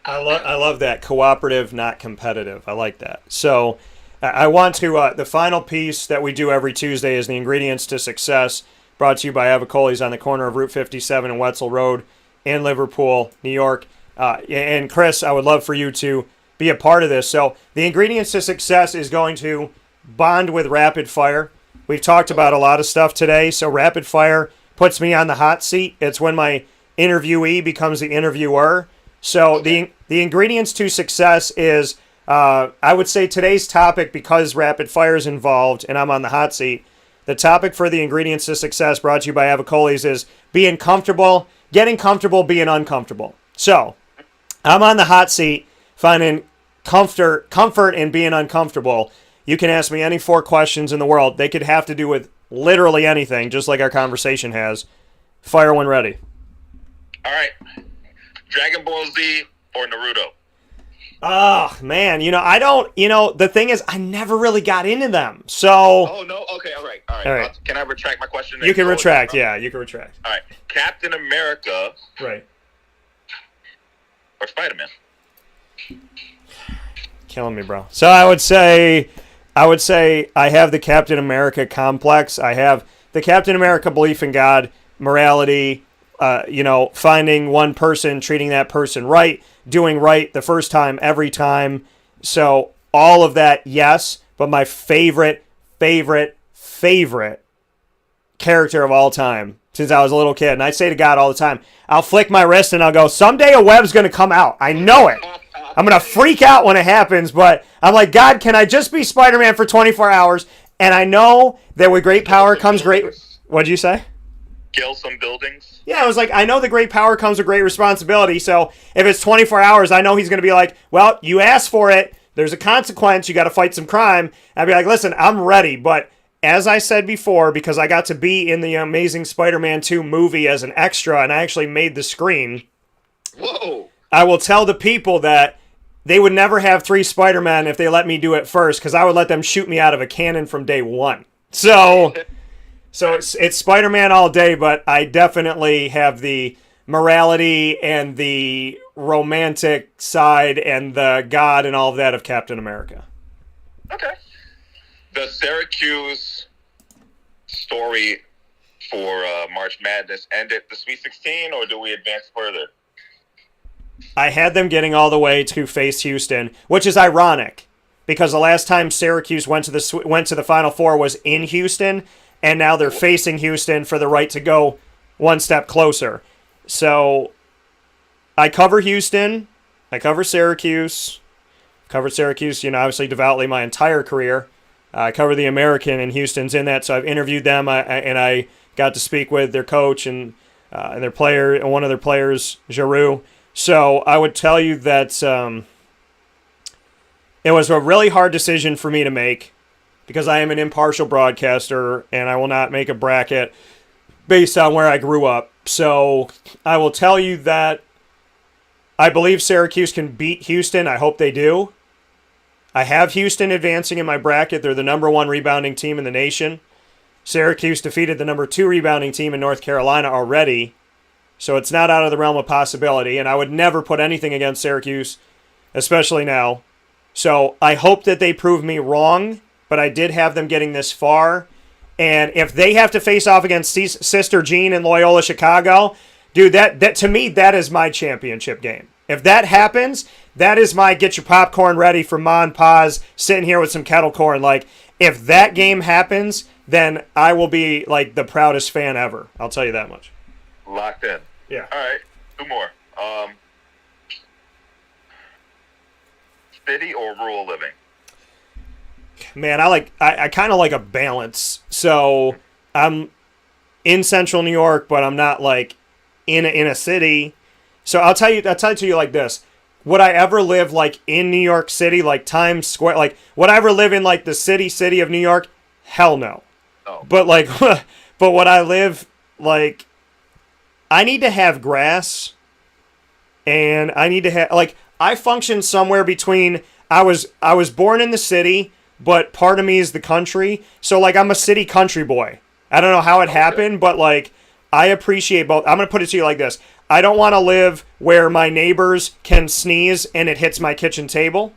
I love that. Cooperative, not competitive. I like that. So I want to, the final piece that we do every Tuesday is the ingredients to success, brought to you by Avicolli's on the corner of Route 57 and Wetzel Road in Liverpool, New York. And Chris, I would love for you to be a part of this. So the ingredients to success is going to bond with rapid fire. We've talked about a lot of stuff today. So rapid fire puts me on the hot seat. It's when my interviewee becomes the interviewer. So the ingredients to success is, I would say today's topic, because rapid fire is involved and I'm on the hot seat, the topic for the ingredients to success brought to you by Avicolli's is being comfortable, getting comfortable, being uncomfortable. So I'm on the hot seat, finding comfort in being uncomfortable. You can ask me any 4 questions in the world. They could have to do with literally anything, just like our conversation has. Fire when ready. All right. Dragon Ball Z or Naruto? Oh, man. I don't, the thing is, I never really got into them. So. Oh, no. Okay. All right. All right. Can I retract my question? You can retract. Yeah, you can retract. All right. Captain America. Right. Or Spider-Man? Killing me, bro. So I would say I have the Captain America complex. I have the Captain America belief in God, morality, finding one person, treating that person right, doing right the first time, every time. So all of that, yes. But my favorite character of all time since I was a little kid, and I say to God all the time, I'll flick my wrist and I'll go, someday a web's going to come out. I know it. I'm going to freak out when it happens, but I'm like, God, can I just be Spider-Man for 24 hours? And I know that with great power comes great... What'd you say? Kill some buildings? Yeah, I was like, I know the great power comes with great responsibility, so if it's 24 hours, I know he's going to be like, well, you asked for it, there's a consequence, you got to fight some crime. I'd be like, listen, I'm ready, but as I said before, because I got to be in the Amazing Spider-Man 2 movie as an extra, and I actually made the screen... Whoa! I will tell the people that they would never have 3 Spider-Men if they let me do it first, because I would let them shoot me out of a cannon from day one. So it's Spider-Man all day, but I definitely have the morality and the romantic side and the God and all of that of Captain America. Okay. The Syracuse story for March Madness ended the Sweet 16, or do we advance further? I had them getting all the way to face Houston, which is ironic because the last time Syracuse went to the Final Four was in Houston, and now they're facing Houston for the right to go one step closer. So I cover Houston, I cover Syracuse, obviously devoutly my entire career. I cover the American, and Houston's in that, so I've interviewed them, and I got to speak with their coach and their player, and one of their players, Giroux. So I would tell you that it was a really hard decision for me to make because I am an impartial broadcaster and I will not make a bracket based on where I grew up. So I will tell you that I believe Syracuse can beat Houston. I hope they do. I have Houston advancing in my bracket. They're the number 1 rebounding team in the nation. Syracuse defeated the number 2 rebounding team in North Carolina already. So it's not out of the realm of possibility, and I would never put anything against Syracuse, especially now. So I hope that they prove me wrong, but I did have them getting this far. And if they have to face off against Sister Jean and Loyola Chicago, dude, that to me, that is my championship game. If that happens, that is my get your popcorn ready for Ma and Pa's sitting here with some kettle corn. Like, if that game happens, then I will be, like, the proudest fan ever. I'll tell you that much. Locked in. Yeah. All right, 2 more. City or rural living? Man, I kind of like a balance. So I'm in central New York, but I'm not, like, in a city. So I'll tell it to you like this. Would I ever live, like, in New York City, like Times Square? Like, would I ever live in, like, the city of New York? Hell no. Oh. But, like, but would I live, like, I need to have grass, and I need to have, like, I function somewhere between, I was born in the city, but part of me is the country. So, like, I'm a city country boy. I don't know how it happened, but, like, I appreciate both. I'm going to put it to you like this. I don't want to live where my neighbors can sneeze and it hits my kitchen table.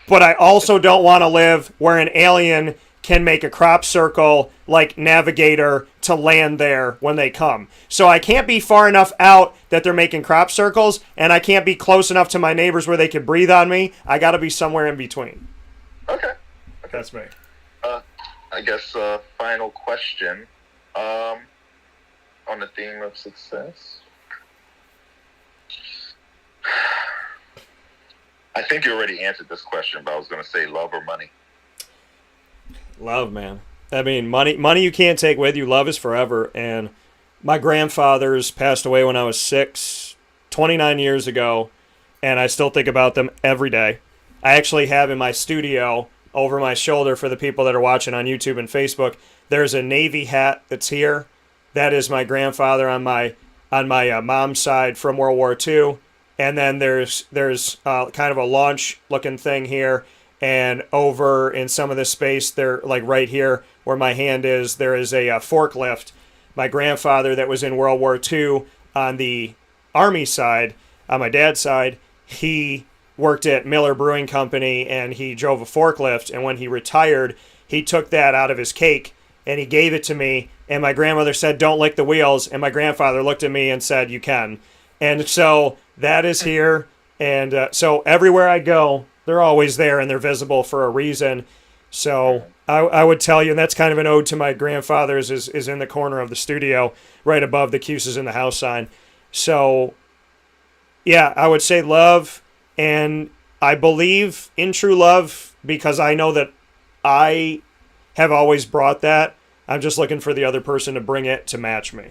But I also don't want to live where an alien can make a crop circle like Navigator to land there when they come. So I can't be far enough out that they're making crop circles, and I can't be close enough to my neighbors where they can breathe on me. I got to be somewhere in between. Okay. That's me. I guess final question on the theme of success. I think you already answered this question, but I was going to say love or money. Love, man. I mean, money you can't take with you. Love is forever. And my grandfathers passed away when I was 6, 29 years ago, and I still think about them every day. I actually have in my studio over my shoulder, for the people that are watching on YouTube and Facebook, there's a Navy hat that's here. That is my grandfather on my mom's side from World War II. And then there's kind of a launch looking thing here, and over in some of the space there, like right here where my hand is, there is a forklift. My grandfather that was in World War II on the Army side, on my dad's side, he worked at Miller Brewing Company and he drove a forklift. And when he retired, he took that out of his cake and he gave it to me. And my grandmother said, "Don't lick the wheels." And my grandfather looked at me and said, "You can." And so that is here. And so everywhere I go, they're always there and they're visible for a reason. So I would tell you, and that's kind of an ode to my grandfather's, is in the corner of the studio right above the Q's in the house sign. So, yeah, I would say love. And I believe in true love because I know that I have always brought that. I'm just looking for the other person to bring it to match me.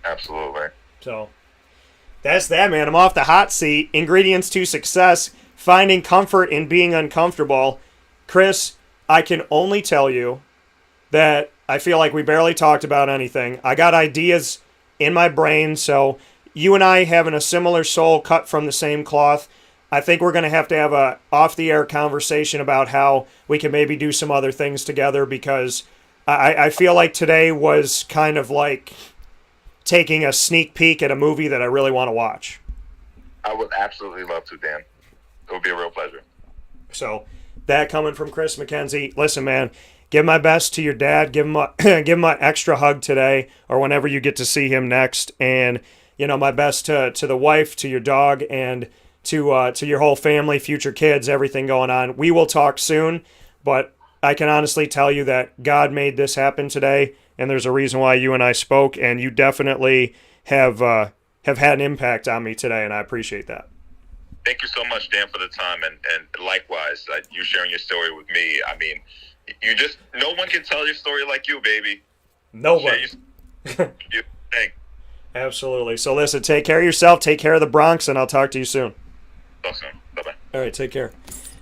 Absolutely. So that's that, man. I'm off the hot seat. Ingredients to success. Finding comfort in being uncomfortable. Chris, I can only tell you that I feel like we barely talked about anything. I got ideas in my brain, so you and I having a similar soul cut from the same cloth. I think we're going to have a off-the-air conversation about how we can maybe do some other things together, because I feel like today was kind of like taking a sneak peek at a movie that I really want to watch. I would absolutely love to, Dan. It would be a real pleasure. So that coming from Chris McKenzie. Listen, man, give my best to your dad. Give him an extra hug today or whenever you get to see him next. And, you know, my best to the wife, to your dog, and to your whole family, future kids, everything going on. We will talk soon, but I can honestly tell you that God made this happen today, and there's a reason why you and I spoke, and you definitely have had an impact on me today, and I appreciate that. Thank you so much, Dan, for the time, and likewise, you sharing your story with me. I mean, no one can tell your story like you, baby. No one. Absolutely. So listen, take care of yourself, take care of the Bronx, and I'll talk to you soon. Talk soon. Bye-bye. All right, take care.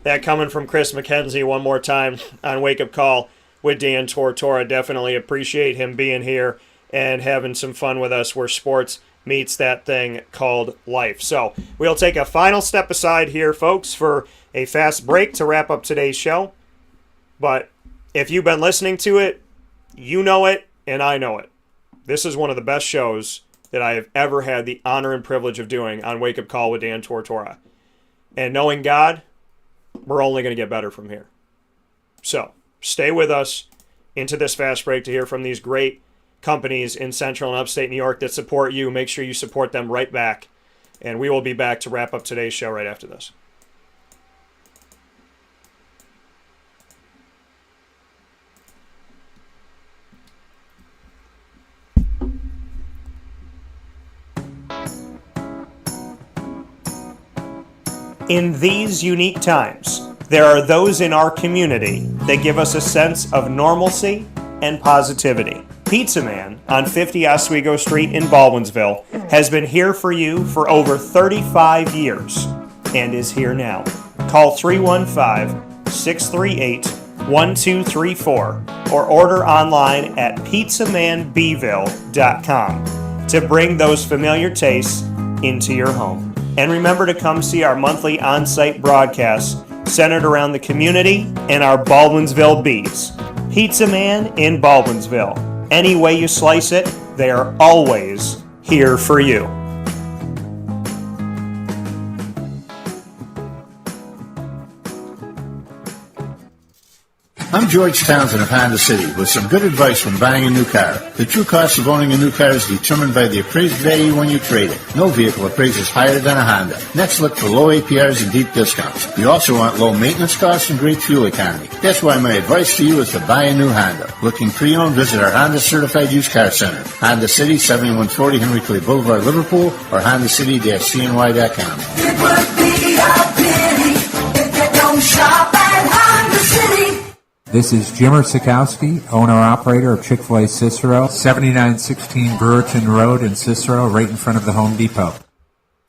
That coming from Chris McKenzie one more time on Wake Up Call with Dan Tortora. Definitely appreciate him being here and having some fun with us where sports meets that thing called life. So we'll take a final step aside here, folks, for a fast break to wrap up today's show. But if you've been listening to it, you know it, and I know it. This is one of the best shows that I have ever had the honor and privilege of doing on Wake Up Call with Dan Tortora. And knowing God, we're only going to get better from here. So stay with us into this fast break to hear from these great companies in Central and Upstate New York that support you. Make sure you support them right back. And we will be back to wrap up today's show right after this. In these unique times, there are those in our community that give us a sense of normalcy and positivity. Pizza Man on 50 Oswego Street in Baldwinsville has been here for you for over 35 years and is here now. Call 315-638-1234 or order online at pizzamanbville.com to bring those familiar tastes into your home. And remember to come see our monthly on-site broadcasts centered around the community and our Baldwinsville Bees. Pizza Man in Baldwinsville. Any way you slice it, they are always here for you. I'm George Townsend of Honda City with some good advice when buying a new car. The true cost of owning a new car is determined by the appraised value when you trade it. No vehicle appraises higher than a Honda. Next, look for low APRs and deep discounts. You also want low maintenance costs and great fuel economy. That's why my advice to you is to buy a new Honda. Looking pre-owned, visit our Honda Certified Used Car Center. Honda City, 7140 Henry Clay Boulevard, Liverpool, or HondaCity-CNY.com. It would be a pity if you don't shop at Honda City. This is Jimmer Sikowski, owner-operator of Chick-fil-A Cicero, 7916 Brewerton Road in Cicero, right in front of the Home Depot.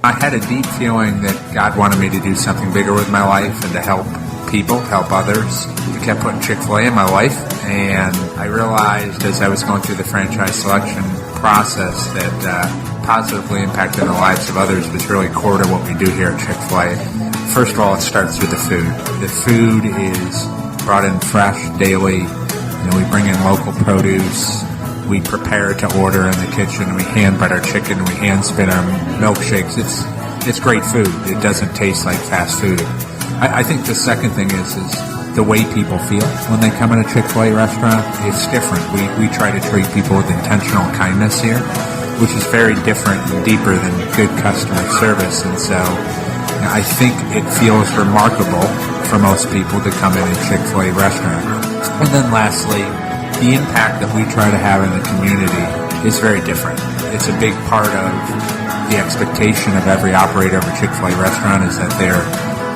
I had a deep feeling that God wanted me to do something bigger with my life and to help people, help others. He kept putting Chick-fil-A in my life, and I realized as I was going through the franchise selection process that positively impacting the lives of others was really core to what we do here at Chick-fil-A. First of all, it starts with the food. The food is brought in fresh daily. We bring in local produce. We prepare to order in the kitchen. We hand butter chicken. We hand spin our milkshakes. It's great food. It doesn't taste like fast food. I think the second thing is the way people feel when they come in a Chick-fil-A restaurant. It's different. We try to treat people with intentional kindness here, which is very different and deeper than good customer service. And so I think it feels remarkable for most people to come in a Chick-fil-A restaurant. And then lastly, the impact that we try to have in the community is very different. It's a big part of the expectation of every operator of a Chick-fil-A restaurant is that they're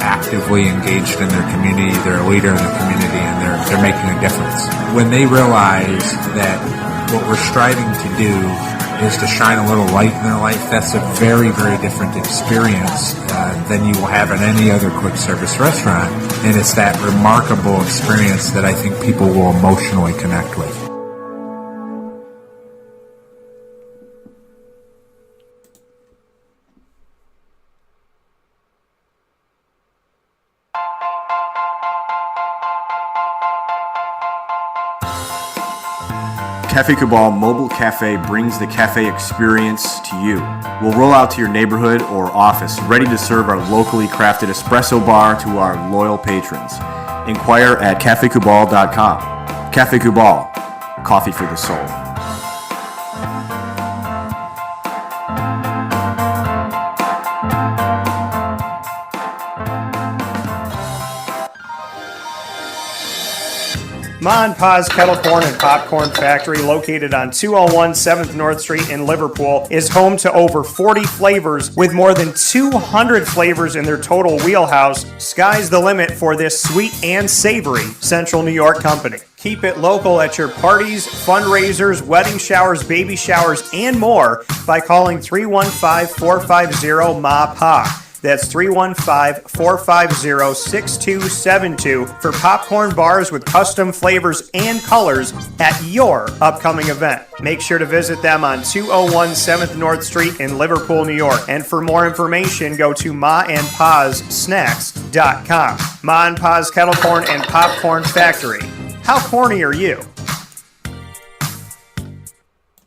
actively engaged in their community, they're a leader in the community, and they're making a difference. When they realize that what we're striving to do is to shine a little light in their life, that's a very, very different experience than you will have in any other quick service restaurant. And it's that remarkable experience that I think people will emotionally connect with. Cafe Cabal Mobile Cafe brings the cafe experience to you. We'll roll out to your neighborhood or office, ready to serve our locally crafted espresso bar to our loyal patrons. Inquire at cafecabal.com. Cafe Cabal, coffee for the soul. Ma and Pa's Kettle Corn and Popcorn Factory, located on 201 7th North Street in Liverpool, is home to over 40 flavors with more than 200 flavors in their total wheelhouse. Sky's the limit for this sweet and savory Central New York company. Keep it local at your parties, fundraisers, wedding showers, baby showers, and more by calling 315-450-MA-PA. That's 315-450-6272 for popcorn bars with custom flavors and colors at your upcoming event. Make sure to visit them on 201 7th North Street in Liverpool, New York. And for more information, go to maandpassnacks.com. Ma and Pa's Kettle Corn and Popcorn Factory. How corny are you?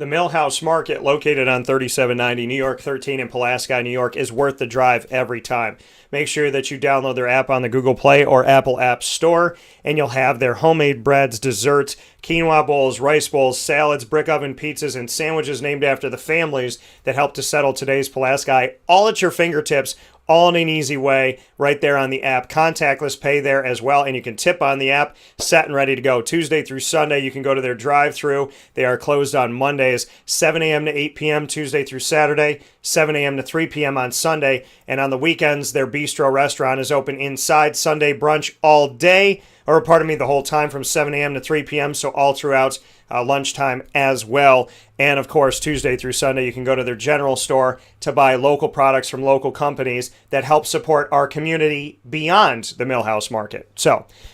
The Millhouse Market, located on 3790 New York 13 in Pulaski, New York, is worth the drive every time. Make sure that you download their app on the Google Play or Apple App Store, and you'll have their homemade breads, desserts, quinoa bowls, rice bowls, salads, brick oven pizzas, and sandwiches named after the families that helped to settle today's Pulaski, all at your fingertips, all in an easy way, right there on the app. Contactless pay there as well, and you can tip on the app, set and ready to go. Tuesday through Sunday, you can go to their drive-thru. They are closed on Mondays, 7 a.m. to 8 p.m. Tuesday through Saturday, 7 a.m. to 3 p.m. on Sunday, and on the weekends, their bistro restaurant is open inside. Sunday brunch all day, or pardon me, the whole time from 7 a.m. to 3 p.m., so all throughout lunchtime as well. And of course, Tuesday through Sunday, you can go to their general store to buy local products from local companies that help support our community beyond the Millhouse Market.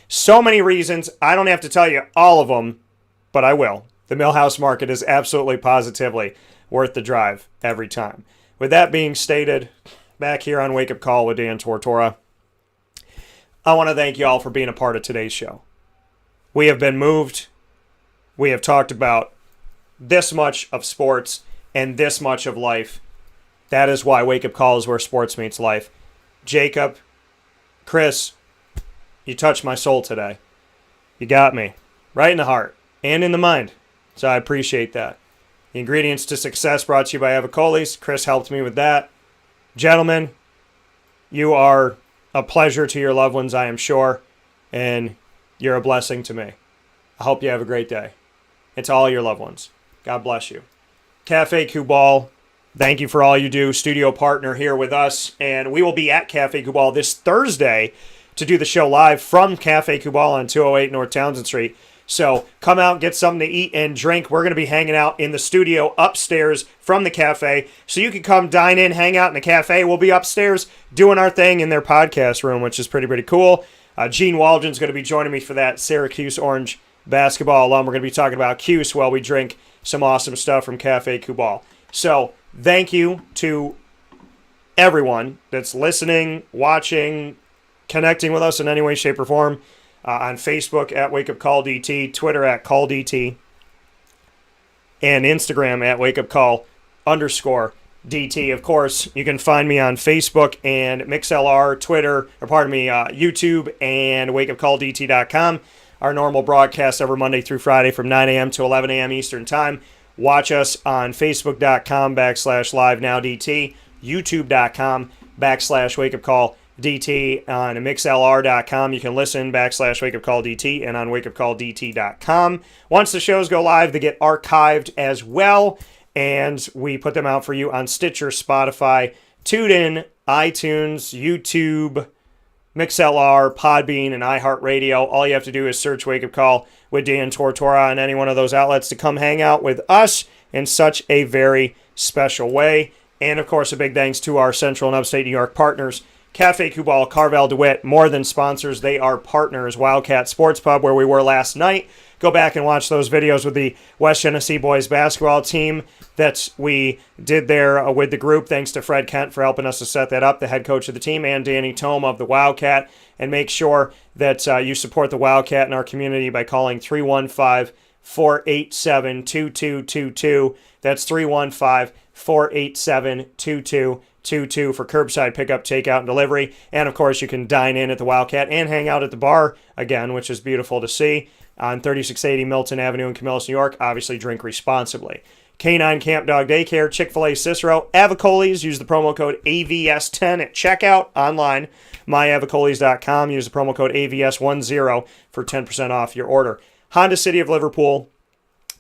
So many reasons. I don't have to tell you all of them, but I will. The Millhouse Market is absolutely positively worth the drive every time. With that being stated, back here on Wake Up Call with Dan Tortora, I want to thank you all for being a part of today's show. We have been moved. We have talked about this much of sports and this much of life. That is why Wake Up Call is where sports meets life. Jacob, Chris, you touched my soul today. You got me right in the heart and in the mind. So I appreciate that. The ingredients to success brought to you by Avicolli. Chris helped me with that. Gentlemen, you are a pleasure to your loved ones, I am sure, and you're a blessing to me. I hope you have a great day. And to all your loved ones, God bless you. Cafe Kubal, thank you for all you do. Studio partner here with us, and we will be at Cafe Kubal this Thursday to do the show live from Cafe Kubal on 208 North Townsend Street. So come out, get something to eat and drink. We're going to be hanging out in the studio upstairs from the cafe. So you can come dine in, hang out in the cafe. We'll be upstairs doing our thing in their podcast room, which is pretty cool. Gene Waldron's going to be joining me for that. Syracuse Orange basketball alum. We're going to be talking about Cuse while we drink some awesome stuff from Cafe Kubal. So thank you to everyone that's listening, watching, connecting with us in any way, shape, or form. On Facebook at Wake Up Call DT, Twitter at Call DT, and Instagram at Wake Up Call _DT. Of course, you can find me on Facebook and MixLR, YouTube, and wakeupcalldt.com. Our normal broadcast every Monday through Friday from 9 a.m. to 11 a.m. Eastern Time. Watch us on Facebook.com/LiveNowDT, YouTube.com /WakeUpCallDT, on MixLR.com. You can listen /WakeUpCallDT, and on wakeupcalldt.com. Once the shows go live, they get archived as well, and we put them out for you on Stitcher, Spotify, TuneIn, iTunes, YouTube, MixLR, Podbean, and iHeartRadio. All you have to do is search Wake Up Call with Dan Tortora on any one of those outlets to come hang out with us in such a very special way. And, of course, a big thanks to our Central and Upstate New York partners, Cafe Kubal, Carvel DeWitt, more than sponsors. They are partners. Wildcat Sports Pub, where we were last night. Go back and watch those videos with the West Genesee boys basketball team that we did there with the group. Thanks to Fred Kent for helping us to set that up, the head coach of the team, and Danny Tome of the Wildcat. And make sure that you support the Wildcat in our community by calling 315-487-2222. That's 315-487-2222. for curbside pickup, takeout, and delivery. And, of course, you can dine in at the Wildcat and hang out at the bar again, which is beautiful to see, on 3680 Milton Avenue in Camillus, New York. Obviously, drink responsibly. K9 Camp Dog Daycare, Chick-fil-A Cicero, Avicolli's. Use the promo code AVS10 at checkout online, myavicollis.com. Use the promo code AVS10 for 10% off your order. Honda City of Liverpool,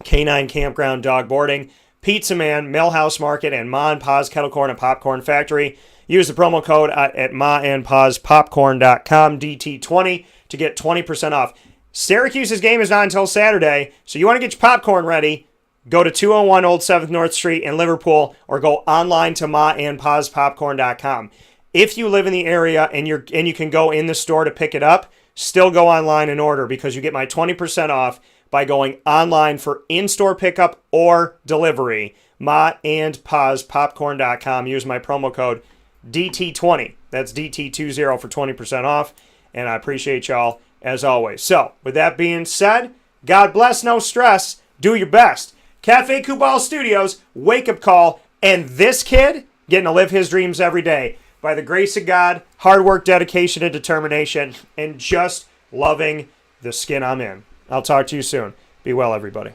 K9 Campground Dog Boarding, Pizza Man, Millhouse Market, and Ma and Pa's Kettle Corn and Popcorn Factory. Use the promo code at maandpaspopcorn.com, DT20, to get 20% off. Syracuse's game is not until Saturday, so you want to get your popcorn ready. Go to 201 Old 7th North Street in Liverpool, or go online to maandpaspopcorn.com. If you live in the area and you can go in the store to pick it up, still go online and order, because you get my 20% off by going online for in-store pickup or delivery. maandpaspopcorn.com. Use my promo code DT20. That's DT20 for 20% off, and I appreciate y'all as always. So, with that being said, God bless, no stress. Do your best. Cafe Kubal Studios, wake-up call, and this kid getting to live his dreams every day by the grace of God, hard work, dedication, and determination, and just loving the skin I'm in. I'll talk to you soon. Be well, everybody.